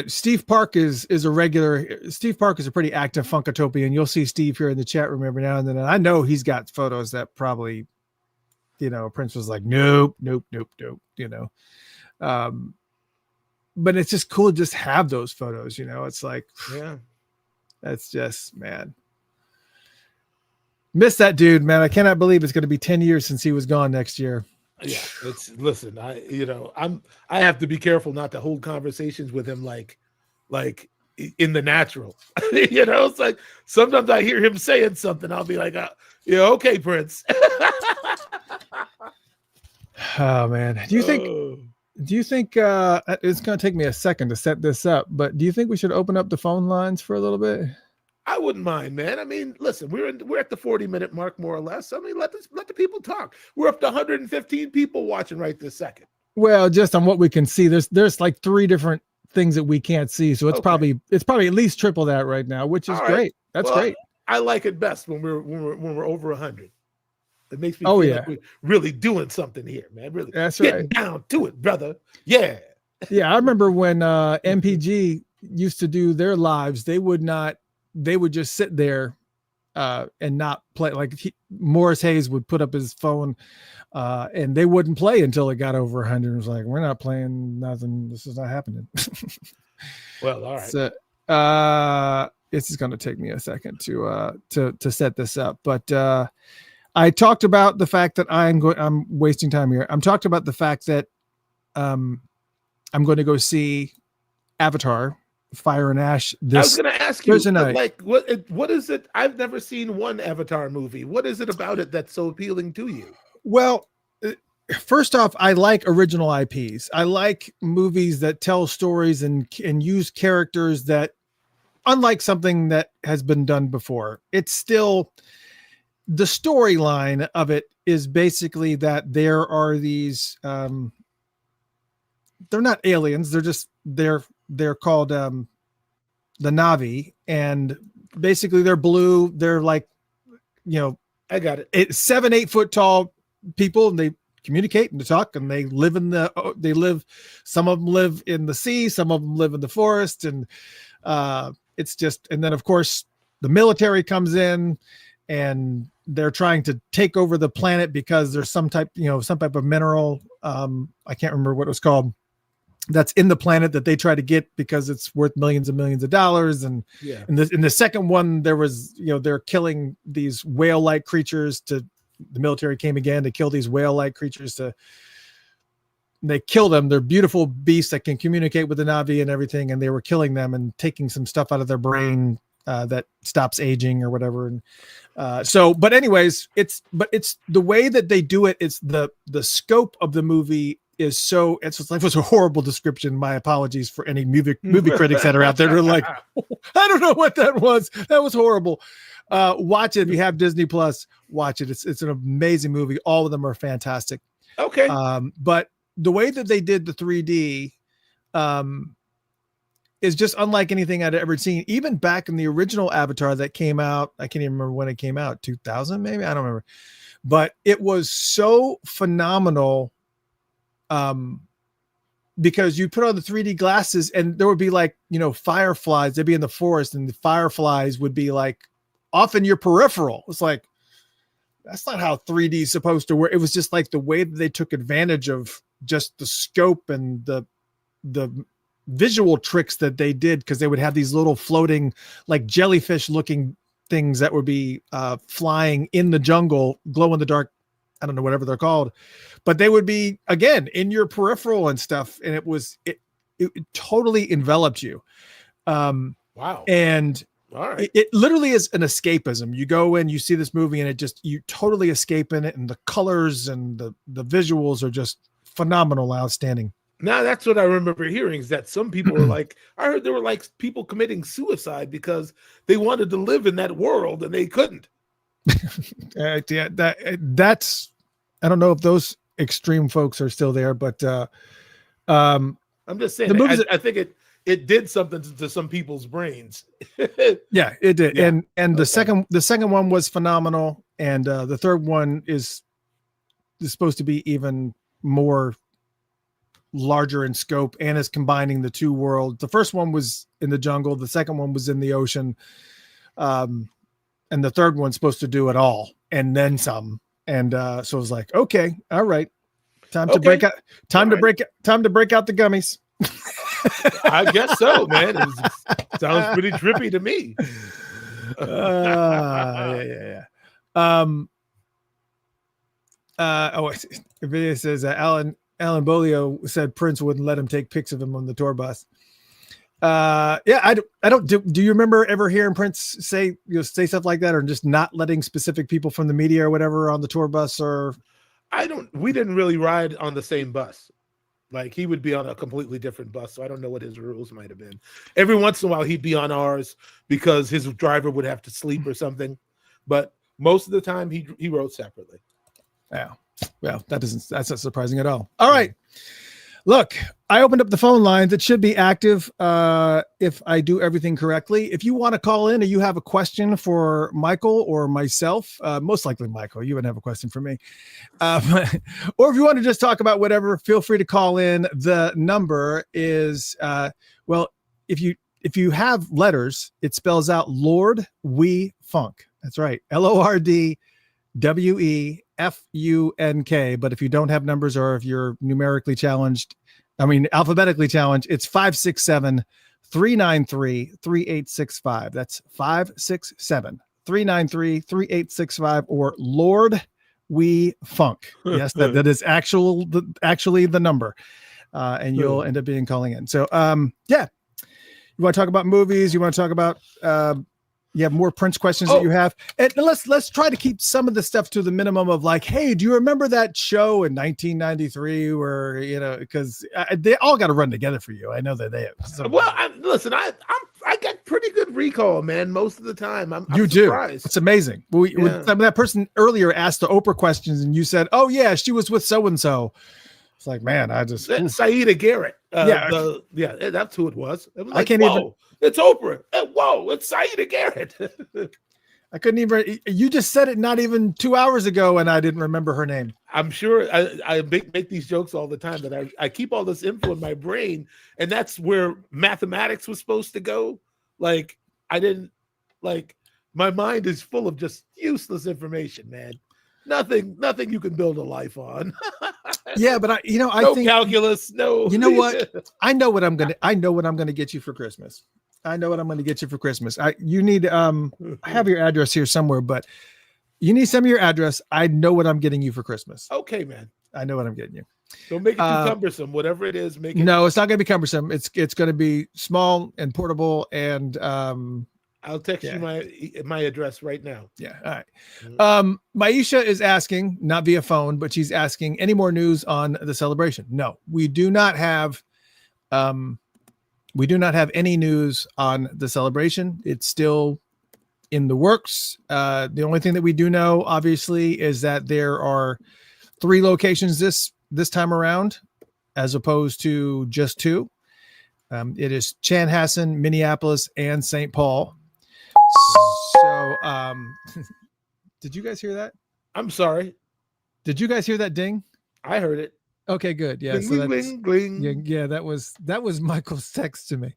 Steve Park is a regular. Steve Park is a pretty active Funkatopian. You'll see Steve here in the chat room every now and then. And I know he's got photos that probably, you know, Prince was like, nope, you know. But it's just cool to just have those photos, you know. It's like, yeah, that's just, man. Miss that dude, man. I cannot believe it's going to be 10 years since he was gone next year. Yeah, listen, I have to be careful not to hold conversations with him like in the natural. You know, it's like sometimes I hear him saying something, I'll be like, yeah, okay, Prince. Oh man. Do you think it's going to take me a second to set this up, but do you think we should open up the phone lines for a little bit? I wouldn't mind, man. I mean, listen, we're at the 40-minute mark, more or less. I mean, let the people talk. We're up to 115 people watching right this second. Well, just on what we can see, there's like 3 different things that we can't see, so it's probably at least triple that right now, which is great. That's great. I like it best when we're over 100. It makes me feel like we're really doing something here, man. Really, that's getting down to it, brother. Yeah. Yeah, I remember when MPG used to do their lives, they would just sit there and not play. Like Morris Hayes would put up his phone and they wouldn't play until it got over 100. It was like, we're not playing nothing. This is not happening. Well, all right. So, this is going to take me a second to set this up. But I talked about the fact that I'm wasting time here. I'm talking about the fact that I'm going to go see Avatar Fire and Ash I was going to ask you, night. like, what is it? I've never seen one Avatar movie. What is it about it that's so appealing to you? Well, first off, I like original IPs. I like movies that tell stories and use characters that, unlike something that has been done before, it's still, the storyline of it is basically that there are these, they're not aliens. They're called the Na'vi, and basically they're blue. They're like, you know, I got it. 7-8 foot tall people, and they communicate and they talk, and they live some of them live in the sea, some of them live in the forest, and It's just, and then of course the military comes in and they're trying to take over the planet because there's some type of mineral. I can't remember what it was called. That's in the planet that they try to get because it's worth millions and millions of dollars. And in the second one, there was, they're killing these whale-like creatures the military came again to kill these whale-like creatures they kill them. They're beautiful beasts that can communicate with the Na'vi and everything. And they were killing them and taking some stuff out of their brain that stops aging or whatever. And but anyways, it's the way that they do it. It's the scope of the movie is so, it was a horrible description. My apologies for any movie critics that are out there. They're like, I don't know what that was. That was horrible. Watch it. If you have Disney Plus, watch it. It's an amazing movie. All of them are fantastic. Okay. But the way that they did the 3D, is just unlike anything I'd ever seen. Even back in the original Avatar that came out, I can't even remember when it came out, 2000 maybe, I don't remember. But it was so phenomenal, because you put on the 3D glasses and there would be like, fireflies. They'd be in the forest and the fireflies would be like off in your peripheral. It's like, that's not how 3D is supposed to work. It was just like the way that they took advantage of just the scope and the visual tricks that they did, because they would have these little floating like jellyfish looking things that would be flying in the jungle, glow in the dark, I don't know, whatever they're called, but they would be again in your peripheral and stuff, and it totally enveloped you. Wow. And all right, it literally is an escapism. You go in, you see this movie, and you totally escape in it, and the colors and the visuals are just phenomenal, outstanding. Now that's what I remember hearing, is that some people were like, I heard there were like people committing suicide because they wanted to live in that world and they couldn't. Yeah, that's, I don't know if those extreme folks are still there, but I'm just saying, I think it did something to some people's brains. Yeah, it did. Yeah. And the second one was phenomenal, and the third one is supposed to be even more larger in scope and is combining the two worlds. The first one was in the jungle, the second one was in the ocean, and the third one's supposed to do it all and then some. And so it was like, okay, all right, time to break out the gummies. I guess so, man. Sounds pretty trippy to me. Yeah. Video says Alan Bolio said Prince wouldn't let him take pics of him on the tour bus. I don't do you remember ever hearing Prince say stuff like that, or just not letting specific people from the media or whatever on the tour bus? Or we didn't really ride on the same bus. Like, he would be on a completely different bus, so I don't know what his rules might have been. Every once in a while he'd be on ours because his driver would have to sleep or something, but most of the time he rode separately. Yeah. Well, that's not surprising at all. All right. Look, I opened up the phone lines. It should be active if I do everything correctly. If you want to call in or you have a question for Michael or myself, most likely Michael, you wouldn't have a question for me. Or if you want to just talk about whatever, feel free to call in. The number is, if you have letters, it spells out Lord We Funk. That's right. LORDWEFUNK. But if you don't have numbers, or if you're alphabetically challenged, it's 567-393-3865. That's 567-393-3865, or Lord We Funk. Yes, that is actually the number. And you'll end up calling in. So you want to talk about movies, you want to talk about you have more Prince questions that you have, and let's try to keep some of the stuff to the minimum of like, hey, do you remember that show in 1993 where because they all got to run together for you. I know that they have. Well, I got pretty good recall, man. Most of the time, I'm you surprised. Do. It's amazing. That person earlier asked the Oprah questions, and you said, "Oh yeah, she was with so and so." It's like, man, Saida Garrett. That's who it was. It was like, I can't even. It's Oprah. Whoa, it's Saida Garrett. I couldn't even. You just said it not even 2 hours ago, and I didn't remember her name. I'm sure I make these jokes all the time that I keep all this info in my brain, and that's where mathematics was supposed to go. Like I didn't like my mind is full of just useless information, man. Nothing you can build a life on. Yeah, but I no think calculus, no. You know what? I know what I'm gonna get you for Christmas. I know what I'm gonna get you for Christmas. You need I have your address here somewhere, but you need some of your address. I know what I'm getting you for Christmas. Okay, man. I know what I'm getting you. Don't make it too cumbersome. Whatever it is, make it. No, it's not gonna be cumbersome. It's gonna be small and portable, and I'll text you my address right now. Yeah. All right. Maisha is asking, not via phone, but she's asking any more news on the celebration. No, we do not have any news on the celebration. It's still in the works. The only thing that we do know, obviously, is that there are 3 locations this time around, as opposed to just 2. It is Chanhassen, Minneapolis, and St. Paul. So, did you guys hear that? I'm sorry. Did you guys hear that ding? I heard it. Okay, good. Yeah. Bling, So bling, bling. yeah, that was Michael's text to me.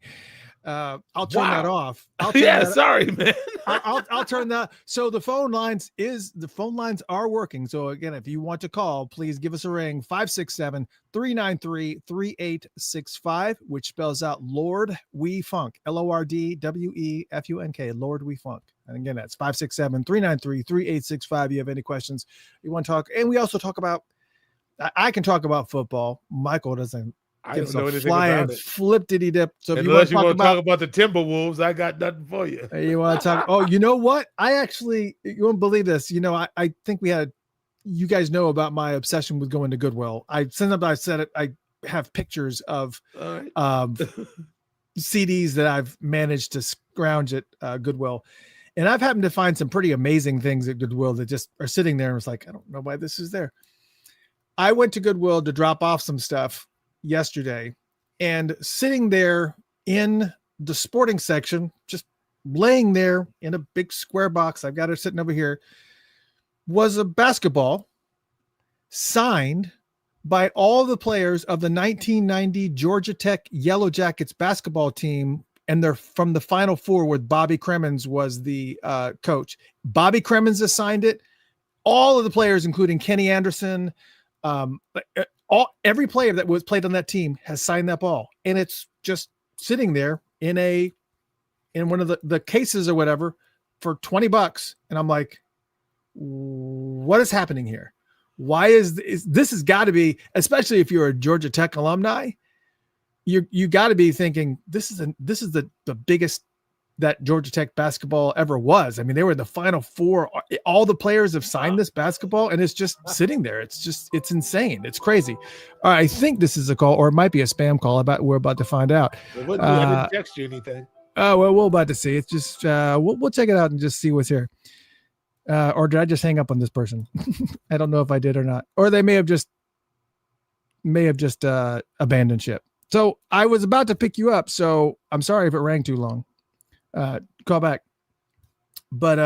I'll turn that off. Sorry, man. I'll turn that. So the phone lines are working. So again, if you want to call, please give us a ring, 567-393-3865, which spells out Lord We Funk, LORDWEFUNK, Lord We Funk. And again, that's 567-393-3865. You have any questions you want to talk. And we also talk about, I can talk about football. Michael doesn't. I don't know anything about it. Flip-diddy dip. So if unless you want to talk about the Timberwolves, I got nothing for you. You want to talk? Oh, you know what? You won't believe this. I think you guys know about my obsession with going to Goodwill. I have pictures of CDs that I've managed to scrounge at Goodwill. And I've happened to find some pretty amazing things at Goodwill that just are sitting there. And it's like, I don't know why this is there. I went to Goodwill to drop off some stuff yesterday, and sitting there in the sporting section, just laying there in a big square box, I've got it sitting over here, was a basketball signed by all the players of the 1990 Georgia Tech Yellow Jackets basketball team, and they're from the Final Four, where Bobby Cremins was the coach. Bobby Cremins has signed it. All of the players, including Kenny Anderson, every player that was played on that team has signed that ball, and it's just sitting there in one of the cases or whatever for $20. And I'm like, what is happening here? Why is this has got to be, especially if you're a Georgia Tech alumni, you got to be thinking this is the biggest that Georgia Tech basketball ever was. I mean, they were in the Final Four. All the players have signed this basketball, and it's just sitting there. It's insane. It's crazy. All right, I think this is a call, or it might be a spam call. We're about to find out. I didn't text you anything. Oh, well, we're about to see. It's just we'll check it out and just see what's here. Or did I just hang up on this person? I don't know if I did or not. Or they may have just abandoned ship. So I was about to pick you up. So I'm sorry if it rang too long. Call back. But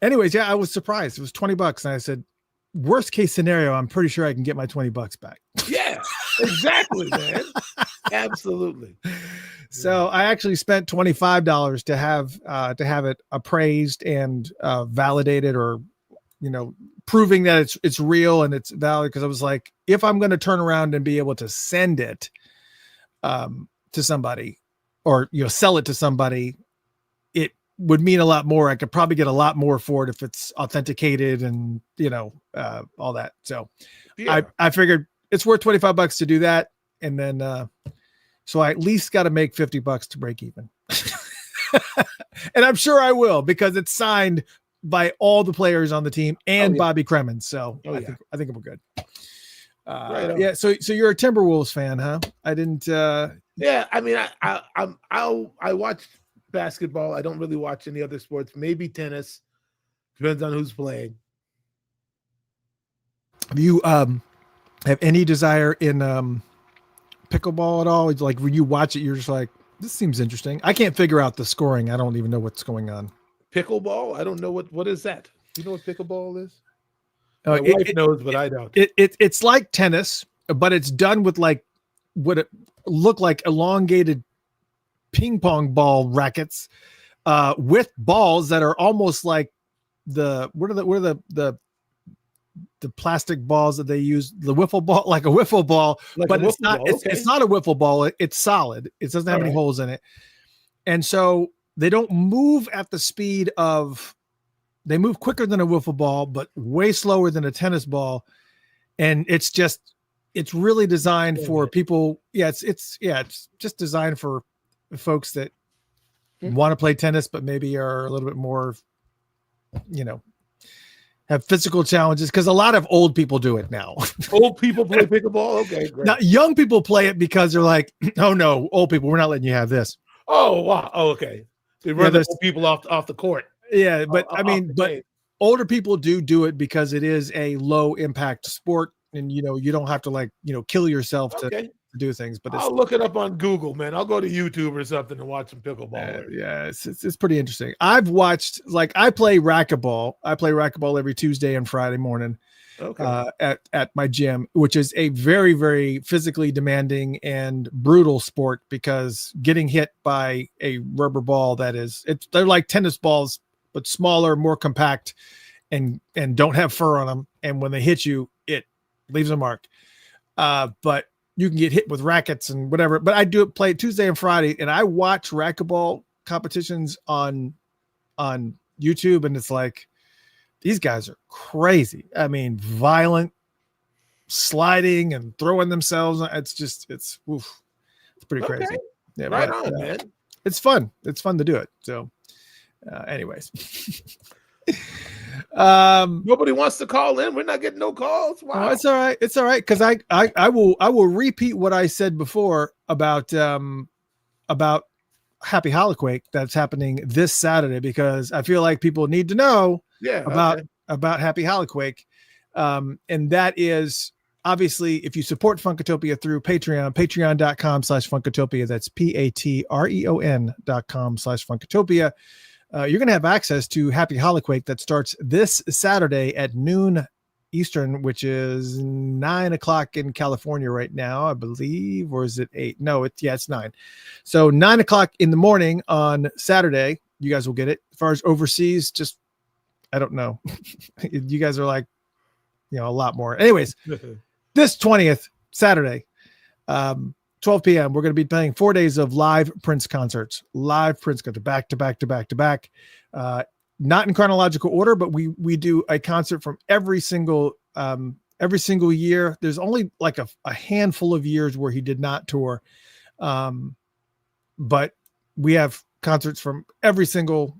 anyways, yeah, I was surprised. It was $20, and I said, worst case scenario, I'm pretty sure I can get my $20 back. Yeah, exactly, man. Absolutely. So I actually spent $25 to have it appraised and validated, or proving that it's real and it's valid, because I was like, if I'm going to turn around and be able to send it to somebody, or sell it to somebody, it would mean a lot more. I could probably get a lot more for it if it's authenticated and all that. So yeah. I figured it's worth $25 to do that, and then so I at least got to make $50 to break even. And I'm sure I will, because it's signed by all the players on the team and Bobby Cremins. So I think we're good. Right. Yeah. So you're a Timberwolves fan, huh? I didn't. Yeah. I mean, I watch basketball. I don't really watch any other sports. Maybe tennis. Depends on who's playing. Do you have any desire in pickleball at all? It's like when you watch it, you're just like, this seems interesting. I can't figure out the scoring. I don't even know what's going on. Pickleball? I don't know what is that. Do you know what pickleball is? My wife knows, but I don't. It's like tennis, but it's done with like what it look like elongated ping pong ball rackets with balls that are almost like the plastic balls that they use, the wiffle ball, like a wiffle ball, Like but a it's wiffle not. ball, okay. It's not a wiffle ball. It's solid. It doesn't have any holes in it, and so they don't move at the speed of. They move quicker than a wiffle ball, but way slower than a tennis ball, and it's really designed for people. Yeah, it's just designed for folks that want to play tennis, but maybe are a little bit more, have physical challenges, because a lot of old people do it now. Old people play pickleball? Okay, great. Now, young people play it because they're like, oh no, old people, we're not letting you have this. Oh, wow. Oh, okay. They run the old people off the court. Yeah, but but older people do it because it is a low impact sport, and you don't have to kill yourself to do things. But I'll look it up on Google, man. I'll go to YouTube or something and watch some pickleball. Yeah, it's pretty interesting. I've watched, I play racquetball. I play racquetball every Tuesday and Friday morning at my gym, which is a very, very physically demanding and brutal sport, because getting hit by a rubber ball they're like tennis balls, but smaller, more compact, and don't have fur on them. And when they hit you, it leaves a mark. But you can get hit with rackets and whatever. But I play Tuesday and Friday, and I watch racquetball competitions on YouTube, and it's like, these guys are crazy. I mean, violent, sliding and throwing themselves. It's pretty crazy. Yeah, right on, man. It's fun. It's fun to do it. So, anyways. Nobody wants to call in. We're not getting no calls. Wow. Oh, it's all right. It's all right, because I will repeat what I said before about Happy Holoquake that's happening this Saturday, because I feel like people need to know about Happy Holoquake, and that is obviously if you support Funkatopia through patreon.com/Funkatopia. That's patreon.com/Funkatopia. You're going to have access to Happy Holoquake that starts this Saturday at noon Eastern, which is 9 o'clock in California right now, I believe, or is it 8? No, it's 9. So 9 o'clock in the morning on Saturday, you guys will get it. As far as overseas, just, I don't know. You guys are like, a lot more. Anyways, this 20th Saturday, 12 p.m. We're going to be playing 4 days of live Prince concerts, back to back. Not in chronological order, but we do a concert from every single year. There's only like a handful of years where he did not tour. But we have concerts from every single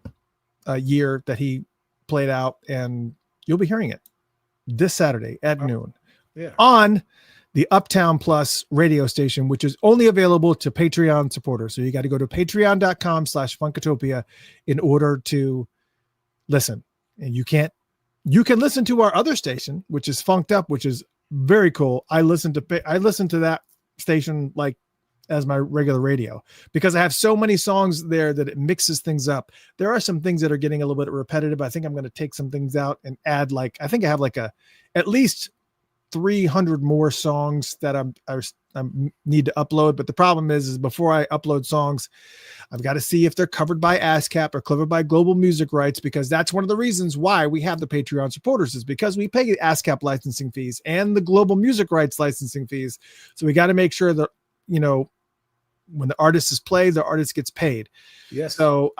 year that he played out, and you'll be hearing it this Saturday at noon on the Uptown Plus radio station, which is only available to Patreon supporters. So you got to go to patreon.com/Funkatopia in order to listen. And you can listen to our other station, which is Funked Up, which is very cool. I listen to that station like as my regular radio, because I have so many songs there that it mixes things up. There are some things that are getting a little bit repetitive. I think I'm going to take some things out and add, I think I have at least 300 more songs that I need to upload. But the problem is before I upload songs, I've got to see if they're covered by ASCAP or covered by global music rights, because that's one of the reasons why we have the Patreon supporters, is because we pay ASCAP licensing fees and the global music rights licensing fees. So we got to make sure that, when the artist is played, the artist gets paid. Yes. So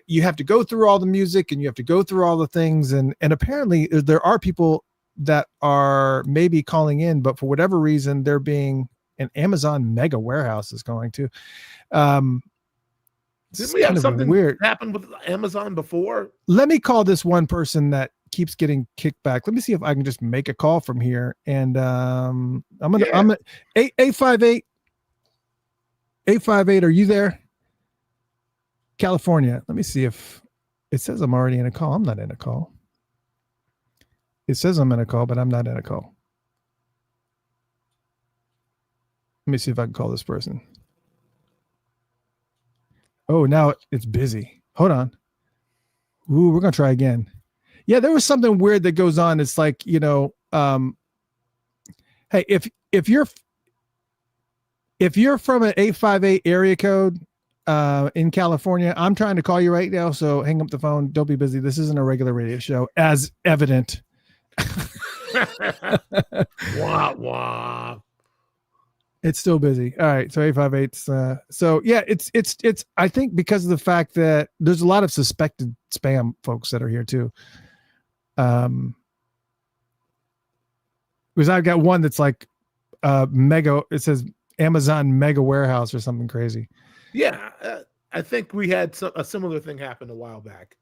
you have to go through all the music, and you have to go through all the things. And apparently there are people that are maybe calling in, but for whatever reason, they're being an Amazon mega warehouse is going to. Didn't we have something weird happen with Amazon before? Let me call this one person that keeps getting kicked back. Let me see if I can just make a call from here. And I'm at 858. Are you there? California. Let me see if it says I'm already in a call. I'm not in a call. It says I'm in a call, but I'm not in a call. Let me see if I can call this person. Oh, now it's busy. Hold on. Ooh, we're going to try again. Yeah, there was something weird that goes on. It's like, hey, if you're from an 858 area code, in California. I'm trying to call you right now, so hang up the phone. Don't be busy. This isn't a regular radio show, as evident. Wah, wah. It's still busy. All right, so 858. So yeah, it's. I think because of the fact that there's a lot of suspected spam folks that are here too. Because I've got one that's like mega. It says Amazon mega warehouse or something crazy. Yeah, I think we had a similar thing happen a while back.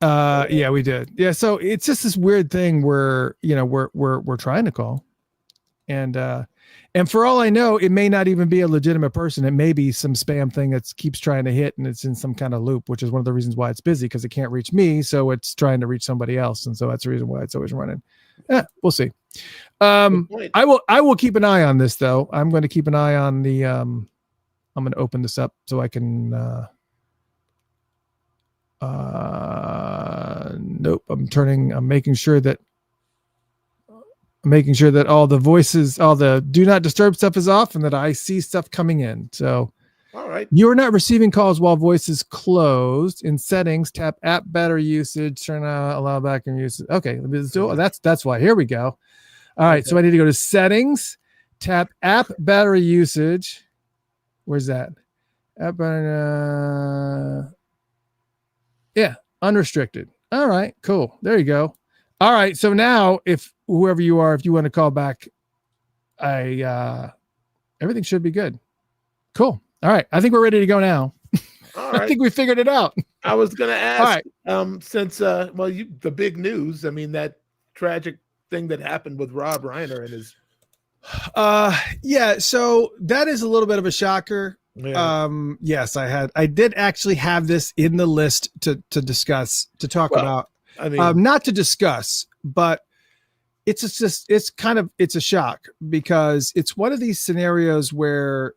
Yeah, we did. Yeah, so it's just this weird thing where we're trying to call, and for all I know, it may not even be a legitimate person. It may be some spam thing that keeps trying to hit, and it's in some kind of loop, which is one of the reasons why it's busy, because it can't reach me, so it's trying to reach somebody else, and so that's the reason why it's always running. Yeah, we'll see. I will keep an eye on this though. I'm going to keep an eye on the. I'm going to open this up so I can. Nope. I'm making sure that all the voices, all the do not disturb stuff is off, and that I see stuff coming in. So, all right. You are not receiving calls while voice is closed. In settings, tap app battery usage, turn on allow background usage. Okay. That's why. Here we go. All right. Okay. So I need to go to settings, tap app battery usage. Where's that? App battery, yeah, unrestricted. All right, cool. There you go. All right, so now if whoever you are, if you want to call back, everything should be good. Cool. All right, I think we're ready to go now. All right. I think we figured it out. I was going to ask, since the big news. I mean, that tragic thing that happened with Rob Reiner and his. Yeah. So that is a little bit of a shocker. Yeah. Yes, I did actually have this in the list to talk about. I mean, not to discuss, but it's a shock, because it's one of these scenarios where,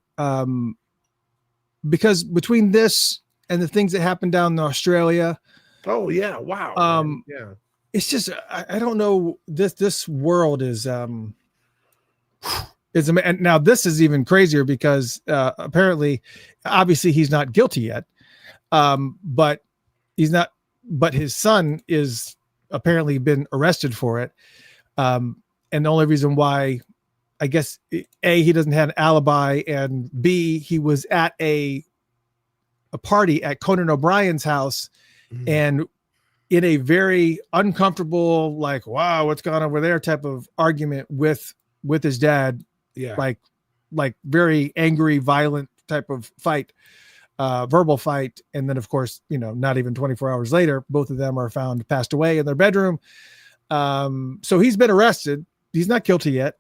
because between this and the things that happened down in Australia. Oh yeah. Wow. Yeah. It's just, I don't know, this world is, and now this is even crazier, because apparently, obviously he's not guilty yet, but his son is apparently been arrested for it, and the only reason why, I guess, A, he doesn't have an alibi, and B, he was at a party at Conan O'Brien's house, and in a very uncomfortable, like, wow, what's going on over there type of argument with his dad. Yeah, like very angry, violent type of fight, verbal fight, and then of course, not even 24 hours later, both of them are found passed away in their bedroom. So he's been arrested. He's not guilty yet.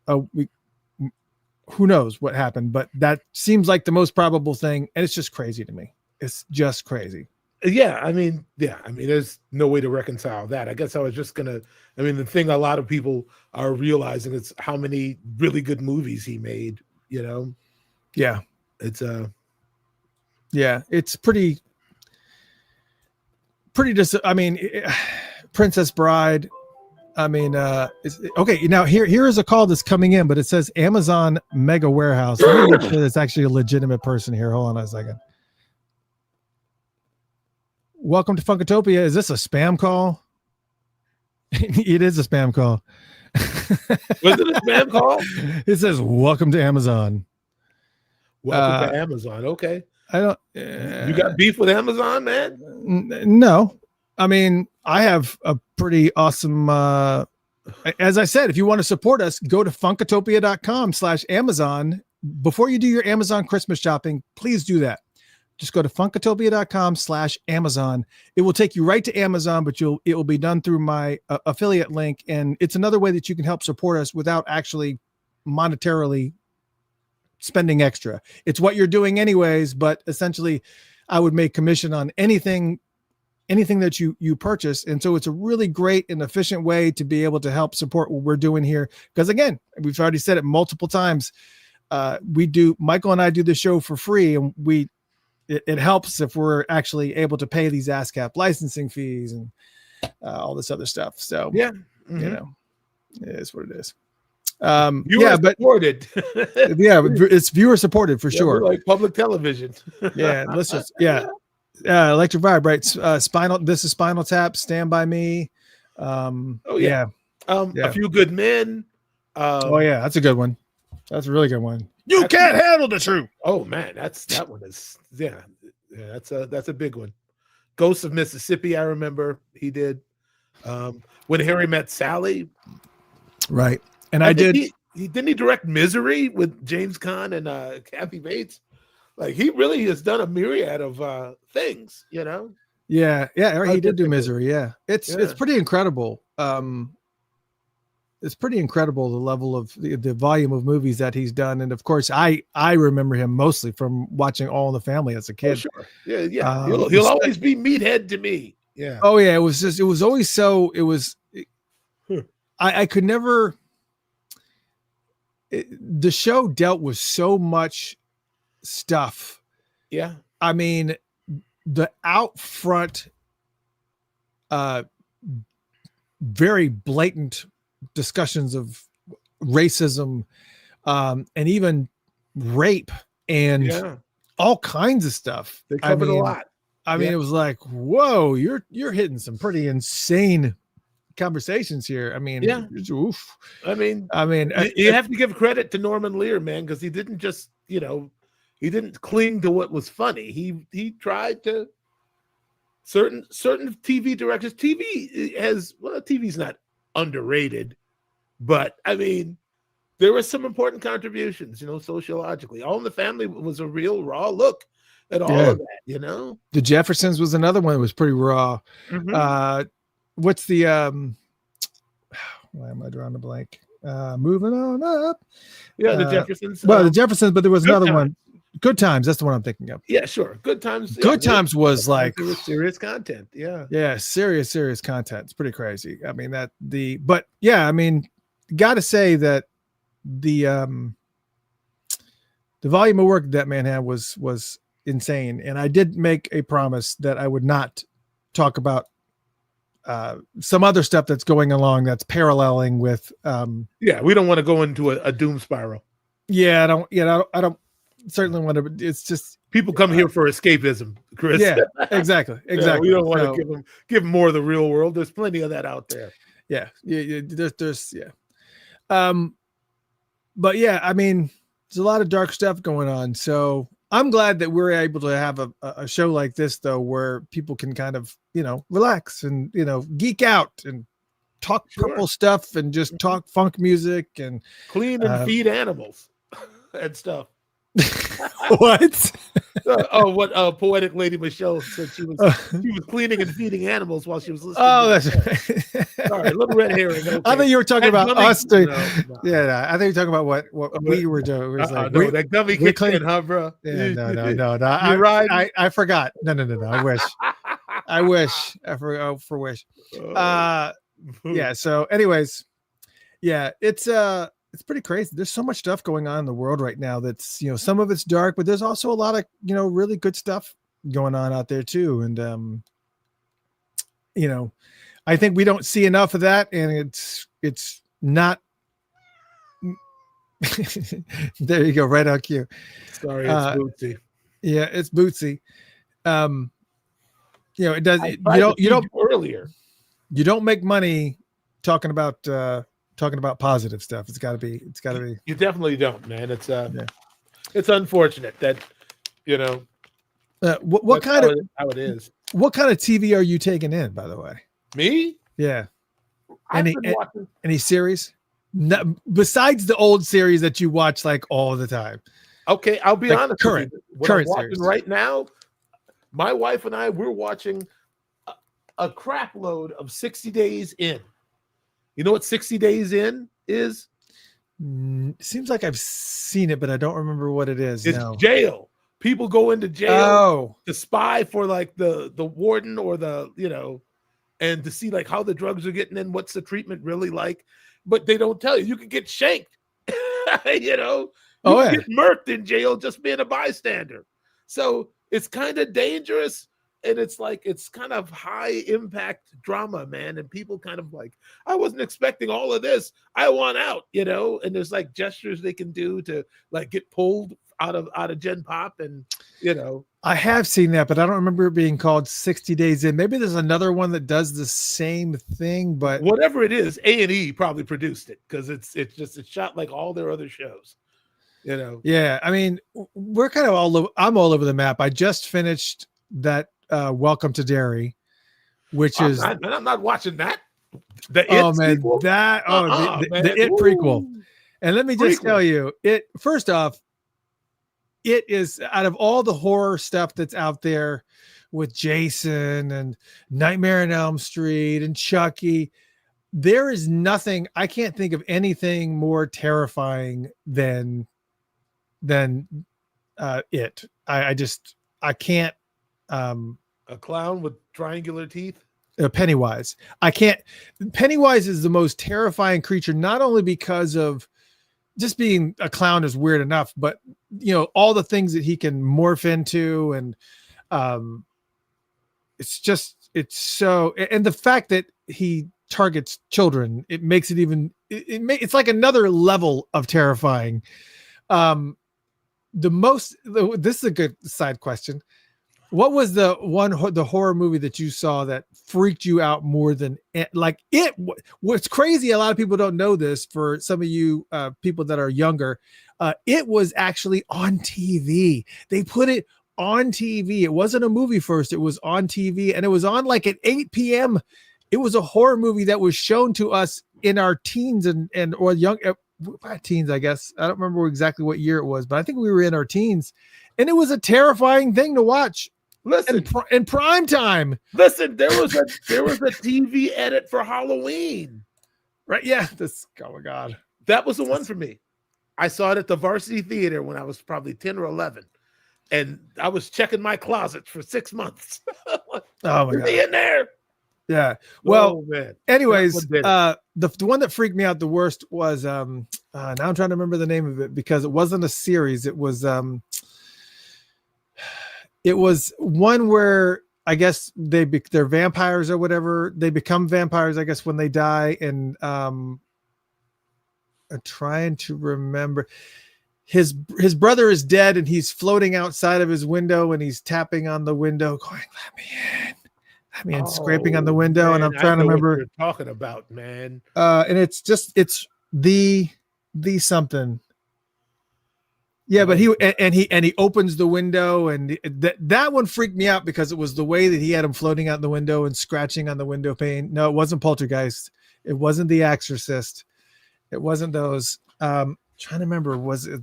Who knows what happened? But that seems like the most probable thing, and it's just crazy to me. It's just crazy. Yeah, I mean, there's no way to reconcile that. I guess I was just the thing a lot of people are realizing is how many really good movies he made, Yeah. It's it's pretty Princess Bride. Okay, now here is a call that's coming in, but it says Amazon Mega Warehouse. Let me make sure it's actually a legitimate person here. Hold on a second. Welcome to Funkatopia. Is this a spam call? It is a spam call. Was it a spam call? It says, welcome to Amazon. Welcome to Amazon. Okay. I don't. You got beef with Amazon, man? No. I mean, I have a pretty awesome. As I said, if you want to support us, go to funkatopia.com/Amazon. Before you do your Amazon Christmas shopping, please do that. Just go to funkatopia.com/Amazon. It will take you right to Amazon, but it will be done through my affiliate link. And it's another way that you can help support us without actually monetarily spending extra. It's what you're doing anyways, but essentially I would make commission on anything that you purchase. And so it's a really great and efficient way to be able to help support what we're doing here. Because again, we've already said it multiple times. Michael and I do the show for free, and it helps if we're actually able to pay these ASCAP licensing fees and all this other stuff. So, yeah, it is what it is. Viewer supported. Yeah, it's viewer supported for sure. Like public television. Yeah, let's just Electric Vibe, right? Spinal. This is Spinal Tap. Stand by Me. Yeah. A Few Good Men. Oh yeah, that's a good one. That's a really good one. You can't handle the truth. Oh man, that one is that's a big one. Ghosts of Mississippi, I remember he did. When Harry Met Sally. Right. And I did. He didn't he direct Misery with James Caan and Kathy Bates? Like he really has done a myriad of things, you know. Yeah, he did do Misery. Yeah, it's pretty incredible. It's pretty incredible the level of the volume of movies that he's done, and of course, I remember him mostly from watching All in the Family as a kid. Oh, sure, yeah. He'll always be meathead to me. Yeah. Oh yeah, it was always so. I could never. The show dealt with so much stuff. Yeah. I mean, the out front, very blatant discussions of racism, and even rape and all kinds of stuff. They covered a lot. I mean, it was like, whoa, you're hitting some pretty insane conversations here. I mean, oof. I mean, you have to give credit to Norman Lear, man, because he didn't just, he didn't cling to what was funny. He tried to certain TV directors. TV's not underrated, but I mean, there were some important contributions, sociologically. All in the Family was a real raw look at all of that, The Jeffersons was another one that was pretty raw. Mm-hmm. What's the why am I drawing a blank? Moving on up. Yeah, the Jeffersons. The Jeffersons, but there was another one. Good Times. That's the one I'm thinking of. Yeah, sure. Good Times. Good Times was like serious content. Yeah. Yeah, serious content. It's pretty crazy. I mean, got to say that the volume of work that man had was insane. And I did make a promise that I would not talk about some other stuff that's going along that's paralleling with we don't want to go into a doom spiral. I don't certainly want to. It's just people come here for escapism, Chris. Yeah, exactly. We don't want to give them more of the real world. There's plenty of that out there. There's but yeah, I mean, there's a lot of dark stuff going on. So I'm glad that we're able to have a show like this, though, where people can kind of, relax and, geek out and talk purple stuff and just talk funk music and clean and feed animals and stuff. What? What Poetic Lady Michelle said she was cleaning and feeding animals while she was listening. Oh, that's right. Sorry, little red herring. Okay. I thought you were talking about us. Yeah, I think you're talking about what we were doing. It was that gummy kicked in, huh, bro? Yeah, no. You're right. I forgot. No. I wish. I forgot for wish. Yeah. So, anyways, it's pretty crazy. There's so much stuff going on in the world right now that's, some of it's dark, but there's also a lot of, really good stuff going on out there too. And, I think we don't see enough of that, and it's not. There you go. Right on cue. Sorry. It's Bootsy. Yeah, it's Bootsy. It does. You don't earlier. You don't make money talking about positive stuff. It's got to be. You definitely don't, man. It's it's unfortunate that what kind of how it is. What kind of TV are you taking in, by the way? Me? Yeah. Watching any series? No, besides the old series that you watch like all the time. Okay, I'll be honest. Current series right now. My wife and I, we're watching a crap load of 60 Days In. You know what 60 Days In is? Seems like I've seen it, but I don't remember what it is. It's jail. People go into jail to spy for like the warden or and to see like how the drugs are getting in, what's the treatment really like. But they don't tell you. You could get shanked. You get murked in jail just being a bystander. So it's kind of dangerous, and it's like it's kind of high impact drama, man, and people kind of like, I wasn't expecting all of this, I want out, and there's like gestures they can do to like get pulled out of Gen Pop, and I have seen that, but I don't remember it being called 60 Days In. Maybe there's another one that does the same thing, but whatever it is, A&E probably produced it, because it's shot like all their other shows. Yeah, I mean, we're kind of I'm all over the map. I just finished that Welcome to Derry, which is I'm not watching that. The It prequel. And let me just tell you, first off, it is, out of all the horror stuff that's out there with Jason and Nightmare on Elm Street and Chucky, there is nothing, I can't think of anything more terrifying than it. I can't. A clown with triangular teeth. Pennywise. I can't. Pennywise is the most terrifying creature, not only because of just being a clown is weird enough, but all the things that he can morph into, and it's so, and the fact that he targets children, it makes it even, it's like another level of terrifying. This is a good side question. What was the horror movie that you saw that freaked you out more than like it? What's crazy, a lot of people don't know this. For some of you people that are younger, it was actually on TV. They put it on TV. It wasn't a movie first. It was on TV, and it was on like at 8 p.m. It was a horror movie that was shown to us in our teens or young teens, I guess. I don't remember exactly what year it was, but I think we were in our teens, and it was a terrifying thing to watch. Listen, in prime time. Listen, there was a TV edit for Halloween, right? Yeah. Oh my God, that was the one for me. I saw it at the Varsity Theater when I was probably 10 or 11, and I was checking my closet for 6 months. Oh my God, in there. Yeah. Well, anyways, the one that freaked me out the worst was now I'm trying to remember the name of it, because it wasn't a series. It was one where I guess they're vampires or whatever. They become vampires, I guess, when they die. And I'm trying to remember. His brother is dead, and he's floating outside of his window, and he's tapping on the window, going, "Let me in," scraping on the window. Man, and I'm trying to remember what you're talking about, man. And it's the something. Yeah, but he opens the window, and that one freaked me out because it was the way that he had him floating out the window and scratching on the window pane. No, it wasn't Poltergeist. It wasn't The Exorcist. It wasn't those. Trying to remember, was it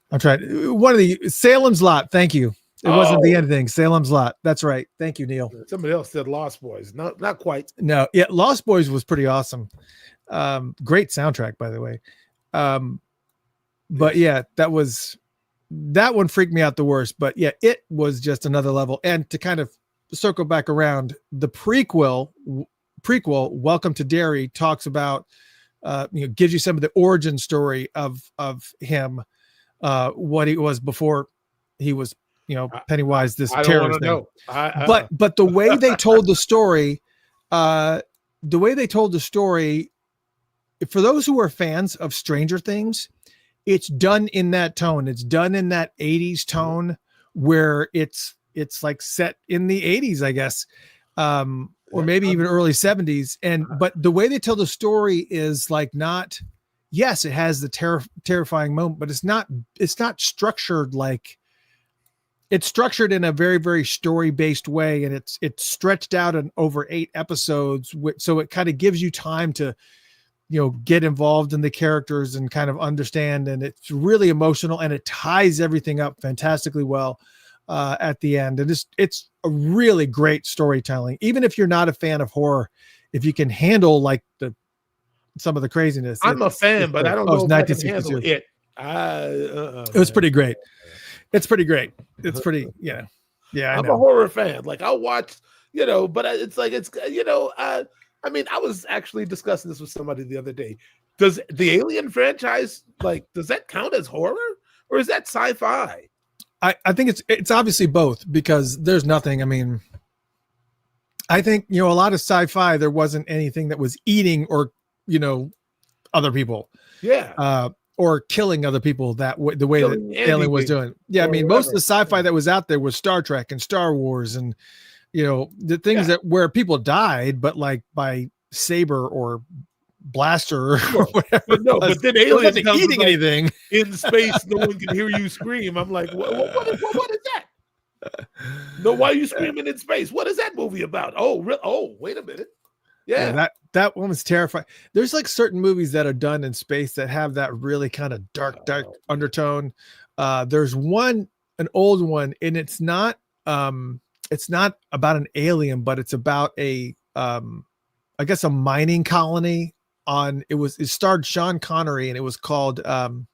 one of the Salem's Lot. Thank you. It wasn't the ending. Salem's Lot. That's right. Thank you, Neil. Somebody else said Lost Boys. Not quite. No, yeah, Lost Boys was pretty awesome. Great soundtrack, by the way. But yeah, that one freaked me out the worst. But yeah, it was just another level. And to kind of circle back around, the prequel, Welcome to Derry, talks about gives you some of the origin story of him, what he was before he was Pennywise, this terrorist thing. But the way they told the story, for those who are fans of Stranger Things, it's done in that tone. It's done in that 80s tone where it's like set in the 80s, I guess, or maybe even early 70s. But the way they tell the story is like yes, it has the terrifying moment, but it's not structured like. It's structured in a very, very story-based way, and it's stretched out in over 8 episodes. So it kind of gives you time to, get involved in the characters and kind of understand. And it's really emotional, and it ties everything up fantastically well at the end. And it's a really great storytelling. Even if you're not a fan of horror, if you can handle like some of the craziness. I'm a fan, but I don't know if I can handle it. It was pretty great. It's pretty great. It's pretty, yeah. I'm a horror fan. Like I'll watch, but it's like, I mean, I was actually discussing this with somebody the other day. Does the Alien franchise, does that count as horror, or is that sci-fi? I think it's obviously both, because there's nothing. I mean, I think, a lot of sci-fi, there wasn't anything that was eating or, other people. Yeah. Or killing other people the way Killing that Andy Alien was maybe, doing. Yeah, I or mean, most of whatever. the sci-fi that was out there was Star Trek and Star Wars, and the things Yeah. that where people died, but like by saber or blaster or Sure. whatever. But no, it was. but then It Alien wasn't comes with eating like, anything. in space, no one can hear you scream. I'm like, what is that? No, why are you screaming in space? What is that movie about? Oh, oh, wait a minute. Yeah. That one was terrifying. There's like certain movies that are done in space that have that really kind of dark undertone. There's an old one, and it's not about an alien, but it's about a I guess a mining colony it starred Sean Connery, and it was called Outland.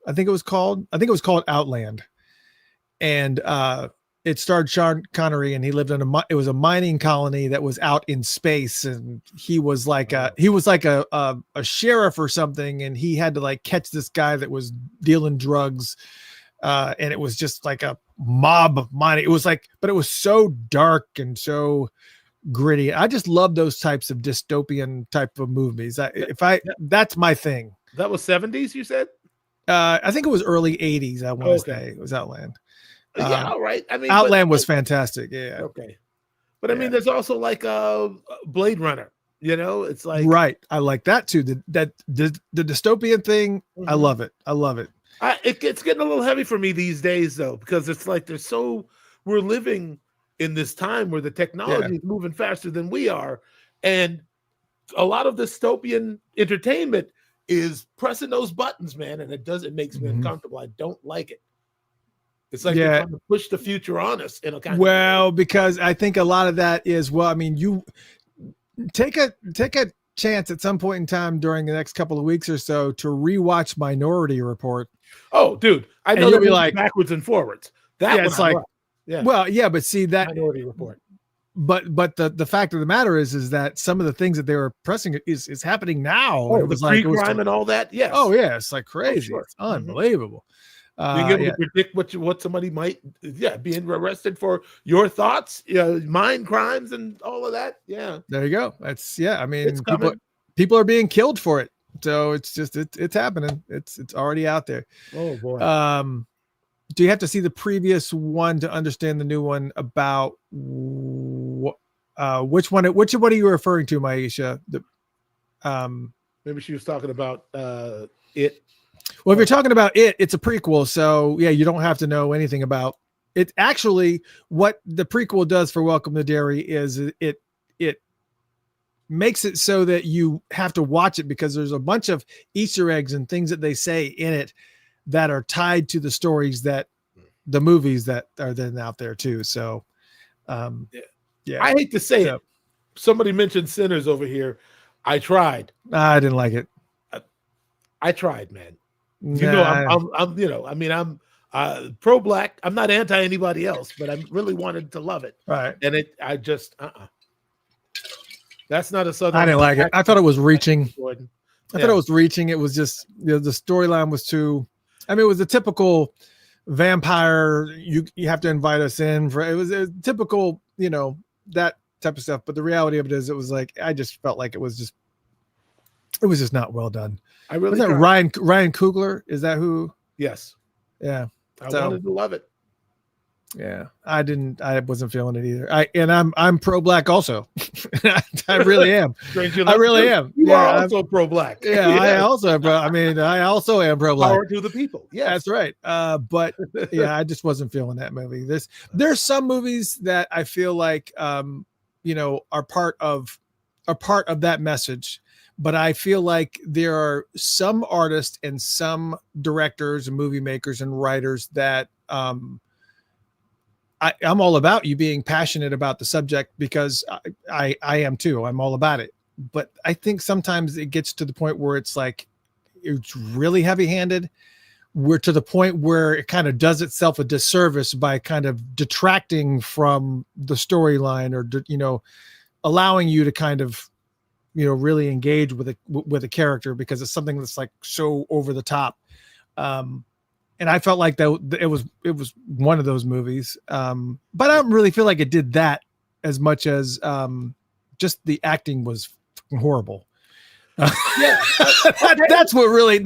I think it was called Outland. And it starred Sean Connery, and he lived in it was a mining colony that was out in space, and he was like a sheriff or something, and he had to like catch this guy that was dealing drugs, and it was just like a mob of mining. It was like, but it was so dark and so gritty. I just love those types of dystopian type of movies. That's my thing. That was 70s, you said? I think it was early 80s. I want to say it was Outland. Yeah, all right. I mean, Outland was fantastic. Yeah. Okay. But I mean, there's also like Blade Runner, it's like, right. I like that too. The dystopian thing. Mm-hmm. I love it. It's getting a little heavy for me these days though, because it's like we're living in this time where the technology is moving faster than we are. And a lot of dystopian entertainment is pressing those buttons, man. And it makes me uncomfortable. I don't like it. It's like they're trying to push the future on us in a kind of because I think a lot of that is, I mean, you take a chance at some point in time during the next couple of weeks or so to rewatch Minority Report. Oh, dude, I know you'll be like backwards and forwards. It's like, but see that Minority Report. But the fact of the matter is that some of the things that they were pressing is happening now. Oh, it was like crime and all that. Yes. Oh yeah, it's like crazy. Sure. It's unbelievable. Being able to predict what somebody might, being arrested for your thoughts, mind crimes and all of that. Yeah. There you go. That's I mean, people are being killed for it. So it's just it's happening. It's already out there. Oh boy. Do you have to see the previous one to understand the new one about which one are you referring to, Maisha? Maybe she was talking about it. Well, if you're talking about it's a prequel, so you don't have to know anything about it. Actually, what the prequel does for Welcome to Derry is it makes it so that you have to watch it, because there's a bunch of Easter eggs and things that they say in it that are tied to the stories that the movies that are then out there too. So, I hate to say it. Somebody mentioned Sinners over here. I tried. I didn't like it. I tried, man. I'm pro-black. I'm not anti anybody else, but I really wanted to love it. Right. And I just, that's not a Southern. I didn't like it. I thought it was reaching. Jordan. I thought it was reaching. It was just, the storyline was too, it was a typical vampire. You have to invite us in for, it was a typical, that type of stuff. But the reality of it is, it was like, I just felt like it was just not well done. I really was that Ryan Coogler? Is that who? Yes. Yeah. I wanted to love it. Yeah. I wasn't feeling it either. I'm pro-black also. I really am. I really am. You are also pro-black. Yeah, I also am I also am pro-black. Power to the people. Yes. That's right. But I just wasn't feeling that movie. There's some movies that I feel like are part of that message. But I feel like there are some artists and some directors and movie makers and writers that I'm all about you being passionate about the subject, because I am too. I'm all about it. But I think sometimes it gets to the point where it's like, it's really heavy handed. We're to the point where it kind of does itself a disservice by kind of detracting from the storyline, or, allowing you to kind of, really engage with a character, because it's something that's like so over the top. and I felt like that it was one of those movies. But I don't really feel like it did that as much as just the acting was horrible. Yeah, that's what really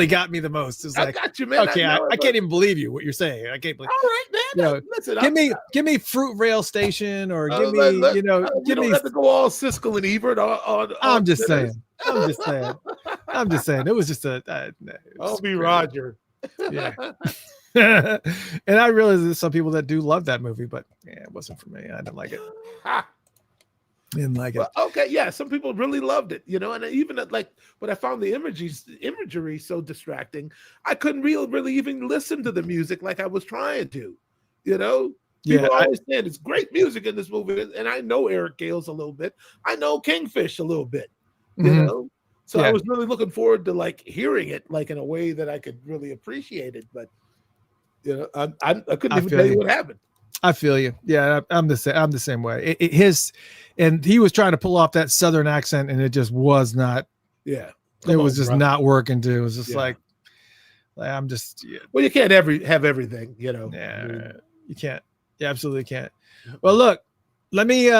got me the most. Is like, I got you, man. Okay, I can't even believe you what you're saying. I can't believe. All right, man. You know, listen, give me Fruit Rail Station or give me we give don't me. have to go all Siskel and Ebert. I'm just saying. I'm just saying. It was just I'll be Roger. Yeah. And I realize there's some people that do love that movie, but yeah, it wasn't for me. I didn't like it. Didn't like it. Well, okay, yeah, some people really loved it, and even like, but I found the imagery so distracting. I couldn't really even listen to the music like I was trying to, People always saying it's great music in this movie, and I know Eric Gales a little bit. I know Kingfish a little bit, So I was really looking forward to like hearing it like in a way that I could really appreciate it, but I couldn't even tell you what happened. I feel you. Yeah, I'm the same way. And he was trying to pull off that Southern accent, and it just was not. Yeah, it was just not working. Too. It was just like I'm just. Yeah. Well, you can't have everything, Yeah, you can't. You absolutely can't. Well, look, let me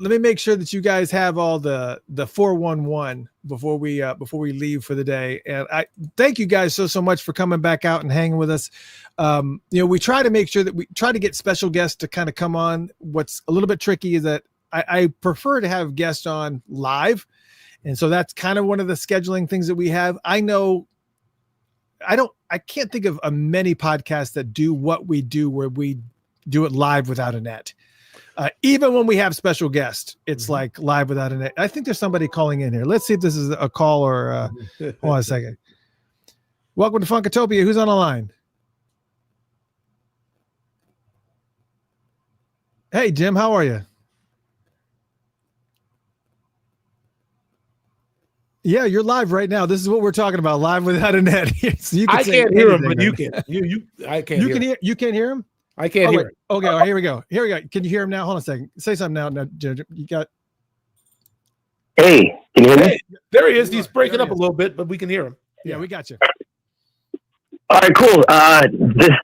make sure that you guys have all the 411 before we leave for the day. And I thank you guys so much for coming back out and hanging with us. We try to make sure that we try to get special guests to kind of come on. What's a little bit tricky is that I prefer to have guests on live. And so that's kind of one of the scheduling things that we have. I know I can't think of many podcasts that do what we do where we do it live without a net. Even when we have special guests, it's like live without a net. I think there's somebody calling in here. Let's see if this is a call or hold on a second. Welcome to Funkatopia. Who's on the line? Hey, Jim, how are you? Yeah, you're live right now. This is what we're talking about, live without a net. So I can't hear him, but you can. I can't. You can't hear him? I can't hear him. Okay, all right, here we go. Can you hear him now? Hold on a second. Say something now. No, you got. Hey, can you hear me? There he is. He's breaking up a little bit, but we can hear him. Yeah, we got you. All right, cool.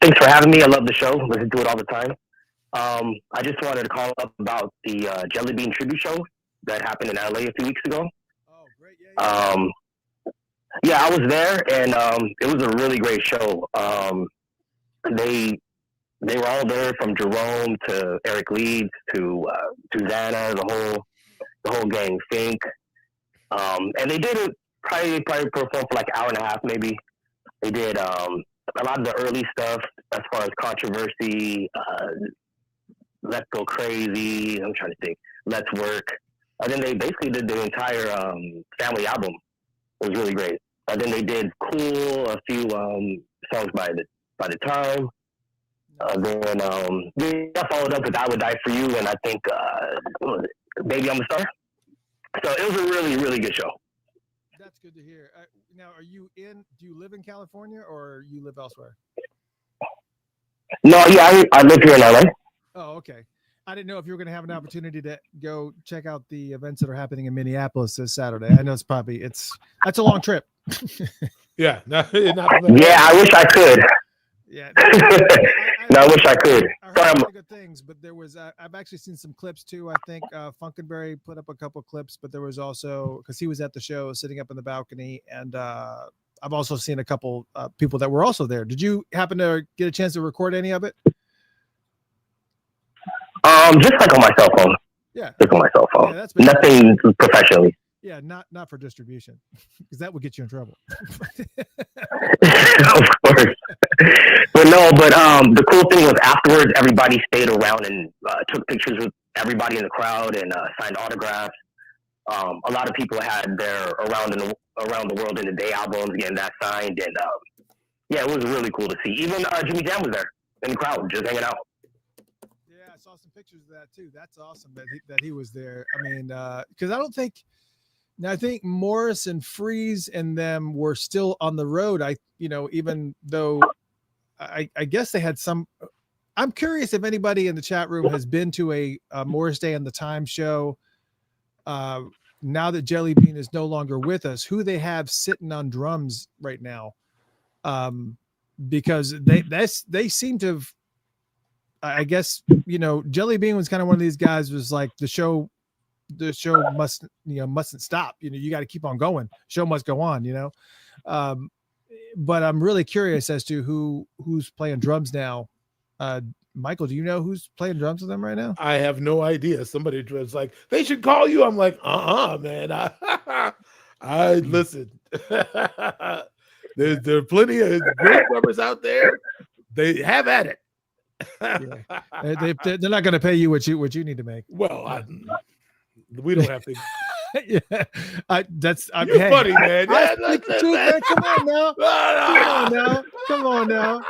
Thanks for having me. I love the show. Listen to it all the time. I just wanted to call up about the Jelly Bean tribute show that happened in LA a few weeks ago. Oh, great! Yeah, I was there, and it was a really great show. They were all there, from Jerome to Eric Leeds to Xana, the whole gang, Fink. And they did it probably perform for like an hour and a half, maybe. They did a lot of the early stuff as far as Controversy, Let's Go Crazy. I'm trying to think. Let's Work. And then they basically did the entire family album. It was really great. And then they did Cool, a few songs by the time. Then I followed up with I Would Die For You, and I think Baby I'm a Star. So it was a really, really good show. That's good to hear. Now, do you live in California or you live elsewhere? No, yeah, I live here in LA. Oh, okay. I didn't know if you were going to have an opportunity to go check out the events that are happening in Minneapolis this Saturday. I know that's a long trip. Yeah. Yeah, I wish I could. Yeah. I wish I could. I heard good things, but there was I've actually seen some clips too. I think Funkenberry put up a couple clips, but there was also, because he was at the show sitting up in the balcony, and I've also seen a couple people that were also there. Did you happen to get a chance to record any of it? Just like on my cell phone. Yeah. Just on my cell phone. Yeah, that's nothing professionally. Yeah, not for distribution, because that would get you in trouble. Of course. But the cool thing was afterwards, everybody stayed around and took pictures with everybody in the crowd and signed autographs. A lot of people had their Around the World in a Day albums getting that signed, and it was really cool to see. Even Jimmy Jam was there in the crowd, just hanging out. Yeah, I saw some pictures of that too. That's awesome that he was there. I mean, because I think Morris and Freeze and them were still on the road. Even though I guess they had some. I'm curious if anybody in the chat room has been to a Morris Day and the Time show. Now that Jelly Bean is no longer with us, who they have sitting on drums right now. because they seem to have, I guess, Jelly Bean was kind of one of these guys was like the show mustn't stop. You got to keep on going. Show must go on, but I'm really curious as to who's playing drums now. Michael, do you know who's playing drums with them right now? I have no idea. Somebody was like, they should call you. I'm like, man. I listen. There are plenty of great drummers out there. They have at it. They're not going to pay you what you need to make. Well, we don't have to. Yeah, You're funny, man. Man. Come on now. Come on now.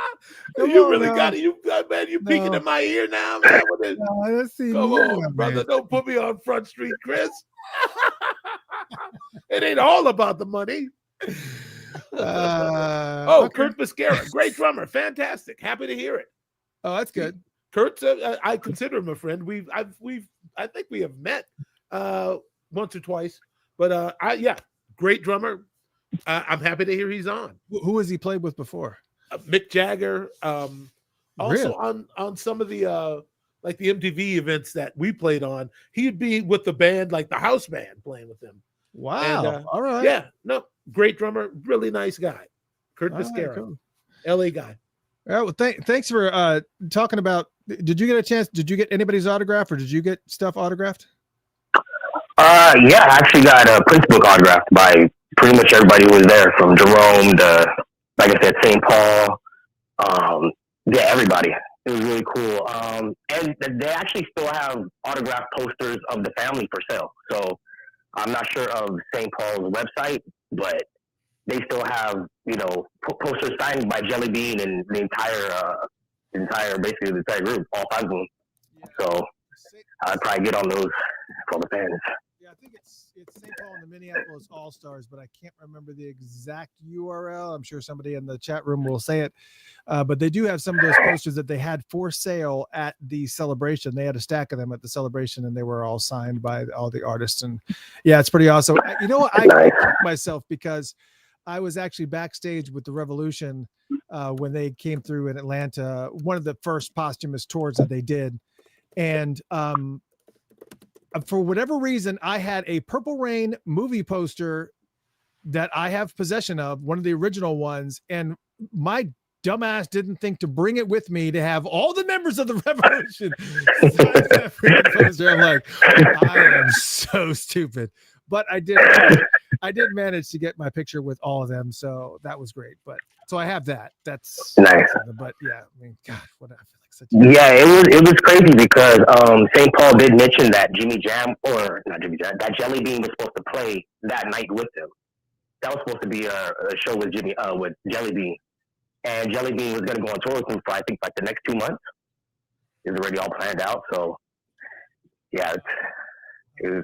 You really got it. You peeking in my ear now, man. Let's see. Come on, brother. Man. Don't put me on Front Street, Chris. It ain't all about the money. Okay. Kurt Mascara, great drummer, fantastic. Happy to hear it. Oh, that's good. Kurt's I consider him a friend. I think we have met once or twice, but great drummer. I'm happy to hear he's on. Who has he played with before? Mick Jagger. Also really? on some of the like the MTV events that we played on, he'd be with the band, like the house band, playing with them. Wow. And, all right. Yeah. No, great drummer, really nice guy. Kurt Mascara, cool. LA guy. All right, well, thanks for talking about. Did you get a chance? Did you get anybody's autograph, or did you get stuff autographed? Yeah, I actually got a Prince book autographed by pretty much everybody who was there, from Jerome to, like I said, St. Paul. Everybody. It was really cool. And they actually still have autographed posters of the family for sale. So I'm not sure of St. Paul's website, but they still have, posters signed by Jelly Bean and the entire group, all 5 of them. Yeah. So I'd probably get on those for the fans. Yeah, I think it's St. Paul and the Minneapolis All-Stars, but I can't remember the exact URL. I'm sure somebody in the chat room will say it. But they do have some of those posters that they had for sale at the celebration. They had a stack of them at the celebration, and they were all signed by all the artists. And yeah, it's pretty awesome. You know what? I kicked myself because I was actually backstage with the Revolution when they came through in Atlanta, one of the first posthumous tours that they did. And for whatever reason, I had a Purple Rain movie poster that I have possession of, one of the original ones, and my dumbass didn't think to bring it with me to have all the members of the Revolution. I'm like, I am so stupid. But I did manage to get my picture with all of them, so that was great. But so I have that. That's nice. But yeah, I mean, God, what I feel like such. It was crazy because St. Paul did mention that that Jelly Bean was supposed to play that night with them. That was supposed to be a show with Jelly Bean, and Jelly Bean was going to go on tour with him for, I think, like the next 2 months. It's already all planned out. So yeah, it was.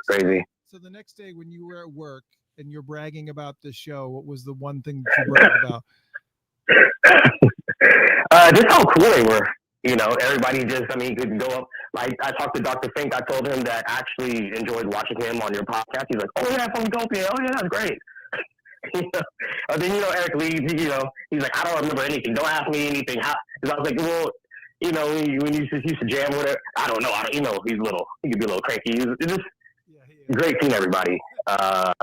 Crazy. So the next day when you were at work and you're bragging about the show, what was the one thing that you bragged about? Just how cool they were. Everybody you could go up. Like, I talked to Dr. Fink. I told him that I actually enjoyed watching him on your podcast. He's like, oh yeah, from Utopia. Oh yeah, that's great. And then, Eric Leeds, he's like, I don't remember anything. Don't ask me anything. Because I was like, well, when you used to jam with it, I don't know. He's little. He could be a little cranky. It's just great seeing everybody. For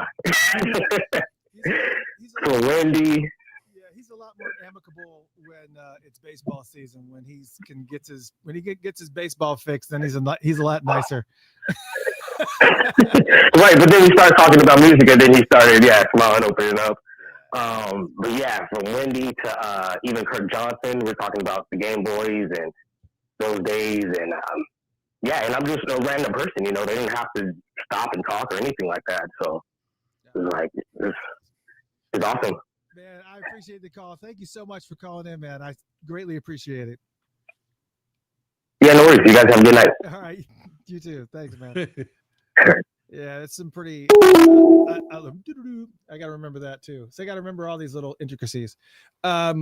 Wendy. Yeah, he's a lot more amicable when it's baseball season. When he gets his baseball fix, then he's a lot nicer. Right, but then we started talking about music, and then he started, smiling, opening up. But yeah, from Wendy to even Kirk Johnson, we're talking about the Game Boys and those days, and and I'm just a random person, they didn't have to stop and talk or anything like that. So it was like, it's awesome. Man, I appreciate the call. Thank you so much for calling in, man. I greatly appreciate it. Yeah, no worries. You guys have a good night. All right, you too. Thanks, man. Yeah, it's some pretty. I got to remember that too. So I got to remember all these little intricacies. Yeah,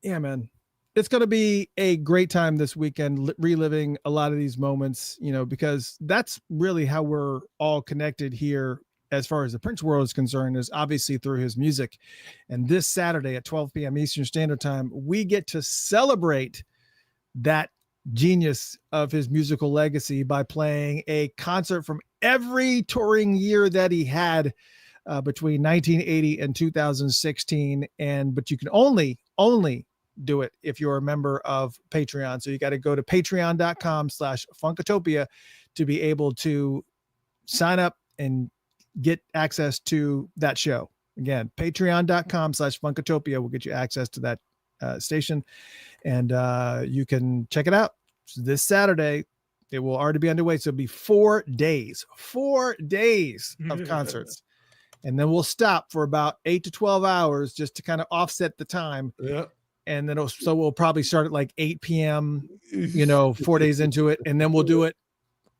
man, it's going to be a great time this weekend, reliving a lot of these moments. Because that's really how we're all connected here as far as the Prince world is concerned is obviously through his music. And this Saturday at 12 p.m. Eastern Standard Time, we get to celebrate that genius of his musical legacy by playing a concert from every touring year that he had between 1980 and 2016. But you can only do it if you're a member of Patreon. So you got to go to patreon.com/Funkatopia to be able to sign up and get access to that show. Again, patreon.com/Funkatopia will get you access to that station, and you can check it out. So this Saturday, it will already be underway. So it'll be 4 days of concerts. And then we'll stop for about 8 to 12 hours just to kind of offset the time. Yeah. And then we'll probably start at like 8 p.m., 4 days into it. And then we'll do it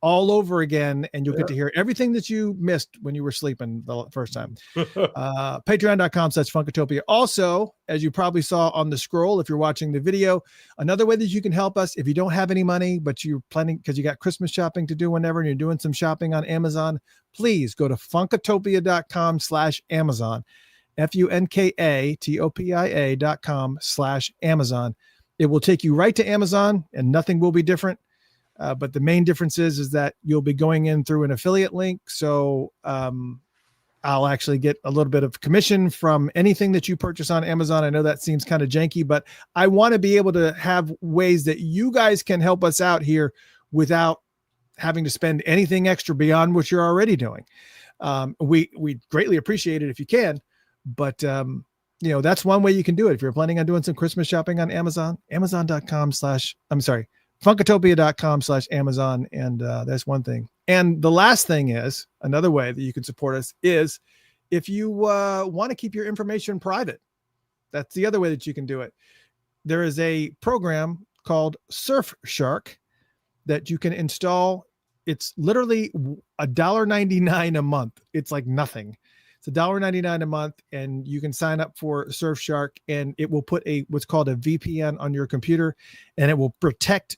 all over again. And you'll get to hear everything that you missed when you were sleeping the first time. Patreon.com/Funkatopia. Also, as you probably saw on the scroll, if you're watching the video, another way that you can help us, if you don't have any money, but you're planning because you got Christmas shopping to do whenever, and you're doing some shopping on Amazon, please go to Funkatopia.com/Amazon. Funkatopia.com/Amazon. It will take you right to Amazon and nothing will be different. But the main difference is that you'll be going in through an affiliate link. So I'll actually get a little bit of commission from anything that you purchase on Amazon. I know that seems kind of janky, but I want to be able to have ways that you guys can help us out here without having to spend anything extra beyond what you're already doing. We greatly appreciate it if you can, but that's one way you can do it. If you're planning on doing some Christmas shopping on Amazon, Funkatopia.com/Amazon. And that's one thing. And the last thing is another way that you can support us is if you want to keep your information private. That's the other way that you can do it. There is a program called Surfshark that you can install. It's literally $1.99 a month. It's like nothing. It's $1.99 a month, and you can sign up for Surfshark, and it will put what's called a VPN on your computer, and it will protect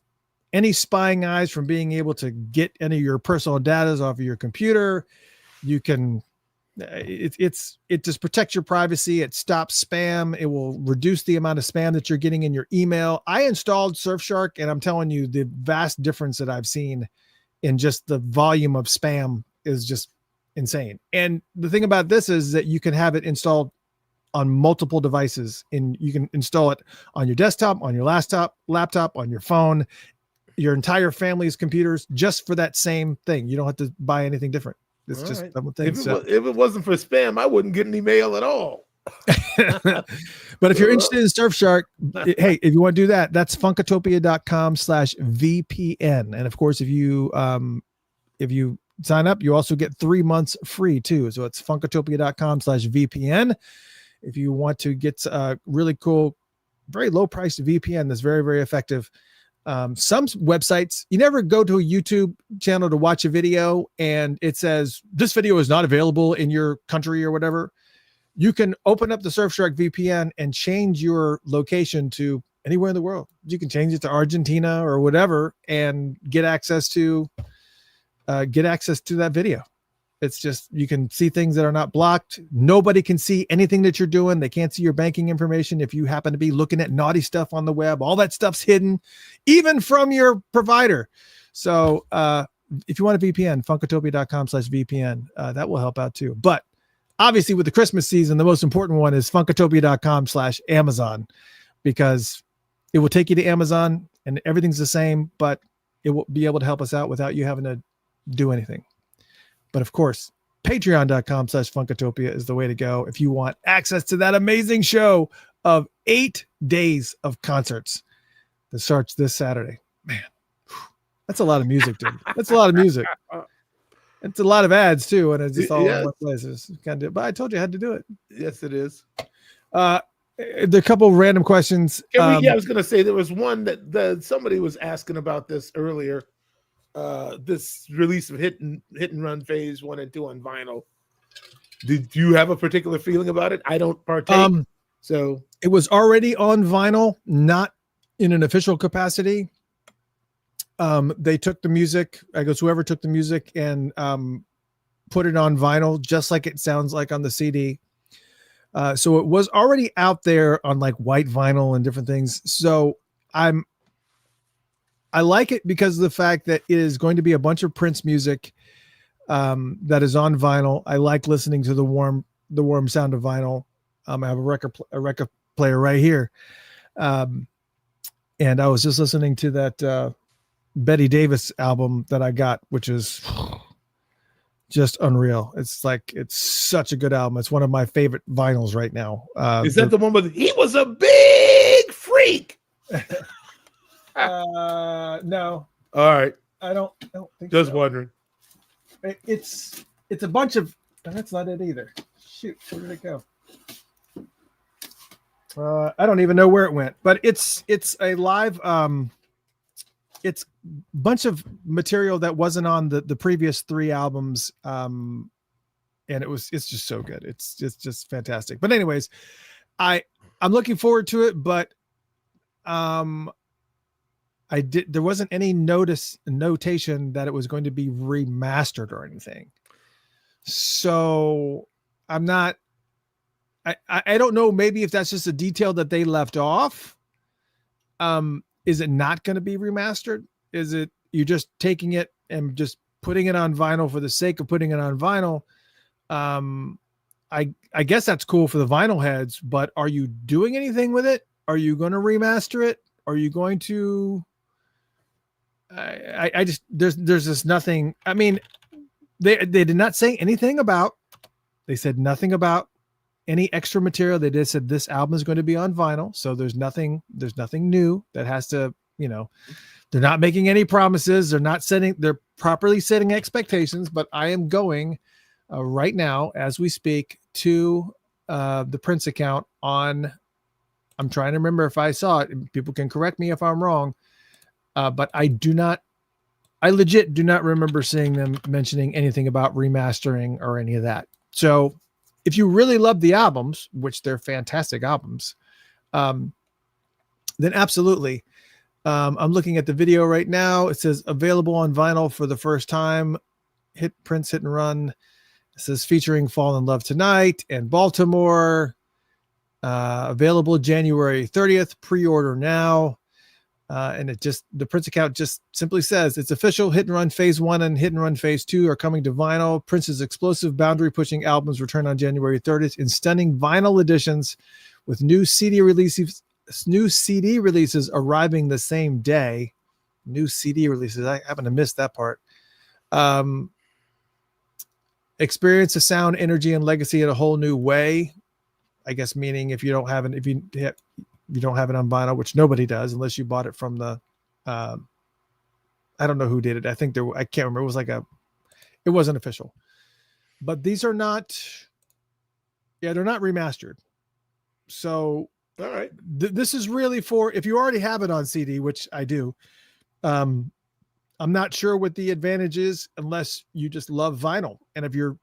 any spying eyes from being able to get any of your personal data off of your computer. You can, it just protects your privacy. It stops spam. It will reduce the amount of spam that you're getting in your email. I installed Surfshark, and I'm telling you, the vast difference that I've seen in just the volume of spam is just insane. And the thing about this is that you can have it installed on multiple devices, and you can install it on your desktop, on your laptop, on your phone, your entire family's computers, just for that same thing. You don't have to buy anything different. It's just right. Thing. If it wasn't for spam, I wouldn't get any mail at all. But if you're interested in Surfshark, hey, if you want to do that, that's Funkatopia.com/VPN. And of course, if you sign up, you also get 3 months free too. So it's Funkatopia.com/VPN. If you want to get a really cool, very low priced VPN that's very, very effective. Some websites, you never go to a YouTube channel to watch a video and it says this video is not available in your country or whatever. You can open up the Surfshark VPN and change your location to anywhere in the world. You can change it to Argentina or whatever and get access to that video. It's just, you can see things that are not blocked. Nobody can see anything that you're doing. They can't see your banking information. If you happen to be looking at naughty stuff on the web, all that stuff's hidden, even from your provider. So if you want a VPN, Funkatopia.com/VPN, that will help out too. But obviously with the Christmas season, the most important one is Funkatopia.com/Amazon, because it will take you to Amazon and everything's the same, but it will be able to help us out without you having to do anything. But of course, Patreon.com/Funkatopia is the way to go if you want access to that amazing show of 8 days of concerts that starts this Saturday. Man, that's a lot of music, dude. That's a lot of music. It's a lot of ads too, and it's just all in one place. But I told you I had to do it. Yes, it is. There are a couple of random questions. I was going to say there was one that somebody was asking about this earlier. This release of Hit and Run Phase 1 and 2 on vinyl. Did you have a particular feeling about it? I don't partake. So it was already on vinyl, not in an official capacity. They took the music, I guess whoever took the music and put it on vinyl, just like it sounds like on the CD. So it was already out there on like white vinyl and different things. So I like it because of the fact that it is going to be a bunch of Prince music that is on vinyl. I like listening to the warm sound of vinyl. I have a record player right here. And I was just listening to that Betty Davis album that I got, which is just unreal. It's such a good album. It's one of my favorite vinyls right now. Is that the one with he was a big freak? No. All right. I don't think Just so. wondering. It's a bunch of. That's not it either. Shoot, where did it go? I don't even know where it went, but it's a live. It's a bunch of material that wasn't on the previous 3 albums. And it's just so good. It's just fantastic. But anyways, I'm looking forward to it, but there wasn't any notation that it was going to be remastered or anything. So I'm not, I don't know, maybe if that's just a detail that they left off. Is it not going to be remastered? Is it, you're just taking it and just putting it on vinyl for the sake of putting it on vinyl? I guess that's cool for the vinyl heads, but are you doing anything with it? Are you going to remaster it? Are you going to, I just, there's just nothing. I mean, they did not say anything about, they said nothing about any extra material. They just said this album is going to be on vinyl. So there's nothing new that has to, they're not making any promises. They're properly setting expectations, but I am going right now as we speak to the Prince account on, I'm trying to remember if I saw it. People can correct me if I'm wrong. But I legit do not remember seeing them mentioning anything about remastering or any of that. So if you really love the albums, which they're fantastic albums, then absolutely. I'm looking at the video right now. It says available on vinyl for the first time. Prince Hit and Run. It says featuring Fall in Love Tonight and Baltimore. Available January 30th. Pre-order now. And the Prince account just simply says it's official. Hit and Run Phase 1 and Hit and Run Phase 2 are coming to vinyl. Prince's explosive boundary-pushing albums return on January 30th in stunning vinyl editions with new CD releases arriving the same day. New CD releases. I happen to miss that part. Experience the sound, energy, and legacy in a whole new way. I guess meaning if you don't have it on vinyl, which nobody does unless you bought it from the, I don't know who did it. I think I can't remember. It was it wasn't official, but these are not, they're not remastered. So, all right. This is really for, if you already have it on CD, which I do. I'm not sure what the advantage is unless you just love vinyl. And if you're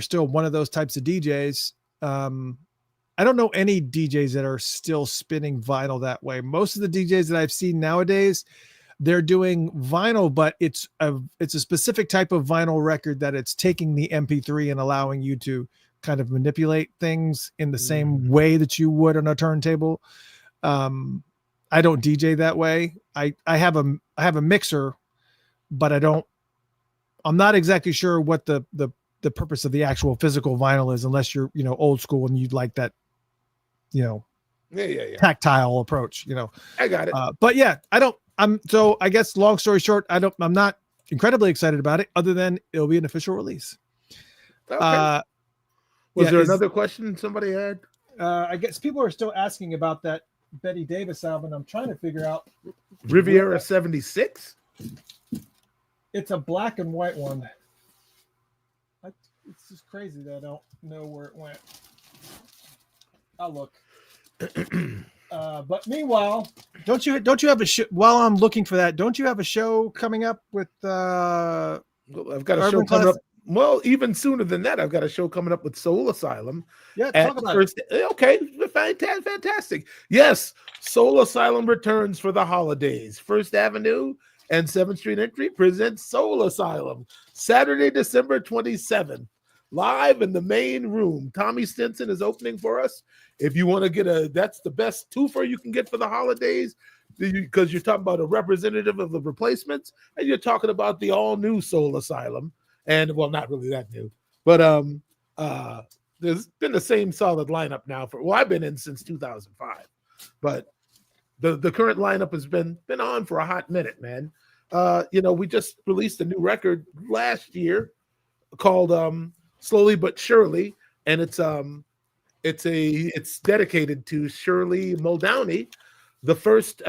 still one of those types of DJs, I don't know any DJs that are still spinning vinyl that way. Most of the DJs that I've seen nowadays, they're doing vinyl, but it's a specific type of vinyl record that it's taking the MP3 and allowing you to kind of manipulate things in the same way that you would on a turntable. I don't DJ that way. I have a mixer, but I'm not exactly sure what the purpose of the actual physical vinyl is, unless you're, old school and you'd like that, tactile approach, I got it. But yeah, so I guess long story short, I'm not incredibly excited about it other than it'll be an official release. Okay. Was there another question somebody had? I guess people are still asking about that Betty Davis album. I'm trying to figure out Riviera 76. It's a black and white one. It's just crazy that I don't know where it went. I'll look. But meanwhile, don't you have a show? While I'm looking for that, don't you have a show coming up with? I've got a show coming up. Well, even sooner than that, I've got a show coming up with Soul Asylum. Yeah, talk about it. Okay, fantastic. Yes, Soul Asylum returns for the holidays. First Avenue and 7th Street Entry presents Soul Asylum, Saturday, December 27th, live in the main room. Tommy Stinson is opening for us. If you want to get that's the best twofer you can get for the holidays, because you're talking about a representative of the Replacements, and you're talking about the all-new Soul Asylum. And, well, not really that new, but there's been the same solid lineup now I've been in since 2005, but the current lineup has been on for a hot minute, man. We just released a new record last year called Slowly But Surely, and it's dedicated to Shirley Muldowney, the first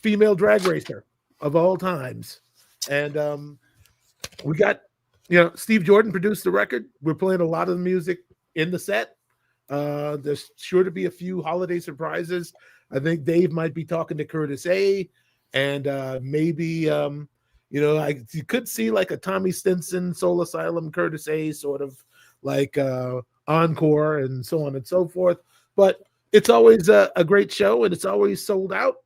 female drag racer of all times. And we got, Steve Jordan produced the record. We're playing a lot of the music in the set. There's sure to be a few holiday surprises. I think Dave might be talking to Curtis A. And maybe, you could see like a Tommy Stinson, Soul Asylum, Curtis A. sort of like encore and so on and so forth. But it's always a great show, and it's always sold out.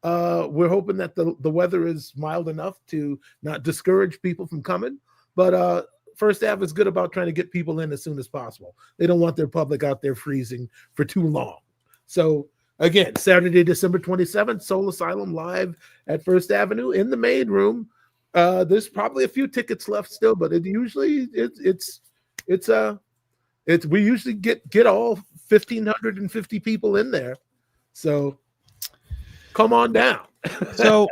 We're hoping that the weather is mild enough to not discourage people from coming. But First Ave is good about trying to get people in as soon as possible. They don't want their public out there freezing for too long. So again, Saturday, December 27th, Soul Asylum live at First Avenue in the main room. There's probably a few tickets left still, but we usually get all 1,550 people in there. So come on down. So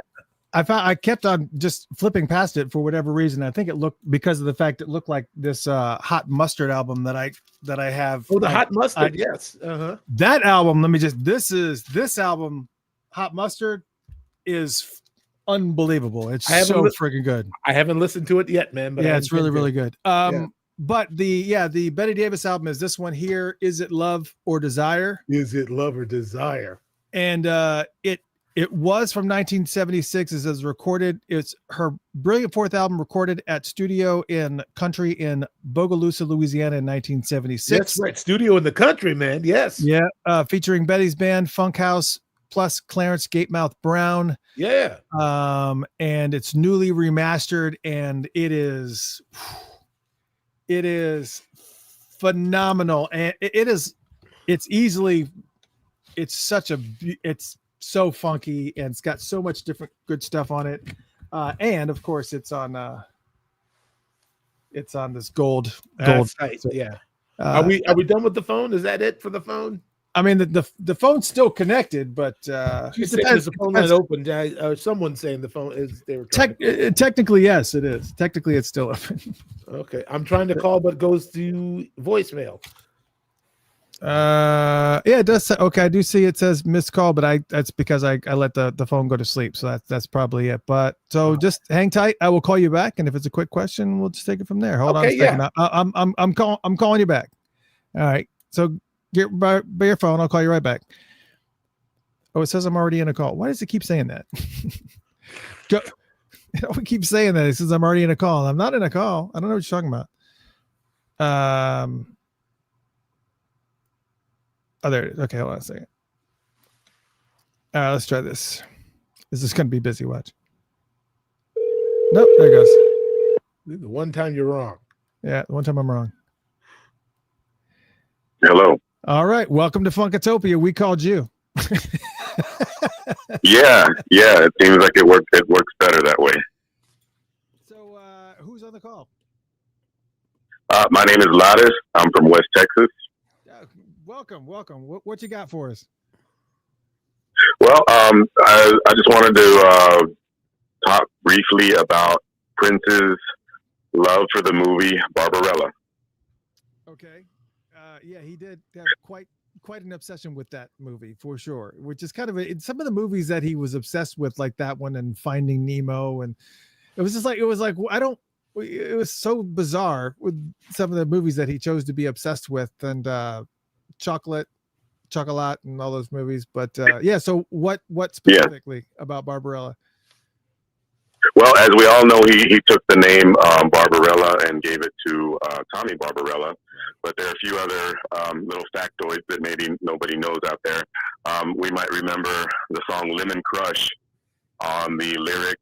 I kept on just flipping past it for whatever reason. I think it looked, because of the fact it looked like this Hot Mustard album that I have. Oh, the Hot Mustard, yes. That album, this album, Hot Mustard, is unbelievable. It's so freaking good. I haven't listened to it yet, man. But yeah, it's really, really good. But the Betty Davis album is this one here. Is It Love or Desire? Is It Love or Desire? And it was from 1976. It says recorded. It's her brilliant fourth album, recorded at Studio in Country in Bogalusa, Louisiana in 1976. That's right. Studio in the Country, man. Yes. Yeah. Featuring Betty's band, Funk House, plus Clarence Gatemouth Brown. Yeah. And it's newly remastered, and it is phenomenal. And it's so funky, and it's got so much different good stuff on it. And of course it's on this gold site. Yeah. Are we done with the phone? Is that it for the phone? I mean, the phone's still connected, but it depends. The phone line open. Someone's saying the phone is there. Technically, yes, it is. Technically, it's still open. Okay. I'm trying to call, but it goes to voicemail. Yeah, it does say, okay, I do see it says missed call, but that's because I let the phone go to sleep, so that's probably it. But so just hang tight, I will call you back, and if it's a quick question, we'll just take it from there. Hold on a second. Yeah. I'm calling you back. All right, so get by your phone, I'll call you right back. Oh, it says I'm already in a call. Why does it keep saying that? It keeps saying that. It says I'm already in a call. I'm not in a call. I don't know what you're talking about. Oh, there it is. Okay, hold on a second. All right, let's try this. This is going to be busy. Watch. Nope, there it goes. The one time you're wrong. Yeah, the one time I'm wrong. Hello. All right, welcome to Funkatopia. We called you. Yeah. It seems like it works better that way. So, who's on the call? My name is Lattice. I'm from West Texas. Welcome. What you got for us? Well, I just wanted to talk briefly about Prince's love for the movie Barbarella. Okay. Yeah, he did have quite an obsession with that movie, for sure, which is kind of some of the movies that he was obsessed with, like that one and Finding Nemo. And it was so bizarre with some of the movies that he chose to be obsessed with, and Chocolate and all those movies. But yeah, so what specifically about Barbarella? Well, as we all know, he took the name Barbarella and gave it to Tommy Barbarella. But there are a few other little factoids that maybe nobody knows out there. We might remember the song Lemon Crush on the lyric,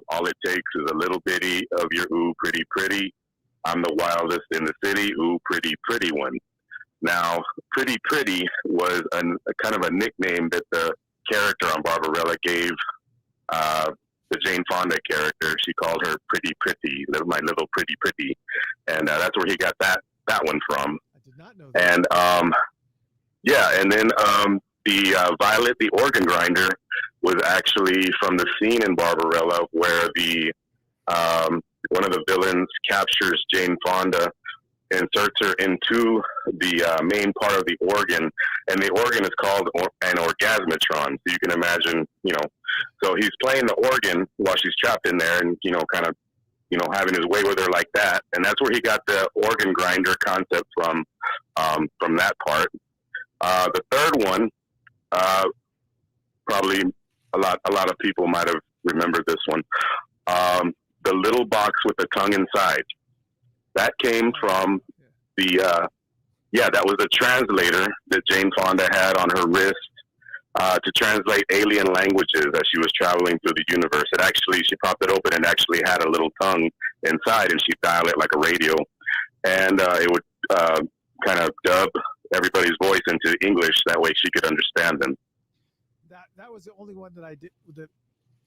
all it takes is a little bitty of your ooh, pretty, pretty. I'm the wildest in the city, ooh, pretty, pretty one. Now, pretty, pretty was a kind of a nickname that the character on Barbarella gave the Jane Fonda character. She called her pretty, pretty, my little pretty, pretty. And that's where he got that one from. I did not know that. And and then the Violet, the organ grinder, was actually from the scene in Barbarella where the one of the villains captures Jane Fonda, inserts her into the main part of the organ, and the organ is called an orgasmatron. So you can imagine, so he's playing the organ while she's trapped in there, and kind of, having his way with her like that, and that's where he got the organ grinder concept from that part. The third one, probably a lot of people might have remembered this one. The little box with the tongue inside. That came from that was a translator that Jane Fonda had on her wrist to translate alien languages as she was traveling through the universe. She popped it open and actually had a little tongue inside, and she'd dial it like a radio, and it would kind of dub everybody's voice into English. That way she could understand them. That was the only one that I did.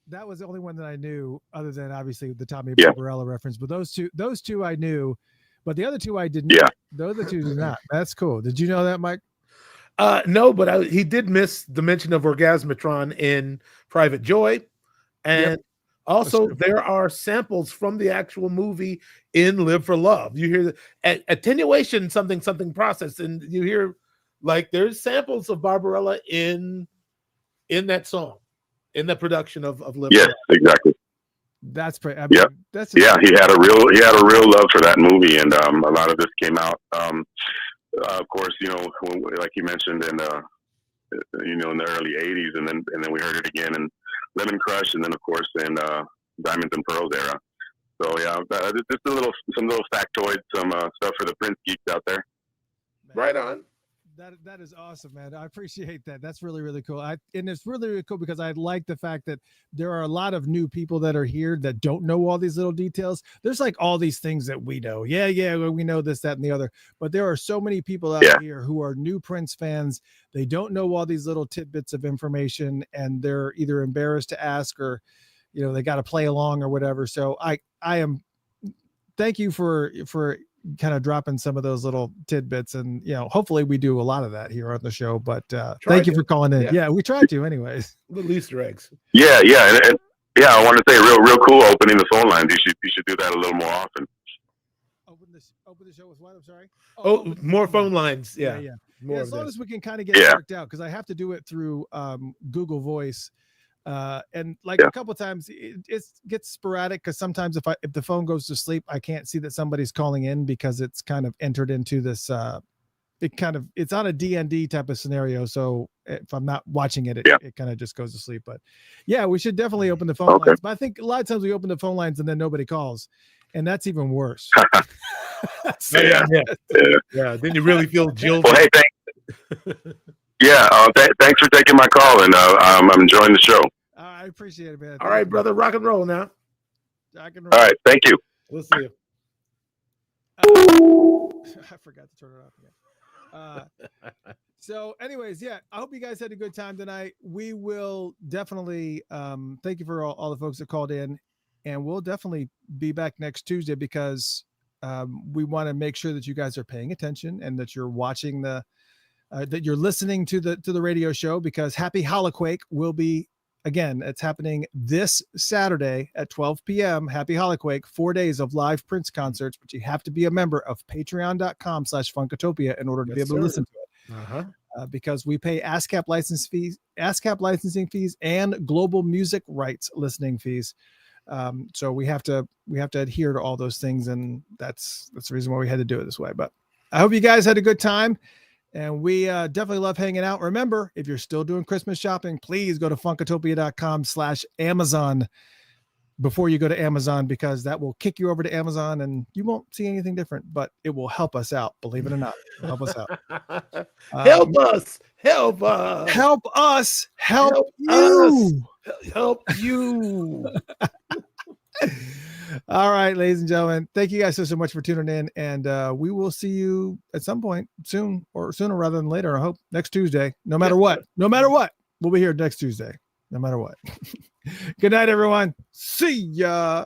That was the only one that I knew, other than obviously the Tommy Barbarella reference. But those two I knew, but the other two I didn't. Yeah, the other two did not. That's cool. Did you know that, Mike? No, but he did miss the mention of Orgasmatron in Private Joy, and also there are samples from the actual movie in Live for Love. You hear the attenuation something process, and you hear like there's samples of Barbarella in that song, in the production of Live for Love. Exactly. That's pretty. He had a real love for that movie, and a lot of this came out. Of course, like you mentioned in in the early '80s, and then we heard it again in Lemon Crush, and then of course in Diamonds and Pearls era. So just some little factoids, some stuff for the Prince geeks out there. Right on. That is awesome, man. I appreciate that. That's really, really cool. And it's really, really cool because I like the fact that there are a lot of new people that are here that don't know all these little details. There's like all these things that we know. Yeah, we know this, that, and the other. But there are so many people out here who are new Prince fans. They don't know all these little tidbits of information, and they're either embarrassed to ask or, they got to play along or whatever. So I am. Thank you for kind of dropping some of those little tidbits, and hopefully we do a lot of that here on the show, but thank you for calling in. We try to anyways. Little Easter eggs. And I want to say real cool opening the phone lines. You should do that a little more often. Open the show with what? I'm sorry. More phone lines. As long as we can kind of get it worked out, because I have to do it through Google Voice. And like a couple of times it gets sporadic, because sometimes if the phone goes to sleep, I can't see that somebody's calling in because it's kind of entered into this it's on a DND type of scenario. So if I'm not watching it, it kind of just goes to sleep. But we should definitely open the phone lines. But I think a lot of times we open the phone lines and then nobody calls, and that's even worse. Then you really feel jilted. Well, hey, thanks for taking my call, and I'm enjoying the show. I appreciate it, man. All right, brother, rock and roll now. All right, thank you. We'll see you. I forgot to turn it off again. So anyways, I hope you guys had a good time tonight. We will definitely thank you for all the folks that called in, and we'll definitely be back next Tuesday, because we want to make sure that you guys are paying attention and that you're watching that you're listening to the radio show, because Happy Holoquake will be, again, it's happening this Saturday at 12 p.m. Happy Holoquake, 4 days of live Prince concerts, but you have to be a member of patreon.com/Funkatopia in order to be able to listen to it. Because we pay ASCAP licensing fees and global music rights listening fees. So we have to adhere to all those things, and that's the reason why we had to do it this way. But I hope you guys had a good time. And we definitely love hanging out. Remember, if you're still doing Christmas shopping, please go to Funkatopia.com/Amazon before you go to Amazon, because that will kick you over to Amazon and you won't see anything different, but it will help us out. Believe it or not, it'll help us out. Help us. Help us. Help us. Help you. help you. All right, ladies and gentlemen, thank you guys so much for tuning in, and we will see you at some point soon, or sooner rather than later. I hope next Tuesday. No matter what, we'll be here next Tuesday. No matter what. Good night, everyone. See ya.